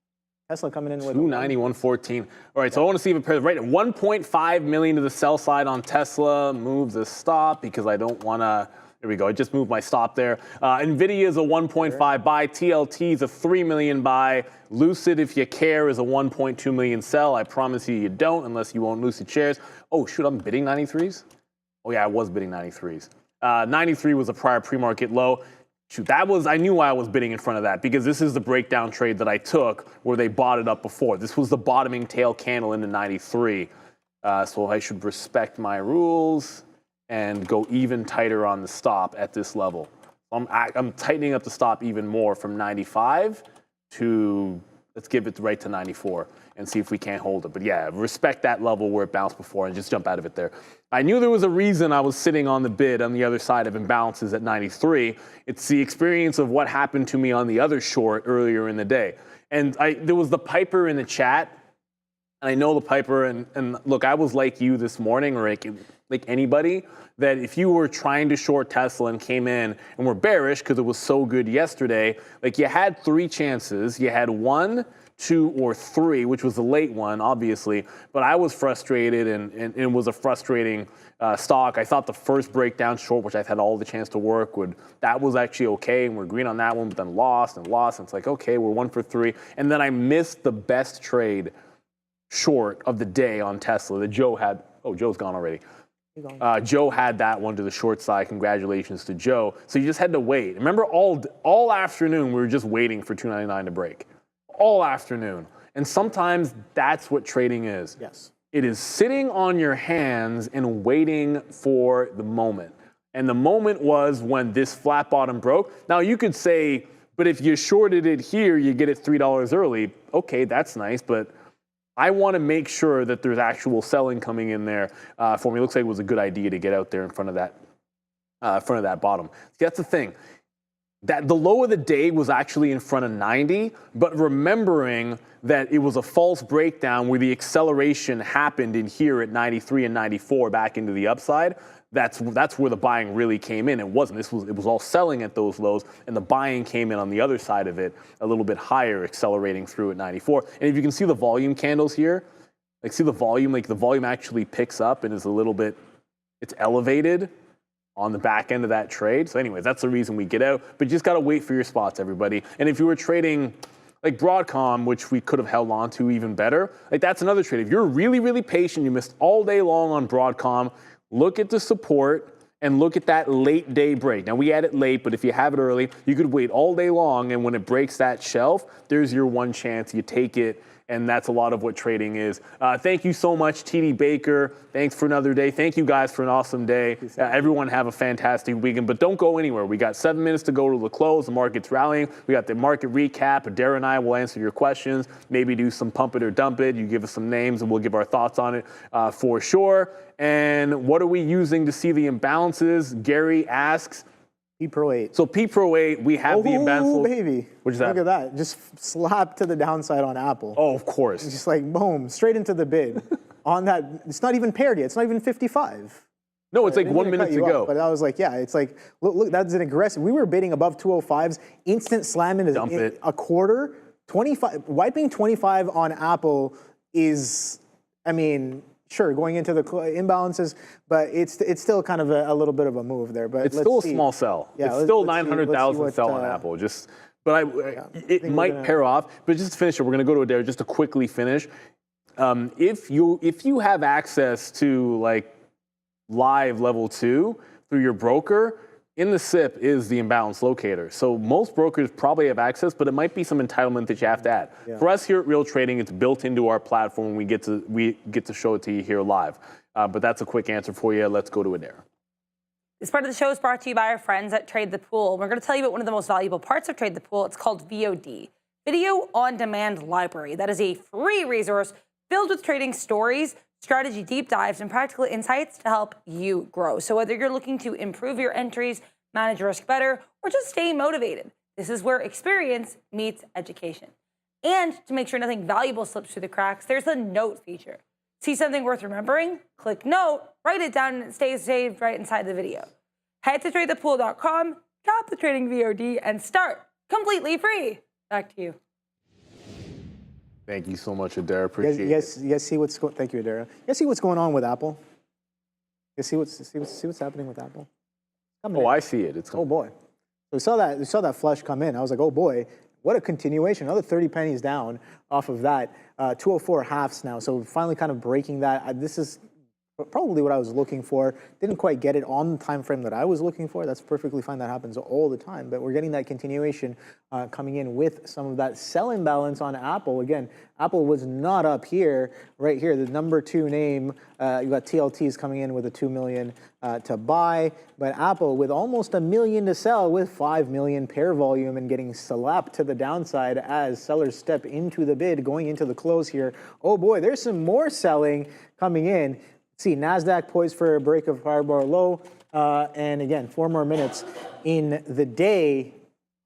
Tesla coming in with 291.14. All right, so I want to see if it pairs right at 1.5 million to the sell side on Tesla. Moves a stop because I don't want to. There we go. I just moved my stop there. Nvidia is a 1.5 buy. TLT is a 3 million buy. Lucid, if you care, is a 1.2 million sell. I promise you don't unless you own Lucid shares. Oh shoot, I'm bidding 93s. Oh yeah, I was bidding 93s. 93 was a prior pre-market low. Shoot, that was, I knew why I was bidding in front of that because this is the breakdown trade that I took where they bought it up before. This was the bottoming tail candle into 93. So I should respect my rules and go even tighter on the stop at this level. I'm tightening up the stop even more from 95 to, let's give it right to 94 and see if we can't hold it. But yeah, respect that level where it bounced before and just jump out of it there. I knew there was a reason I was sitting on the bid on the other side of imbalances at 93. It's the experience of what happened to me on the other short earlier in the day. And there was the Piper in the chat. And I know the Piper, and look, I was like you this morning, or like anybody, that if you were trying to short Tesla and came in and were bearish because it was so good yesterday, like you had 3 chances. You had 1, 2, or 3, which was the late one, obviously. But I was frustrated, and it was a frustrating stock. I thought the first breakdown short, which I've had all the chance to work, that was actually okay, and we're green on that one, but then lost. And it's like, okay, we're 1 for 3. And then I missed the best trade short of the day on Tesla that Joe had. Oh, Joe's gone already. Joe had that one to the short side. Congratulations to Joe. So you just had to wait. Remember, all afternoon we were just waiting for 299 to break. All afternoon. And sometimes that's what trading is. Yes. It is sitting on your hands and waiting for the moment. And the moment was when this flat bottom broke. Now you could say, but if you shorted it here, you get it $3 early. Okay, that's nice, but I want to make sure that there's actual selling coming in there for me. It looks like it was a good idea to get out there in front of that bottom. That's the thing. That the low of the day was actually in front of 90, but remembering that it was a false breakdown where the acceleration happened in here at 93 and 94 back into the upside. That's where the buying really came in. It wasn't. It was all selling at those lows, and the buying came in on the other side of it, a little bit higher, accelerating through at 94. And if you can see the volume candles here, like see the volume actually picks up and is a little bit, it's elevated on the back end of that trade. So anyways, that's the reason we get out. But you just got to wait for your spots, everybody. And if you were trading like Broadcom, which we could have held on to even better, like that's another trade. If you're really, really patient, you missed all day long on Broadcom, look at the support and look at that late day break. Now we had it late, but if you have it early, you could wait all day long, and when it breaks that shelf, there's your one chance. You take it, and that's a lot of what trading is. Thank you so much, TD Baker. Thanks for another day. Thank you guys for an awesome day. Everyone have a fantastic weekend, but don't go anywhere. We got 7 minutes to go to the close. The market's rallying. We got the market recap. Adair and I will answer your questions, maybe do some pump it or dump it. You give us some names, and we'll give our thoughts on it for sure. And what are we using to see the imbalances? Gary asks. P Pro 8. So P Pro 8, we have the imbalance. Oh, baby. What is that? Look at that. Just slap to the downside on Apple. Oh, of course. It's just like, boom, straight into the bid. On that, it's not even paired yet. It's not even 55. No, it's like 1 minute to go. But I was like, yeah, it's like, look, that's an aggressive. We were bidding above 205s. Instant slam into a quarter. 25, wiping 25 on Apple is, I mean, sure, going into the imbalances, but it's still kind of a little bit of a move there. But it's still a small sell. Yeah, it's still 900,000 sell on Apple. It might pair off. But just to finish it, we're going to go to Adair just to quickly finish. If you have access to like live level 2 through your broker, in the SIP is the imbalance locator. So most brokers probably have access, but it might be some entitlement that you have to add. Yeah. For us here at Real Trading, it's built into our platform. We get to show it to you here live. But that's a quick answer for you. Let's go to Adair. This part of the show is brought to you by our friends at Trade the Pool. We're going to tell you about one of the most valuable parts of Trade the Pool. It's called VOD, Video On Demand Library. That is a free resource filled with trading stories, strategy deep dives, and practical insights to help you grow. So whether you're looking to improve your entries, manage risk better, or just stay motivated, this is where experience meets education. And to make sure nothing valuable slips through the cracks, there's the note feature. See something worth remembering? Click note, write it down, and it stays saved right inside the video. Head to tradethepool.com, tap the trading VOD, and start completely free. Back to you. Thank you so much, Adara. Appreciate it. You guys see what's going? Thank you, Adara. You guys see what's going on with Apple? You see what's happening with Apple? Oh, I see it. It's oh boy. So we saw that flush come in. I was like, oh boy, what a continuation. Another 30 pennies down off of that. 204 halves now. So finally kind of breaking that. This is probably what I was looking for. Didn't quite get it on the time frame that I was looking for. That's perfectly fine. That happens all the time. But we're getting that continuation coming in with some of that sell imbalance on Apple. Again, Apple was not up here, right here. The number 2 name, you got TLTs coming in with a 2 million to buy. But Apple with almost $1 million to sell with 5 million pair volume and getting slapped to the downside as sellers step into the bid going into the close here. Oh boy, there's some more selling coming in. See, Nasdaq poised for a break of higher bar low. And again, 4 more minutes in the day.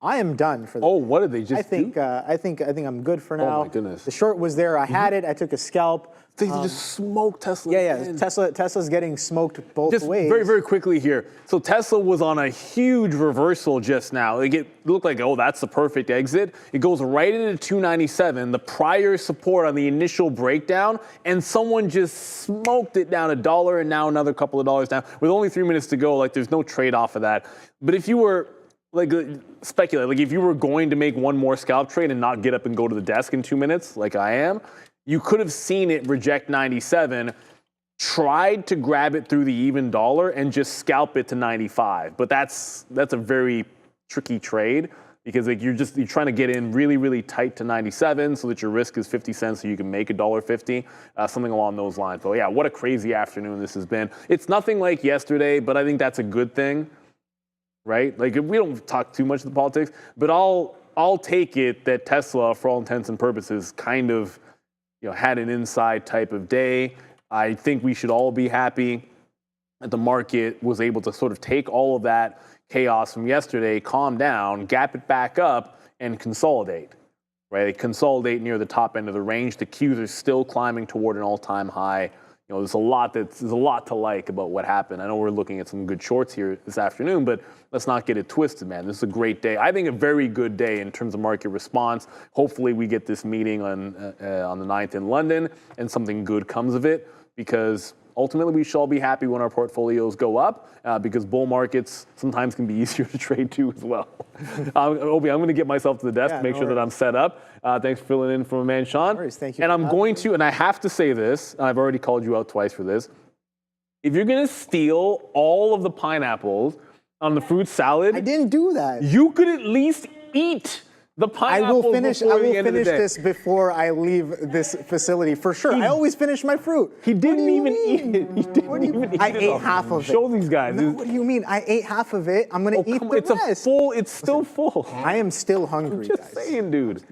I am done for the Oh, what did they just do? I think I'm good for now. Oh my goodness. The short was there. I had it. I took a scalp. They just smoked Tesla. Yeah. Tesla's getting smoked both just ways. Very, very quickly here. So Tesla was on a huge reversal just now. It looked like, oh, that's the perfect exit. It goes right into 297, the prior support on the initial breakdown, and someone just smoked it down $1 and now another couple of dollars down. With only 3 minutes to go, like there's no trade-off of that. But if you were speculate, like if you were going to make one more scalp trade and not get up and go to the desk in 2 minutes, like I am, you could have seen it reject 97, tried to grab it through the even dollar and just scalp it to 95. But that's a very tricky trade because like you're trying to get in really, really tight to 97 so that your risk is 50 cents so you can make $1.50, something along those lines. But yeah, what a crazy afternoon this has been. It's nothing like yesterday, but I think that's a good thing, right? Like we don't talk too much of the politics, but I'll take it that Tesla, for all intents and purposes, kind of had an inside type of day. I think we should all be happy that the market was able to sort of take all of that chaos from yesterday, calm down, gap it back up, and consolidate. Right? They consolidate near the top end of the range. The Qs are still climbing toward an all-time high. There's a lot to like about what happened. I know we're looking at some good shorts here this afternoon, but let's not get it twisted, man. This is a great day. I think a very good day in terms of market response. Hopefully we get this meeting on the 9th in London and something good comes of it because ultimately we should all be happy when our portfolios go up because bull markets sometimes can be easier to trade too as well. Obi, I'm going to get myself to the desk to make sure that I'm set up. Thanks for filling in for my man, Sean. No worries, thank you. And I'm going to, and I have to say this, and I've already called you out twice for this. If you're going to steal all of the pineapples on the fruit salad, I didn't do that. you could at least eat the pineapples. I will finish this before I leave this facility for sure. I always finish my fruit. He didn't even eat it. He didn't even eat it. I ate half of it. Show these guys. No, what do you mean? I ate half of it. I'm going to eat the rest. It's still full. I am still hungry, I'm just saying, dude.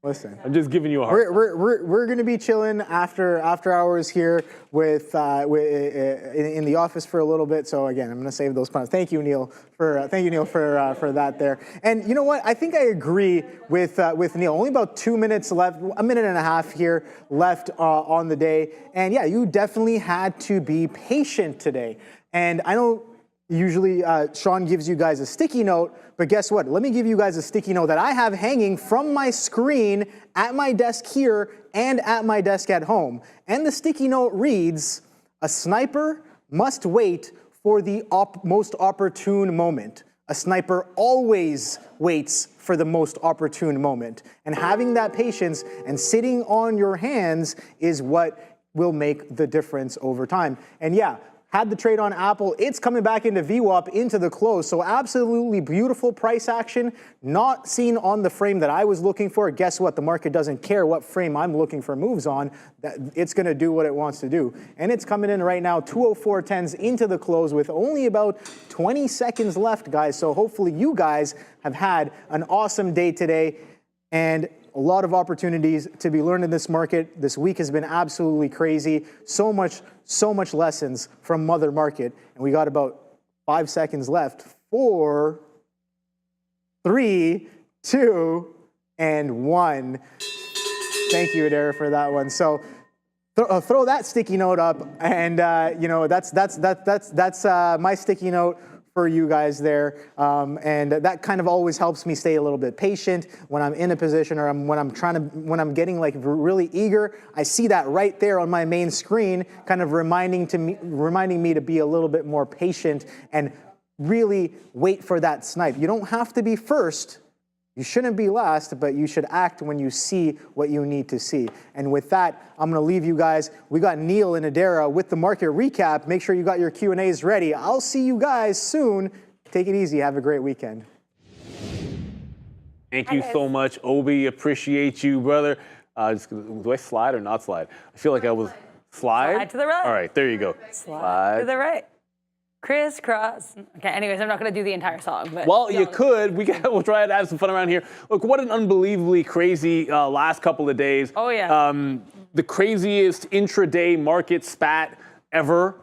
Listen, I'm just giving you a hard time. We're going to be chilling after hours here with in the office for a little bit. So again, I'm going to save those points. Thank you, Neil, for that there. And you know what? I think I agree with Neil. Only about 2 minutes left, a minute and a half here left on the day. And yeah, you definitely had to be patient today. And I know usually Sean gives you guys a sticky note. But guess what? Let me give you guys a sticky note that I have hanging from my screen at my desk here and at my desk at home. And the sticky note reads, "A sniper must wait for the most opportune moment. A sniper always waits for the most opportune moment." And having that patience and sitting on your hands is what will make the difference over time. And yeah, had the trade on Apple. It's coming back into VWAP into the close. So absolutely beautiful price action, not seen on the frame that I was looking for. Guess what? The market doesn't care what frame I'm looking for moves on. It's going to do what it wants to do. And it's coming in right now, 204.10s into the close with only about 20 seconds left, guys. So hopefully you guys have had an awesome day today and a lot of opportunities to be learned in this market. This week has been absolutely crazy. So much lessons from Mother Market. And we got about 5 seconds left. 4, 3, 2, and 1. Thank you, Adara, for that one. So throw that sticky note up, and you know, that's my sticky note for you guys there, and that kind of always helps me stay a little bit patient when I'm in a position or when I'm getting like really eager. I see that right there on my main screen, kind of reminding me to be a little bit more patient and really wait for that snipe. You don't have to be first. You shouldn't be last, but you should act when you see what you need to see. And with that, I'm going to leave you guys. We got Neil and Adara with the market recap. Make sure you got your Q&As ready. I'll see you guys soon. Take it easy. Have a great weekend. Thank you so much, Obi. Appreciate you, brother. Do I slide or not slide? I feel like I was slide. Slide to the right. All right, there you go. Slide to the right. Crisscross. Okay, anyways, I'm not going to do the entire song. But well, you could. We'll try to have some fun around here. Look, what an unbelievably crazy last couple of days. Oh, yeah. The craziest intraday market spat ever.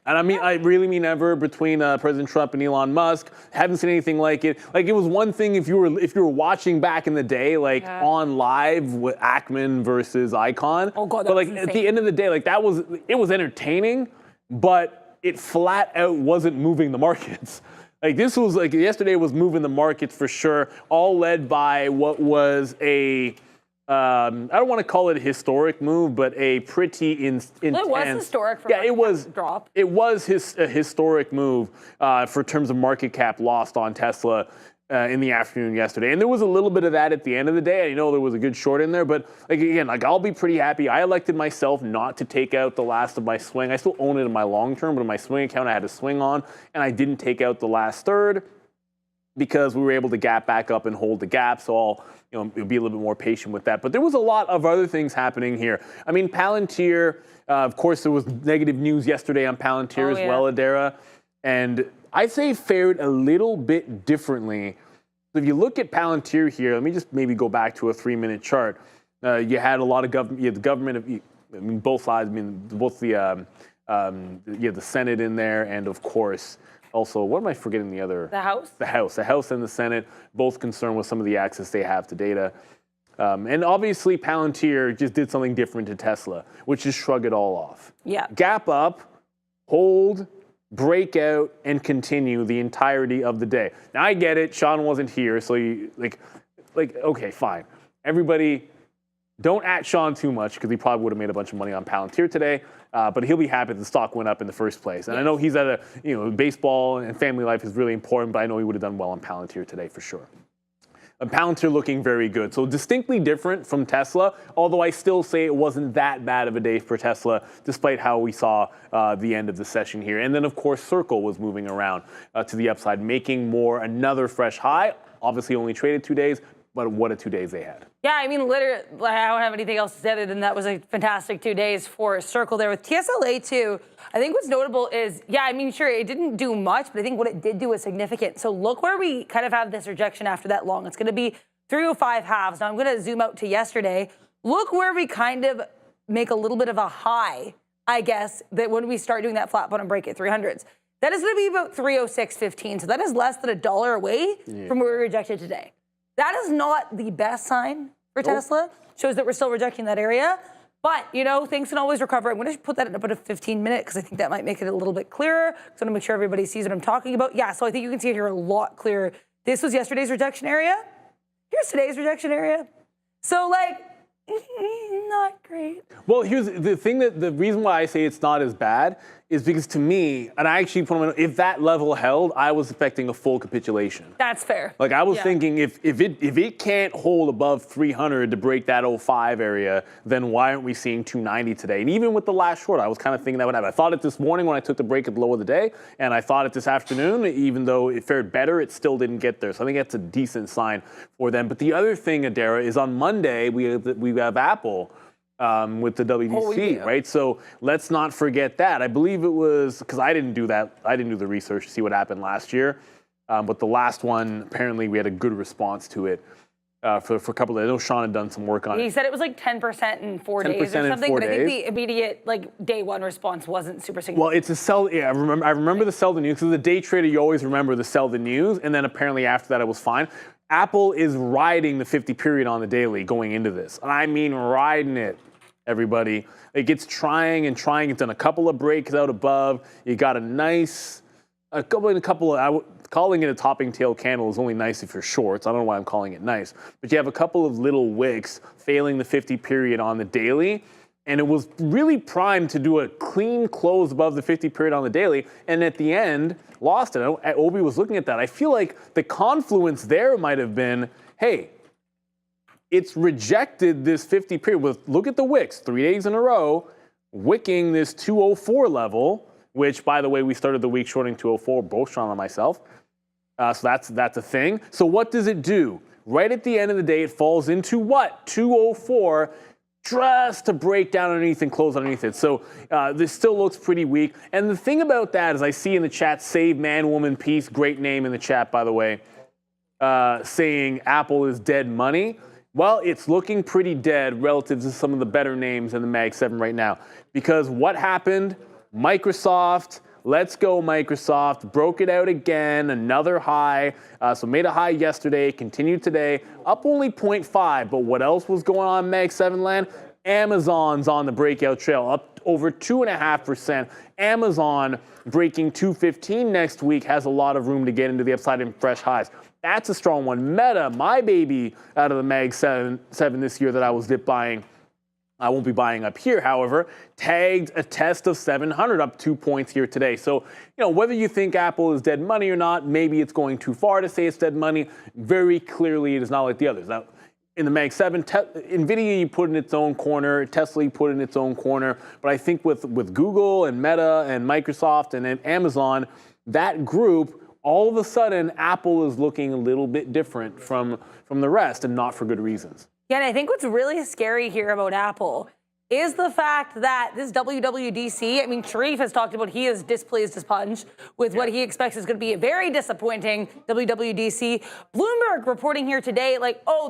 And I mean, I really mean ever, between President Trump and Elon Musk. Haven't seen anything like it. Like, it was one thing if you were watching back in the day, like on live with Ackman versus Icon. Oh God, but like at the end of the day, like it was entertaining, but it flat out wasn't moving the markets. Like, this was like, yesterday was moving the markets for sure, all led by what was a, I don't want to call it a historic move, but a pretty intense. It was historic for drop. It was a historic move for terms of market cap lost on Tesla in the afternoon yesterday. And there was a little bit of that at the end of the day. I know there was a good short in there, but like, again, like, I'll be pretty happy. I elected myself not to take out the last of my swing. I still own it in my long term, but in my swing account, I had a swing on, and I didn't take out the last third because we were able to gap back up and hold the gap. So I'll be a little bit more patient with that. But there was a lot of other things happening here. I mean, Palantir, of course, there was negative news yesterday on Palantir as well, Adara. And I'd say fared a little bit differently. So if you look at Palantir here, let me just maybe go back to a 3-minute chart. You had a lot of government. You had the government of, I mean, both sides. I mean, both the you had the Senate in there, and of course, also, what am I forgetting? The other, the House. The House and the Senate, both concerned with some of the access they have to data. And obviously, Palantir just did something different to Tesla, which is shrug it all off. Yeah. Gap up, hold, break out, and continue the entirety of the day. Now, I get it. Sean wasn't here, so you like, okay, fine. Everybody, don't at Sean too much, because he probably would have made a bunch of money on Palantir today. But he'll be happy the stock went up in the first place. And I know he's at a, baseball and family life is really important, but I know he would have done well on Palantir today for sure. Palantir looking very good. So distinctly different from Tesla, although I still say it wasn't that bad of a day for Tesla, despite how we saw the end of the session here. And then, of course, Circle was moving around to the upside, making another fresh high. Obviously only traded 2 days, but what a 2 days they had. Yeah, I mean, literally, I don't have anything else to say other than that was a fantastic 2 days for Circle there. With TSLA too, I think what's notable is, yeah, I mean, sure, it didn't do much, but I think what it did do was significant. So look where we kind of have this rejection after that long. It's going to be 305 halves. Now I'm going to zoom out to yesterday. Look where we kind of make a little bit of a high, I guess, that when we start doing that flat bottom break at 300s. That is going to be about 306.15. So that is less than $1 away from where we rejected today. That is not the best sign for Tesla. Shows that we're still rejecting that area. But, things can always recover. I'm going to put that in about a 15-minute because I think that might make it a little bit clearer. So I want to make sure everybody sees what I'm talking about. Yeah, so I think you can see it here a lot clearer. This was yesterday's rejection area. Here's today's rejection area. So, not great. Well, here's the thing the reason why I say it's not as bad is because to me, and I actually put on, if that level held, I was expecting a full capitulation. That's fair. Like I was thinking, if it can't hold above 300 to break that 05 area, then why aren't we seeing 290 today? And even with the last short, I was kind of thinking that would happen. I thought it this morning when I took the break at the low of the day, and I thought it this afternoon. Even though it fared better, it still didn't get there. So I think that's a decent sign for them. But the other thing, Adara, is on Monday we have Apple. With the WDC, right? So let's not forget that. I believe it was, because I didn't do that. I didn't do the research to see what happened last year. But the last one, apparently we had a good response to it for a couple of days. I know Sean had done some work on it. He said it was like 10% in 4 days or something, but I think the immediate day one response wasn't super significant. Well, it's a sell. Yeah, I remember the sell the news, because the day trader, you always remember the sell the news, and then apparently after that it was fine. Apple is riding the 50 period on the daily going into this. And I mean riding it. Everybody, it gets trying and trying. It's done a couple of breaks out above. You got calling it a topping tail candle is only nice if you're shorts. I don't know why I'm calling it nice, but you have a couple of little wicks failing the 50 period on the daily, and it was really primed to do a clean close above the 50 period on the daily, and at the end lost it. Obi was looking at that. I feel like the confluence there might have been, hey, it's rejected this 50 period. Look at the wicks, 3 days in a row, wicking this 204 level, which, by the way, we started the week shorting 204, both Sean and myself. So that's a thing. So what does it do? Right at the end of the day, it falls into what? 204, just to break down underneath and close underneath it. So this still looks pretty weak. And the thing about that is I see in the chat, Save Man, Woman, Peace, great name in the chat, by the way, saying Apple is dead money. Well, it's looking pretty dead relative to some of the better names in the Mag 7 right now. Because what happened? Microsoft, let's go Microsoft, broke it out again, another high. So made a high yesterday, continued today, up only 0.5. But what else was going on in Mag 7 land? Amazon's on the breakout trail, up over 2.5%. Amazon breaking 215 next week has a lot of room to get into the upside in fresh highs. That's a strong one. Meta, my baby out of the Mag 7 this year that I was dip buying. I won't be buying up here, however, tagged a test of 700, up 2 points here today. So, whether you think Apple is dead money or not, maybe it's going too far to say it's dead money. Very clearly, it is not like the others. Now, in the Mag 7, NVIDIA you put in its own corner, Tesla you put in its own corner. But I think with Google and Meta and Microsoft and Amazon, that group, all of a sudden, Apple is looking a little bit different from the rest, and not for good reasons. Yeah, and I think what's really scary here about Apple is the fact that this WWDC, I mean, Sharif has talked about he is displeased as punch with what he expects is going to be a very disappointing WWDC. Bloomberg reporting here today,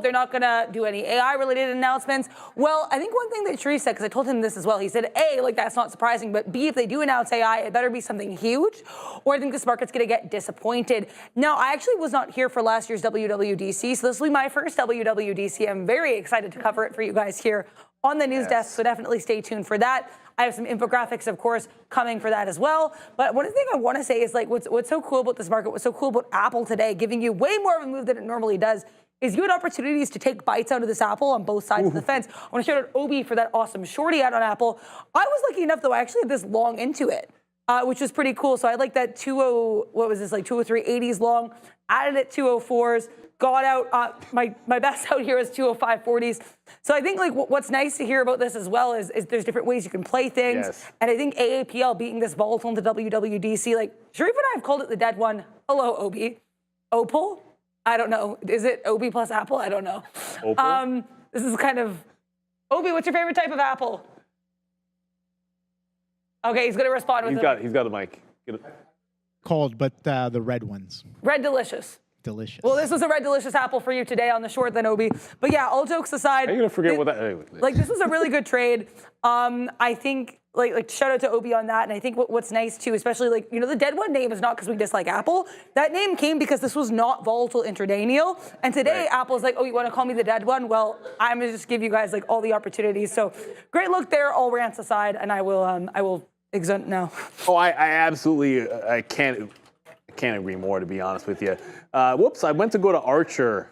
they're not going to do any AI-related announcements. Well, I think one thing that Sharif said, because I told him this as well, he said, A, that's not surprising, but B, if they do announce AI, it better be something huge, or I think this market's going to get disappointed. Now, I actually was not here for last year's WWDC, so this will be my first WWDC. I'm very excited to cover it for you guys here on the news desk, so definitely stay tuned for that. I have some infographics, of course, coming for that as well. But one thing I want to say is what's so cool about this market, what's so cool about Apple today, giving you way more of a move than it normally does, is you had opportunities to take bites out of this Apple on both sides of the fence. I want to shout out Obi for that awesome shorty out on Apple. I was lucky enough, though, I actually had this long into it, which was pretty cool. So I like that 203.80s long, added it 204s. Got out, my best out here is 205.40s. So I think what's nice to hear about this as well is there's different ways you can play things. Yes. And I think AAPL beating this volatile into WWDC, Sharif and I have called it the dead one. Hello, Obi. Opal? I don't know. Is it Obi plus Apple? I don't know. Opal? This is kind of, Obi, what's your favorite type of apple? Okay, he's going to respond with He's got a mic. Cold, but the red ones. Red Delicious. Delicious. Well, this was a Red Delicious apple for you today on the short then, Obi. But yeah, all jokes aside. Are you going to forget what that... this was a really good trade. I think, shout out to Obi on that. And I think what's nice, too, especially, the dead one name is not because we dislike Apple. That name came because this was not volatile intraday, Neil. And today, Apple's like, oh, you want to call me the dead one? Well, I'm going to just give you guys, all the opportunities. So great look there, all rants aside. And I will exit now. Oh, I absolutely, I can't agree more, to be honest with you. Whoops, I went to go to Archer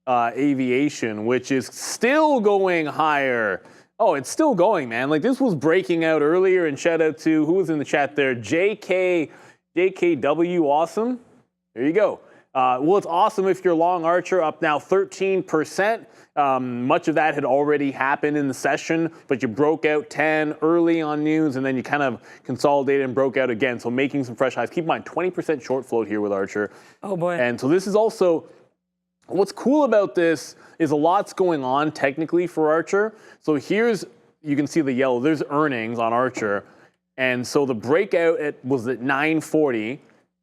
Aviation, which is still going higher. Oh, it's still going, man. Like, this was breaking out earlier, and shout out to, who was in the chat there? JKW, awesome. There you go. Well, it's awesome if you're long Archer, up now 13%. Much of that had already happened in the session, but you broke out 10 early on news, and then you kind of consolidated and broke out again. So making some fresh highs. Keep in mind, 20% short float here with Archer. Oh, boy. And so this is also, what's cool about this is a lot's going on technically for Archer. So here's, you can see the yellow, there's earnings on Archer. And so the breakout was at 940,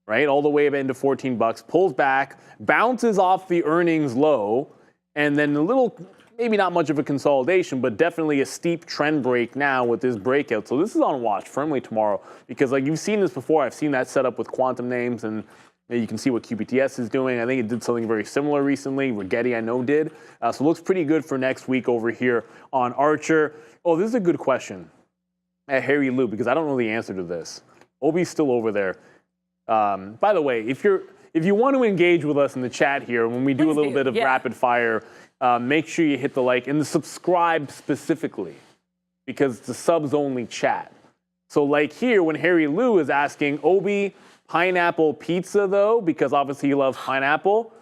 right? All the way up into 14 bucks, pulls back, bounces off the earnings low, and then a little, maybe not much of a consolidation, but definitely a steep trend break now with this breakout. So this is on watch firmly tomorrow, because like you've seen this before. I've seen that set up with quantum names, and you can see what QPTS is doing. I think it did something very similar recently. Rigetti, I know, did. So it looks pretty good for next week over here on Archer. Oh, this is a good question at Harry Lou, because I don't know the answer to this. Obi's still over there. By the way, if you want to engage with us in the chat here, when we do a little bit of rapid fire, make sure you hit the like and the subscribe specifically, because it's a subs only chat. So like here, when Harry Lou is asking, Obi, pineapple pizza though, because obviously he loves pineapple.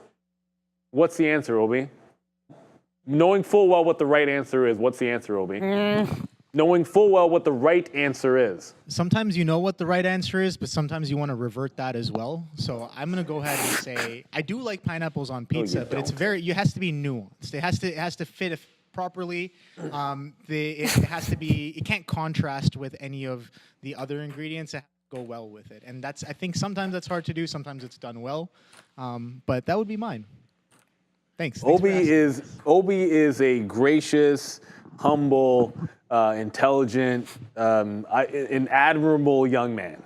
What's the answer, Obi? Knowing full well what the right answer is, what's the answer, Obi? Knowing full well what the right answer is. Sometimes you know what the right answer is, but sometimes you want to revert that as well. So I'm going to go ahead and say I do like pineapples on pizza, but it's it has to be nuanced. It has to fit properly. It has to be. It can't contrast with any of the other ingredients. It has to go well with it, and I think sometimes that's hard to do. Sometimes it's done well, but that would be mine. Thanks. Obi is a gracious, humble, intelligent, an admirable young man.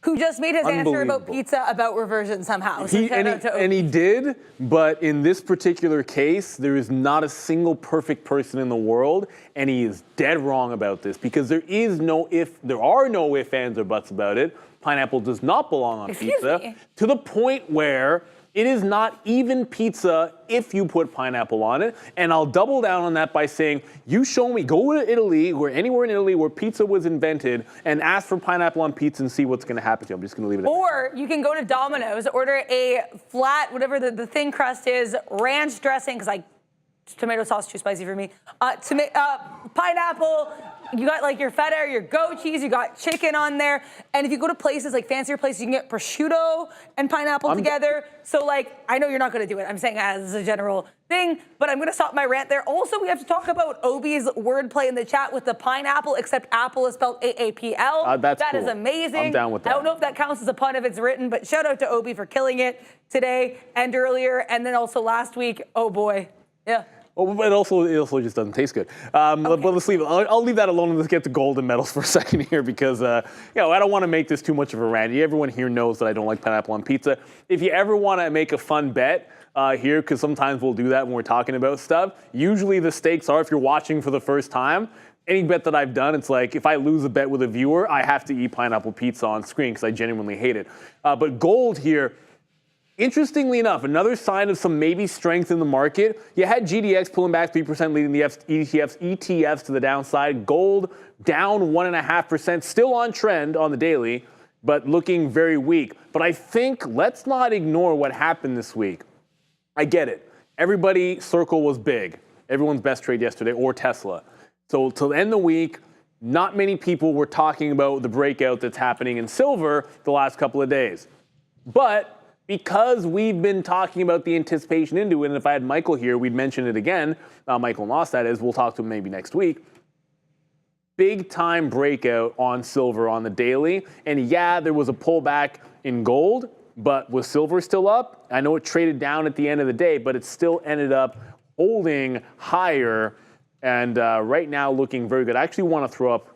Who just made his answer about pizza about reversion somehow. So and he did, but in this particular case, there is not a single perfect person in the world, and he is dead wrong about this, because there are no ifs, ands, or buts about it. Pineapple does not belong on pizza, to the point where it is not even pizza if you put pineapple on it. And I'll double down on that by saying, you show me, go to Italy, or anywhere in Italy where pizza was invented, and ask for pineapple on pizza and see what's going to happen to you. I'm just going to leave it at that. Or you can go to Domino's, order a flat, whatever the thin crust is, ranch dressing, because tomato sauce too spicy for me. Pineapple. You got like your feta or your goat cheese. You got chicken on there. And if you go to places like fancier places, you can get prosciutto and pineapple together. So like, I know you're not going to do it. I'm saying as a general thing, but I'm going to stop my rant there. Also, we have to talk about Obi's wordplay in the chat with the pineapple, except apple is spelled AAPL. That cool. Is amazing. I'm down with that. I don't know if that counts as a pun if it's written, but shout out to Obi for killing it today and earlier, and then also last week. Oh boy, yeah. Well, but it also just doesn't taste good. But let's leave it. I'll leave that alone and let's get to gold and metals for a second here, because I don't want to make this too much of a rant. Everyone here knows that I don't like pineapple on pizza. If you ever want to make a fun bet here, because sometimes we'll do that when we're talking about stuff, usually the stakes are, if you're watching for the first time, any bet that I've done, it's like if I lose a bet with a viewer, I have to eat pineapple pizza on screen because I genuinely hate it. But gold here, interestingly enough, another sign of some maybe strength in the market. You had GDX pulling back 3%, leading the ETFs to the downside. Gold down 1.5%, still on trend on the daily, but looking very weak. But I think let's not ignore what happened this week. I get it. Everybody, Circle was big. Everyone's best trade yesterday, or Tesla. So to end the week, not many people were talking about the breakout that's happening in silver the last couple of days. But because we've been talking about the anticipation into it, and if I had Michael here, we'd mention it again. Michael Moss, that is. We'll talk to him maybe next week. Big time breakout on silver on the daily. And yeah, there was a pullback in gold, but was silver still up? I know it traded down at the end of the day, but it still ended up holding higher. And right now looking very good. I actually want to throw up,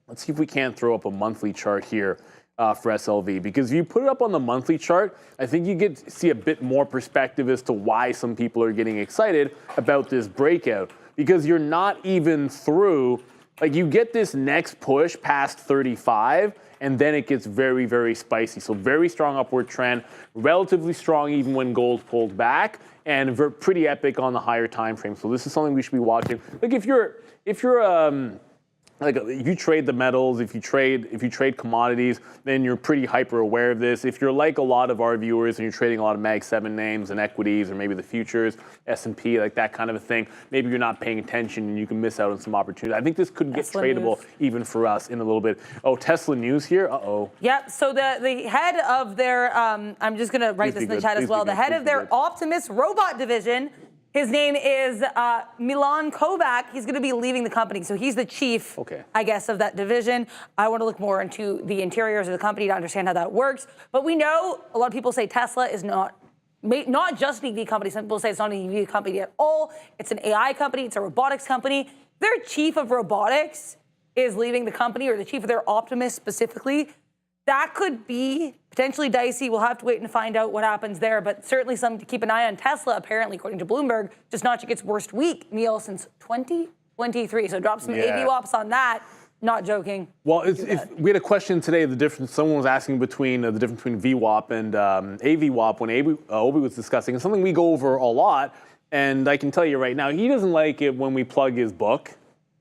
let's see if we can throw up a monthly chart here. For SLV, because if you put it up on the monthly chart, I think you get to see a bit more perspective as to why some people are getting excited about this breakout, because you're not even through Like you get this next push past 35, and then it gets very, very spicy. So very strong upward trend, relatively strong even when gold pulled back, and pretty epic on the higher time frame. So this is something we should be watching. Like if you trade the metals, if you trade commodities, then you're pretty hyper aware of this. If you're like a lot of our viewers and you're trading a lot of Mag 7 names and equities or maybe the futures, S&P, like that kind of a thing, maybe you're not paying attention and you can miss out on some opportunity. I think this could get tradable even for us in a little bit. Oh, Tesla news here? Uh-oh. Yep, so the head of their, I'm just going to write this in the chat as well, the head of their Optimus robot division, his name is Milan Kovac. He's going to be leaving the company. So he's the chief, I guess, of that division. I want to look more into the interiors of the company to understand how that works. But we know a lot of people say Tesla is not just an EV company. Some people say it's not an EV company at all. It's an AI company. It's a robotics company. Their chief of robotics is leaving the company, or the chief of their Optimus specifically. That could be potentially dicey. We'll have to wait and find out what happens there, but certainly something to keep an eye on. Tesla, apparently, according to Bloomberg, just notching its worst week, Neil, since 2023. So drop some AVWAPs on that. Not joking. Well, we had a question today. Someone was asking between the difference between VWAP and AVWAP when Obi was discussing. It's something we go over a lot, and I can tell you right now, he doesn't like it when we plug his book.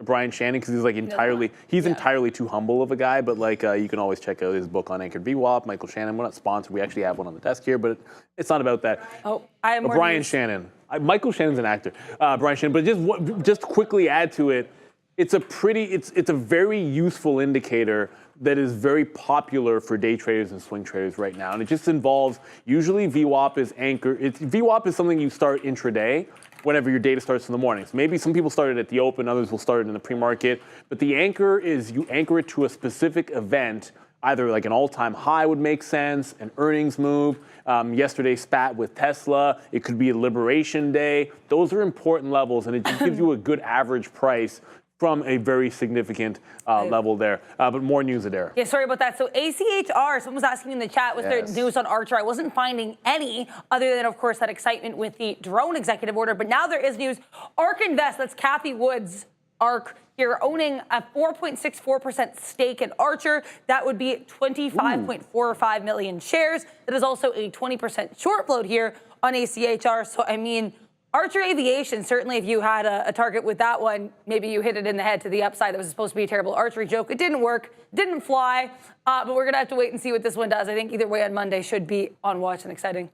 Brian Shannon, because he's like entirely too humble of a guy, but like you can always check out his book on Anchored VWAP. Michael Shannon, we're not sponsored. We actually have one on the desk here, but it's not about that. Oh, I am Brian Shannon. Michael Shannon's an actor. Brian Shannon, but just quickly add to it. It's a very useful indicator that is very popular for day traders and swing traders right now, and it just involves usually VWAP is anchor. VWAP is something you start intraday, whenever your data starts in the morning. So maybe some people start it at the open, others will start it in the pre-market. But the anchor is you anchor it to a specific event, either like an all-time high would make sense, an earnings move, yesterday's spat with Tesla, it could be a liberation day. Those are important levels, and it just gives you a good average price from a very significant level there. But more news, Adair. Yeah, sorry about that. So ACHR, someone was asking in the chat, was there news on Archer? I wasn't finding any, other than, of course, that excitement with the drone executive order. But now there is news. ARK Invest, that's Kathy Wood's ARK here, owning a 4.64% stake in Archer. That would be 25.45 million shares. That is also a 20% short float here on ACHR. So, I mean, Archer Aviation, certainly if you had a target with that one, maybe you hit it in the head to the upside. That was supposed to be a terrible archery joke. It didn't work, didn't fly, but we're going to have to wait and see what this one does. I think either way on Monday should be on watch and exciting.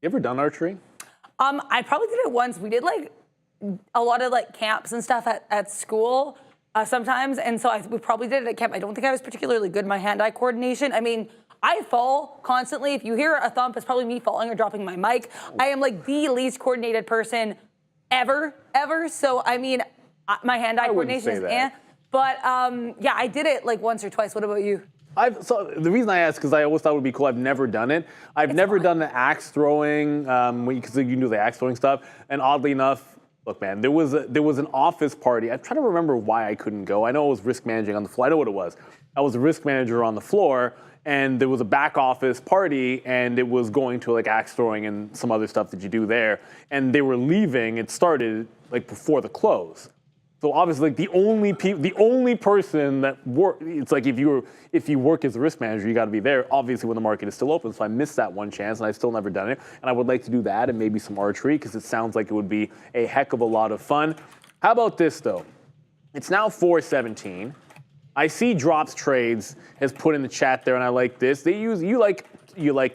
You ever done archery? I probably did it once. We did like a lot of like camps and stuff at school sometimes, and so we probably did it at camp. I don't think I was particularly good in my hand-eye coordination. I mean, I fall constantly. If you hear a thump, it's probably me falling or dropping my mic. I am like the least coordinated person ever. So, I mean, my hand-eye coordination is But, yeah, I did it like once or twice. What about you? So the reason I asked, because I always thought it would be cool, I've never done it. I've never done the axe throwing, because you can do the axe throwing stuff. And oddly enough, look, man, there was an office party. I'm trying to remember why I couldn't go. I know I was risk managing on the floor. I know what it was. I was a risk manager on the floor, and there was a back office party, and it was going to like axe throwing and some other stuff that you do there. And they were leaving. It started like before the close. So obviously, like the only person that it's like if you work as a risk manager, you got to be there. Obviously, when the market is still open. So I missed that one chance, and I've still never done it. And I would like to do that and maybe some archery, because it sounds like it would be a heck of a lot of fun. How about this though? It's now 4:17. I see Drops Trades has put in the chat there, and I like this. You like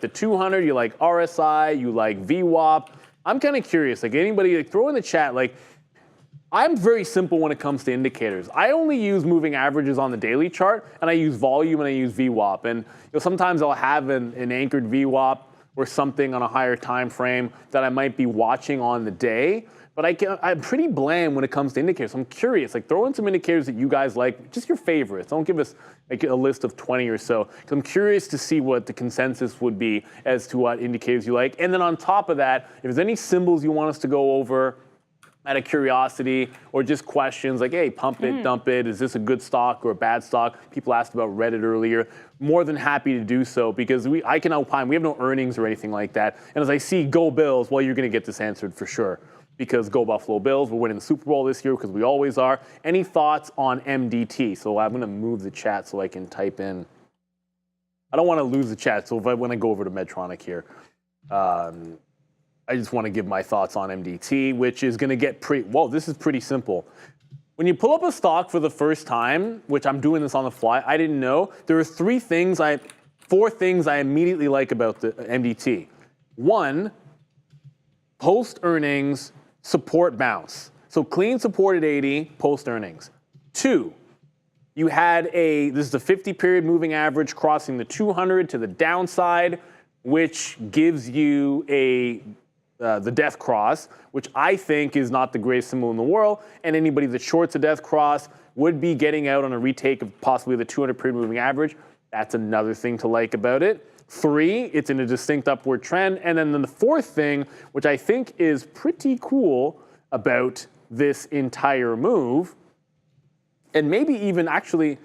the 200, you like RSI, you like VWAP. I'm kind of curious. Like anybody, like throw in the chat. Like I'm very simple when it comes to indicators. I only use moving averages on the daily chart, and I use volume and I use VWAP. And sometimes I'll have an anchored VWAP or something on a higher time frame that I might be watching on the day. But I'm pretty bland when it comes to indicators. I'm curious, like throw in some indicators that you guys like, just your favorites. Don't give us like a list of 20 or so. Because I'm curious to see what the consensus would be as to what indicators you like. And then on top of that, if there's any symbols you want us to go over out of curiosity, or just questions like, hey, pump it, dump it, is this a good stock or a bad stock? People asked about Reddit earlier. More than happy to do so, because I can opine. We have no earnings or anything like that. And as I see Go Bills, well, you're going to get this answered for sure. because go Buffalo Bills, we're winning the Super Bowl this year because we always are. Any thoughts on MDT? So I'm going to move the chat so I can type in. I don't want to lose the chat, so when I go over to Medtronic here, I just want to give my thoughts on MDT, which is going to get pretty, whoa, this is pretty simple. When you pull up a stock for the first time, which I'm doing this on the fly, I didn't know, there are four things I immediately like about the MDT. One, post-earnings support bounce. So clean support at 80, post-earnings. Two, you had this is a 50-period moving average crossing the 200 to the downside, which gives you the death cross, which I think is not the greatest symbol in the world, and anybody that shorts a death cross would be getting out on a retake of possibly the 200-period moving average. That's another thing to like about it. Three, it's in a distinct upward trend. And then the fourth thing, which I think is pretty cool about this entire move, and maybe even actually,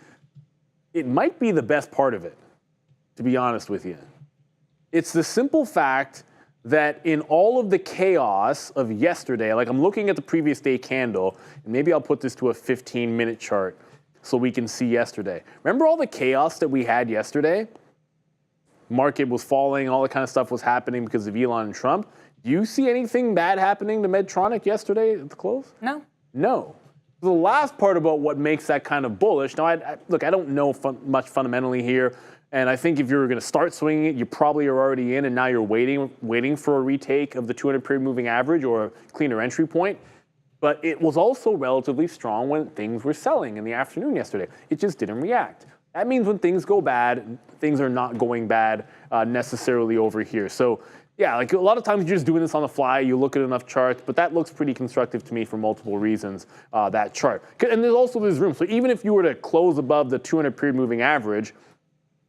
it might be the best part of it, to be honest with you. It's the simple fact that in all of the chaos of yesterday, like I'm looking at the previous day candle, and maybe I'll put this to a 15-minute chart so we can see yesterday. Remember all the chaos that we had yesterday? Market was falling, all that kind of stuff was happening because of Elon and Trump. Do you see anything bad happening to Medtronic yesterday at the close? No. No. The last part about what makes that kind of bullish, now, look, I don't know much fundamentally here, and I think if you're going to start swinging it, you probably are already in, and now you're waiting for a retake of the 200-period moving average or a cleaner entry point. But it was also relatively strong when things were selling in the afternoon yesterday. It just didn't react. That means when things go bad, things are not going bad necessarily over here. So yeah, like a lot of times you're just doing this on the fly, you look at enough charts, but that looks pretty constructive to me for multiple reasons, that chart. And there's room. So even if you were to close above the 200-period moving average,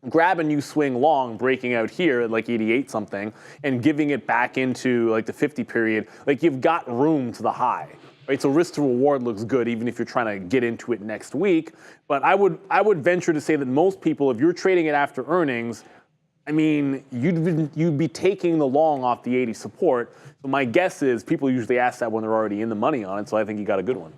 grab a new swing long, breaking out here at like 88 something, and giving it back into like the 50 period, like you've got room to the high. Right, so risk to reward looks good, even if you're trying to get into it next week. But I would venture to say that most people, if you're trading it after earnings, I mean, you'd be taking the long off the 80 support. So my guess is people usually ask that when they're already in the money on it. So I think you got a good one.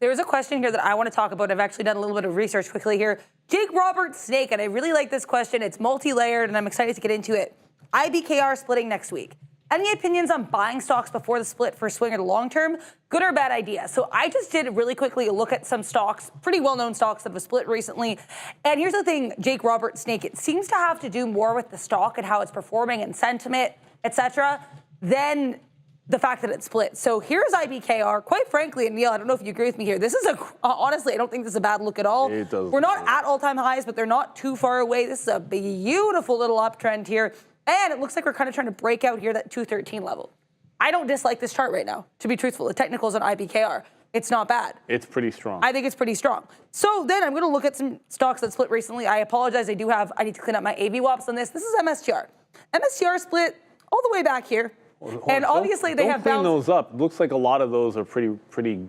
There's a question here that I want to talk about. I've actually done a little bit of research quickly here. Jake Robert Snake, and I really like this question. It's multi-layered, and I'm excited to get into it. IBKR splitting next week. Any opinions on buying stocks before the split for swing or the long term? Good or bad idea? So I just did really quickly a look at some stocks, pretty well-known stocks that have split recently. And here's the thing, Jake Robert Snake, it seems to have to do more with the stock and how it's performing and sentiment, etc., than the fact that it split. So here's IBKR. Quite frankly, and Neil, I don't know if you agree with me here. This is honestly, I don't think this is a bad look at all. We're not at all-time highs, but they're not too far away. This is a beautiful little uptrend here. And it looks like we're kind of trying to break out here that 213 level. I don't dislike this chart right now, to be truthful. The technicals on IBKR, it's not bad. It's pretty strong. I think it's pretty strong. So then I'm going to look at some stocks that split recently. I apologize. I need to clean up my AVWAPs on this. This is MSTR. MSTR split all the way back here. And obviously they have clean those up. Looks like a lot of those are pretty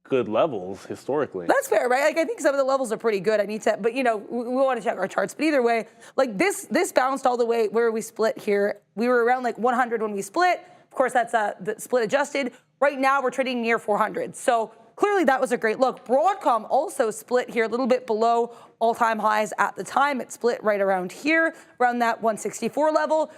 good levels historically. That's fair, right? Like I think some of the levels are pretty good. I need to, but you know, we want to check our charts. But either way, like this bounced all the way where we split here. We were around like 100 when we split. Of course, that's the split adjusted. Right now, we're trading near 400. So clearly, that was a great look. Broadcom also split here a little bit below all-time highs at the time. It split right around here, around that 164 level.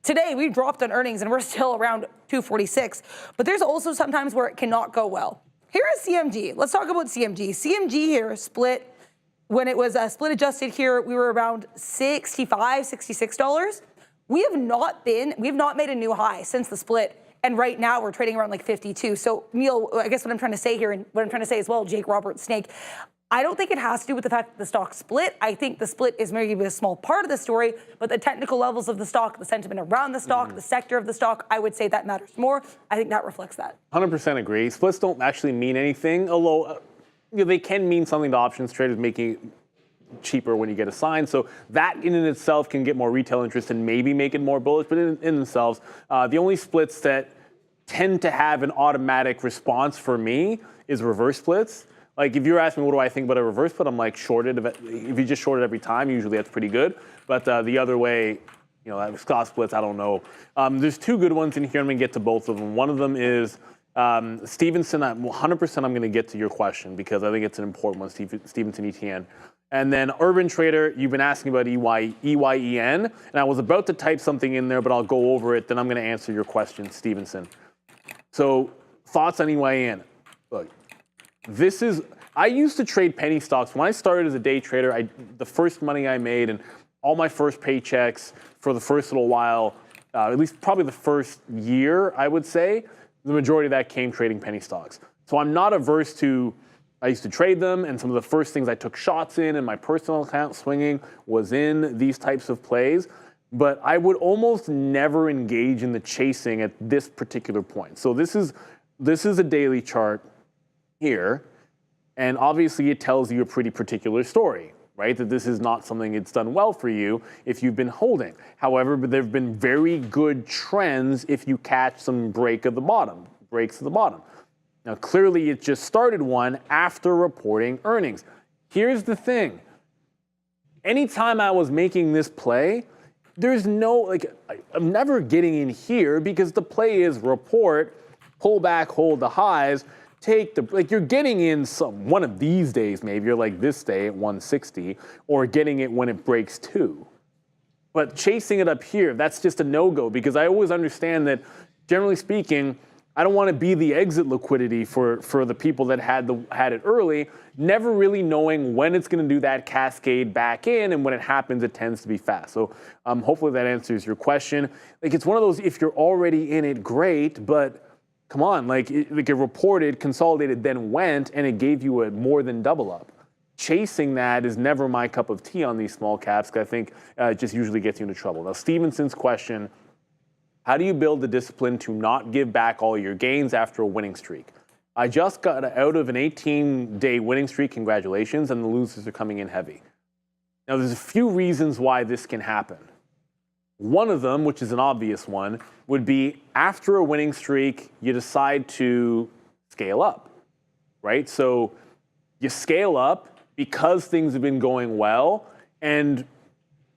Today, we dropped on earnings, and we're still around 246. But there's also sometimes where it cannot go well. Here is CMG. Let's talk about CMG. CMG here split, when it was split adjusted here, we were around $65, $66. We have not made a new high since the split. And right now we're trading around like 52. So Neil, I guess what I'm trying to say here, and what I'm trying to say as well, Jake Robert Snake, I don't think it has to do with the fact that the stock split. I think the split is maybe a small part of the story, but the technical levels of the stock, the sentiment around the stock, the sector of the stock, I would say that matters more. I think that reflects that. 100% agree. Splits don't actually mean anything, although they can mean something to options traders, making it cheaper when you get assigned. So that in and itself can get more retail interest and maybe make it more bullish, but in themselves, the only splits that tend to have an automatic response for me is reverse splits. Like if you're asking me what do I think about a reverse split, I'm like shorted. If you just short it every time, usually that's pretty good. But the other way, you know, stock splits, I don't know. There's two good ones in here. I'm gonna get to both of them. One of them is Stevenson, 100% I'm going to get to your question because I think it's an important one, Stevenson ETN. And then Urban Trader, you've been asking about EYEN, and I was about to type something in there, but I'll go over it, then I'm going to answer your question, Stevenson. So thoughts on EYEN? Look, I used to trade penny stocks. When I started as a day trader, the first money I made and all my first paychecks for the first little while, at least probably the first year, I would say, the majority of that came trading penny stocks. So I'm not averse to, I used to trade them, and some of the first things I took shots in my personal account swinging was in these types of plays. But I would almost never engage in the chasing at this particular point. So this is a daily chart here, and obviously it tells you a pretty particular story, right? That this is not something that's done well for you if you've been holding. However, there have been very good trends if you catch some breaks at the bottom. Now, clearly it just started one after reporting earnings. Here's the thing. Anytime I was making this play, there's no, I'm never getting in here because the play is report, pull back, hold the highs, you're getting in one of these days maybe, you're like this day at 160, or getting it when it breaks 2. But chasing it up here, that's just a no-go because I always understand that, generally speaking, I don't want to be the exit liquidity for the people that had it early, never really knowing when it's going to do that cascade back in, and when it happens, it tends to be fast. So hopefully that answers your question. It's one of those, if you're already in it, great, but come on, it reported, consolidated, then went, and it gave you a more than double up. Chasing that is never my cup of tea on these small caps, because I think it just usually gets you into trouble. Now, Stevenson's question, how do you build the discipline to not give back all your gains after a winning streak? I just got out of an 18-day winning streak, congratulations, and the losers are coming in heavy. Now, there's a few reasons why this can happen. One of them, which is an obvious one, would be after a winning streak, you decide to scale up, right? So you scale up because things have been going well, and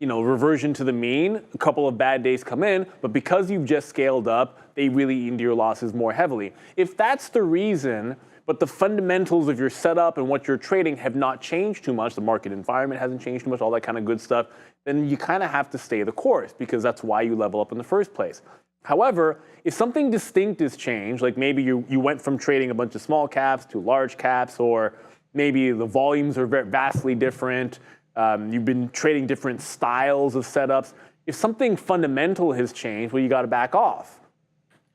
reversion to the mean, a couple of bad days come in, but because you've just scaled up, they really eat into your losses more heavily. If that's the reason, but the fundamentals of your setup and what you're trading have not changed too much, the market environment hasn't changed too much, all that kind of good stuff, then you kind of have to stay the course because that's why you level up in the first place. However, if something distinct has changed, like maybe you went from trading a bunch of small caps to large caps, or maybe the volumes are vastly different, you've been trading different styles of setups. If something fundamental has changed, well, you got to back off.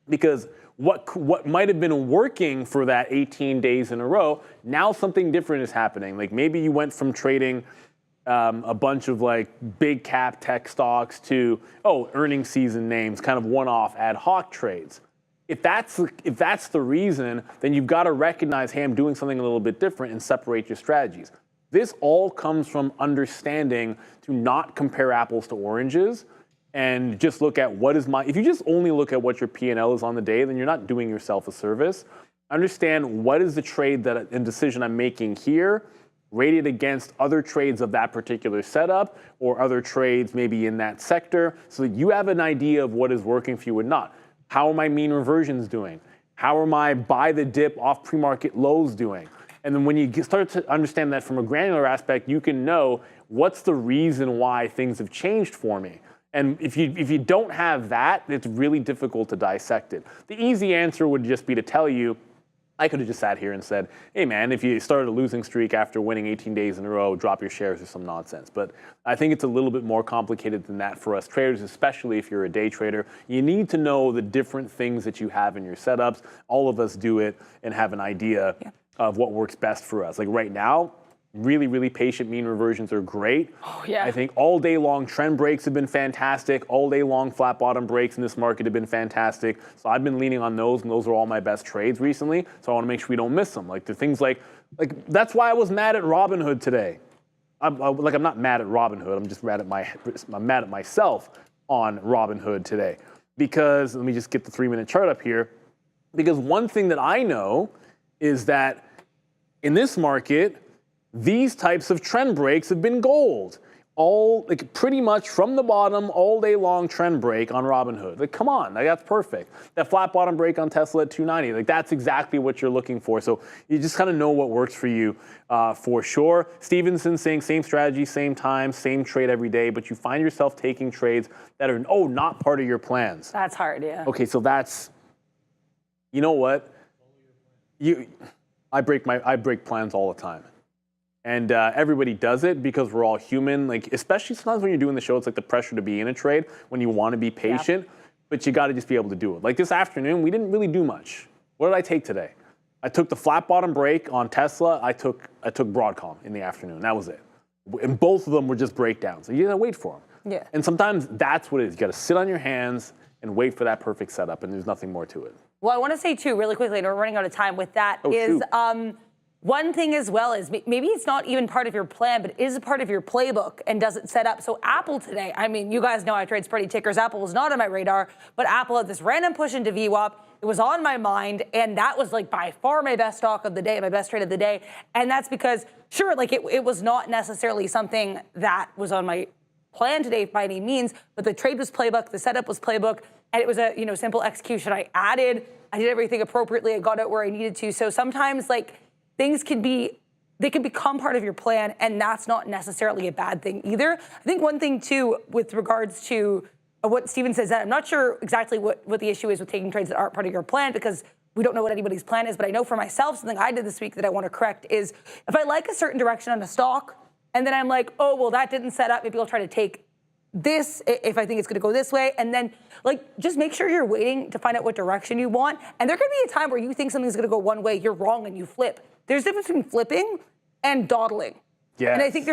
Because what might have been working for that 18 days in a row, now something different is happening. Like maybe you went from trading a bunch of big cap tech stocks to, earnings season names, kind of one-off ad hoc trades. If that's the reason, then you've got to recognize, hey, I'm doing something a little bit different, and separate your strategies. This all comes from understanding to not compare apples to oranges and just look at if you just only look at what your P&L is on the day, then you're not doing yourself a service. Understand what is the trade and decision I'm making here, rate it against other trades of that particular setup or other trades maybe in that sector so that you have an idea of what is working for you and not. How are my mean reversions doing? How are my buy the dip off pre-market lows doing? And then when you start to understand that from a granular aspect, you can know what's the reason why things have changed for me. And if you don't have that, it's really difficult to dissect it. The easy answer would just be to tell you, I could have just sat here and said, hey man, if you started a losing streak after winning 18 days in a row, drop your shares or some nonsense. But I think it's a little bit more complicated than that for us traders, especially if you're a day trader. You need to know the different things that you have in your setups. All of us do it and have an idea of what works best for us. Like right now, really, really patient mean reversions are great. Oh, yeah. I think all day long trend breaks have been fantastic. All day long flat bottom breaks in this market have been fantastic. So I've been leaning on those, and those are all my best trades recently. So I want to make sure we don't miss them. Like the things like that's why I was mad at Robinhood today. I'm not mad at Robinhood. I'm just mad at myself on Robinhood today. Because let me just get the 3-minute chart up here. Because one thing that I know is that in this market, these types of trend breaks have been gold. like pretty much from the bottom all day long trend break on Robinhood. Like, come on, like, that's perfect. That flat bottom break on Tesla at 290, like that's exactly what you're looking for. So you just kind of know what works for you for sure. Stevenson saying same strategy, same time, same trade every day, but you find yourself taking trades that are, not part of your plans. That's hard, yeah. Okay, so that's, you know what? I break plans all the time. And everybody does it because we're all human. Like, especially sometimes when you're doing the show, it's like the pressure to be in a trade when you want to be patient, but you got to just be able to do it. Like this afternoon, we didn't really do much. What did I take today? I took the flat bottom break on Tesla. I took Broadcom in the afternoon. That was it. And both of them were just breakdowns. So you got to wait for them. Yeah. And sometimes that's what it is. You got to sit on your hands and wait for that perfect setup, and there's nothing more to it. Well, I want to say too, really quickly, and we're running out of time with that, one thing as well is maybe it's not even part of your plan, but it is a part of your playbook and does it set up. So Apple today, I mean, you guys know I trade spready tickers. Apple was not on my radar, but Apple had this random push into VWAP. It was on my mind, and that was like by far my best stock of the day, my best trade of the day. And that's because, sure, like it was not necessarily something that was on my plan today by any means, but the trade was playbook, the setup was playbook, and it was a simple execution. I did everything appropriately. I got it where I needed to. So sometimes like things can become part of your plan, and that's not necessarily a bad thing either. I think one thing too, with regards to what Steven says, that I'm not sure exactly what the issue is with taking trades that aren't part of your plan, because we don't know what anybody's plan is, but I know for myself, something I did this week that I want to correct is if I like a certain direction on a stock, and then I'm like, oh, well, that didn't set up, maybe I'll try to take this if I think it's going to go this way, and then like just make sure you're waiting to find out what direction you want. And there could be a time where you think something's going to go one way, you're wrong, and you flip. There's a difference between flipping and dawdling. Yeah. And I think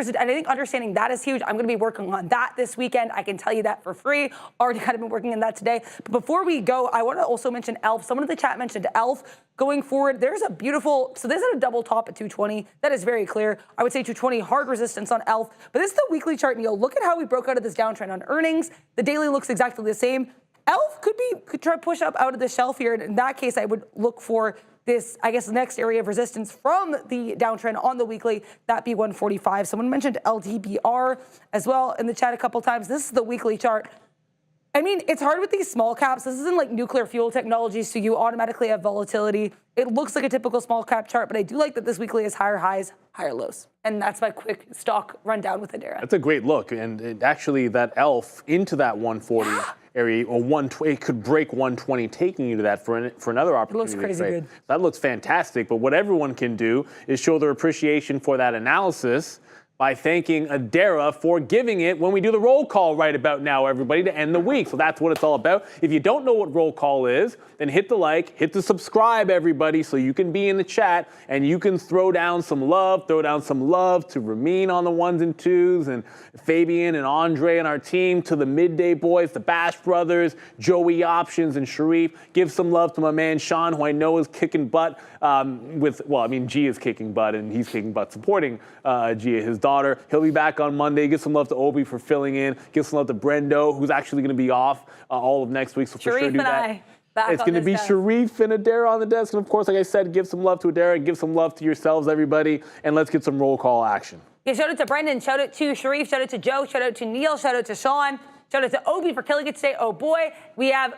understanding that is huge. I'm going to be working on that this weekend. I can tell you that for free. Already kind of been working on that today. But before we go, I want to also mention ELF. Someone in the chat mentioned ELF. Going forward, there's a beautiful, so this is a double top at 220. That is very clear. I would say 220 hard resistance on ELF. But this is the weekly chart, Neil. Look at how we broke out of this downtrend on earnings. The daily looks exactly the same. ELF could try to push up out of the shelf here. And in that case, I would look for this, I guess, next area of resistance from the downtrend on the weekly, that be 145. Someone mentioned LTBR as well in the chat a couple times. This is the weekly chart. I mean, it's hard with these small caps. This isn't like nuclear fuel technology, so you automatically have volatility. It looks like a typical small cap chart, but I do like that this weekly is higher highs, higher lows. And that's my quick stock rundown with Adara. That's a great look. And actually, that ELF into that 140 area, or 120, it could break 120, taking you to that for another opportunity. It looks crazy good. That looks fantastic. But what everyone can do is show their appreciation for that analysis by thanking Adara for giving it when we do the roll call right about now, everybody, to end the week. So that's what it's all about. If you don't know what roll call is, then hit the like, hit the subscribe, everybody, so you can be in the chat and you can throw down some love to Ramin on the 1s and 2s, and Fabian and Andre and our team, to the Midday Boys, the Bash Brothers, Joey Options, and Sharif. Give some love to my man Sean, who I know is kicking butt Gia is kicking butt, and he's kicking butt supporting Gia, his daughter. He'll be back on Monday. Give some love to Obi for filling in. Give some love to Brendo, who's actually going to be off all of next week. So for sure do that. It's going to be Sharif and Adara on the desk. And of course, like I said, give some love to Adara, give some love to yourselves, everybody, and let's get some roll call action. Yeah, shout out to Brendan, shout out to Sharif, shout out to Joe, shout out to Neil, shout out to Sean, shout out to Obi for killing it today. Oh boy, we have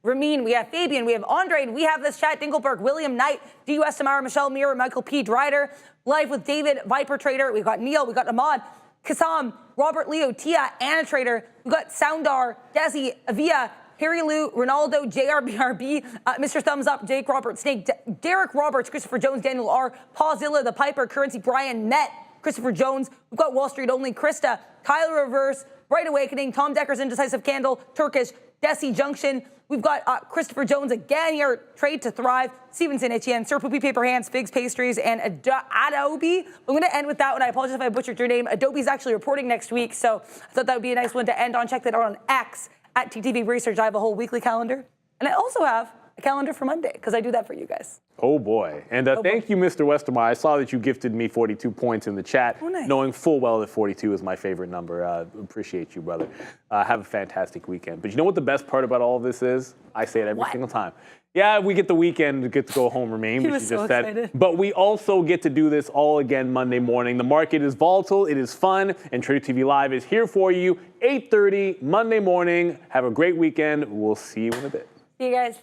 Ramin, we have Fabian, we have Andre, and we have this chat, Dingleberg, William Knight, DUS Tamara, Michelle Muir, Michael P. Dryder, live with David, Viper Trader, we've got Neil, we've got Ahmad, Kassam, Robert Leo, Tia, Anna Trader, we've got Soundar, Desi, Avia, Harry Lou, Ronaldo, JRBRB, Mr. Thumbs Up, Jake Roberts, Snake, Derek Roberts, Christopher Jones, Daniel R, Paulzilla, The Piper, Currency, Brian, Met, Christopher Jones, we've got Wall Street Only, Krista, Kyler Reverse, Bright Awakening, Tom Decker's Indecisive Candle, Turkish, Desi Junction, we've got Christopher Jones again here, Trade to Thrive, Stevenson Etienne, Sir Poopy Paper Hands, Figs Pastries, and Adobe. I'm going to end with that one. I apologize if I butchered your name. Adobe's actually reporting next week, so I thought that would be a nice one to end on. Check that out on X. At TTV Research, I have a whole weekly calendar. And I also have a calendar for Monday, because I do that for you guys. Oh, boy. And thank you, Mr. Westermeyer. I saw that you gifted me 42 points in the chat, knowing full well that 42 is my favorite number. Appreciate you, brother. Have a fantastic weekend. But you know what the best part about all of this is? I say it every single time. Yeah, we get the weekend to get to go home, Romaine, which was you so just said. excited. But we also get to do this all again Monday morning. The market is volatile, it is fun, and Trader TV Live is here for you, 8:30 Monday morning. Have a great weekend. We'll see you in a bit. See you guys.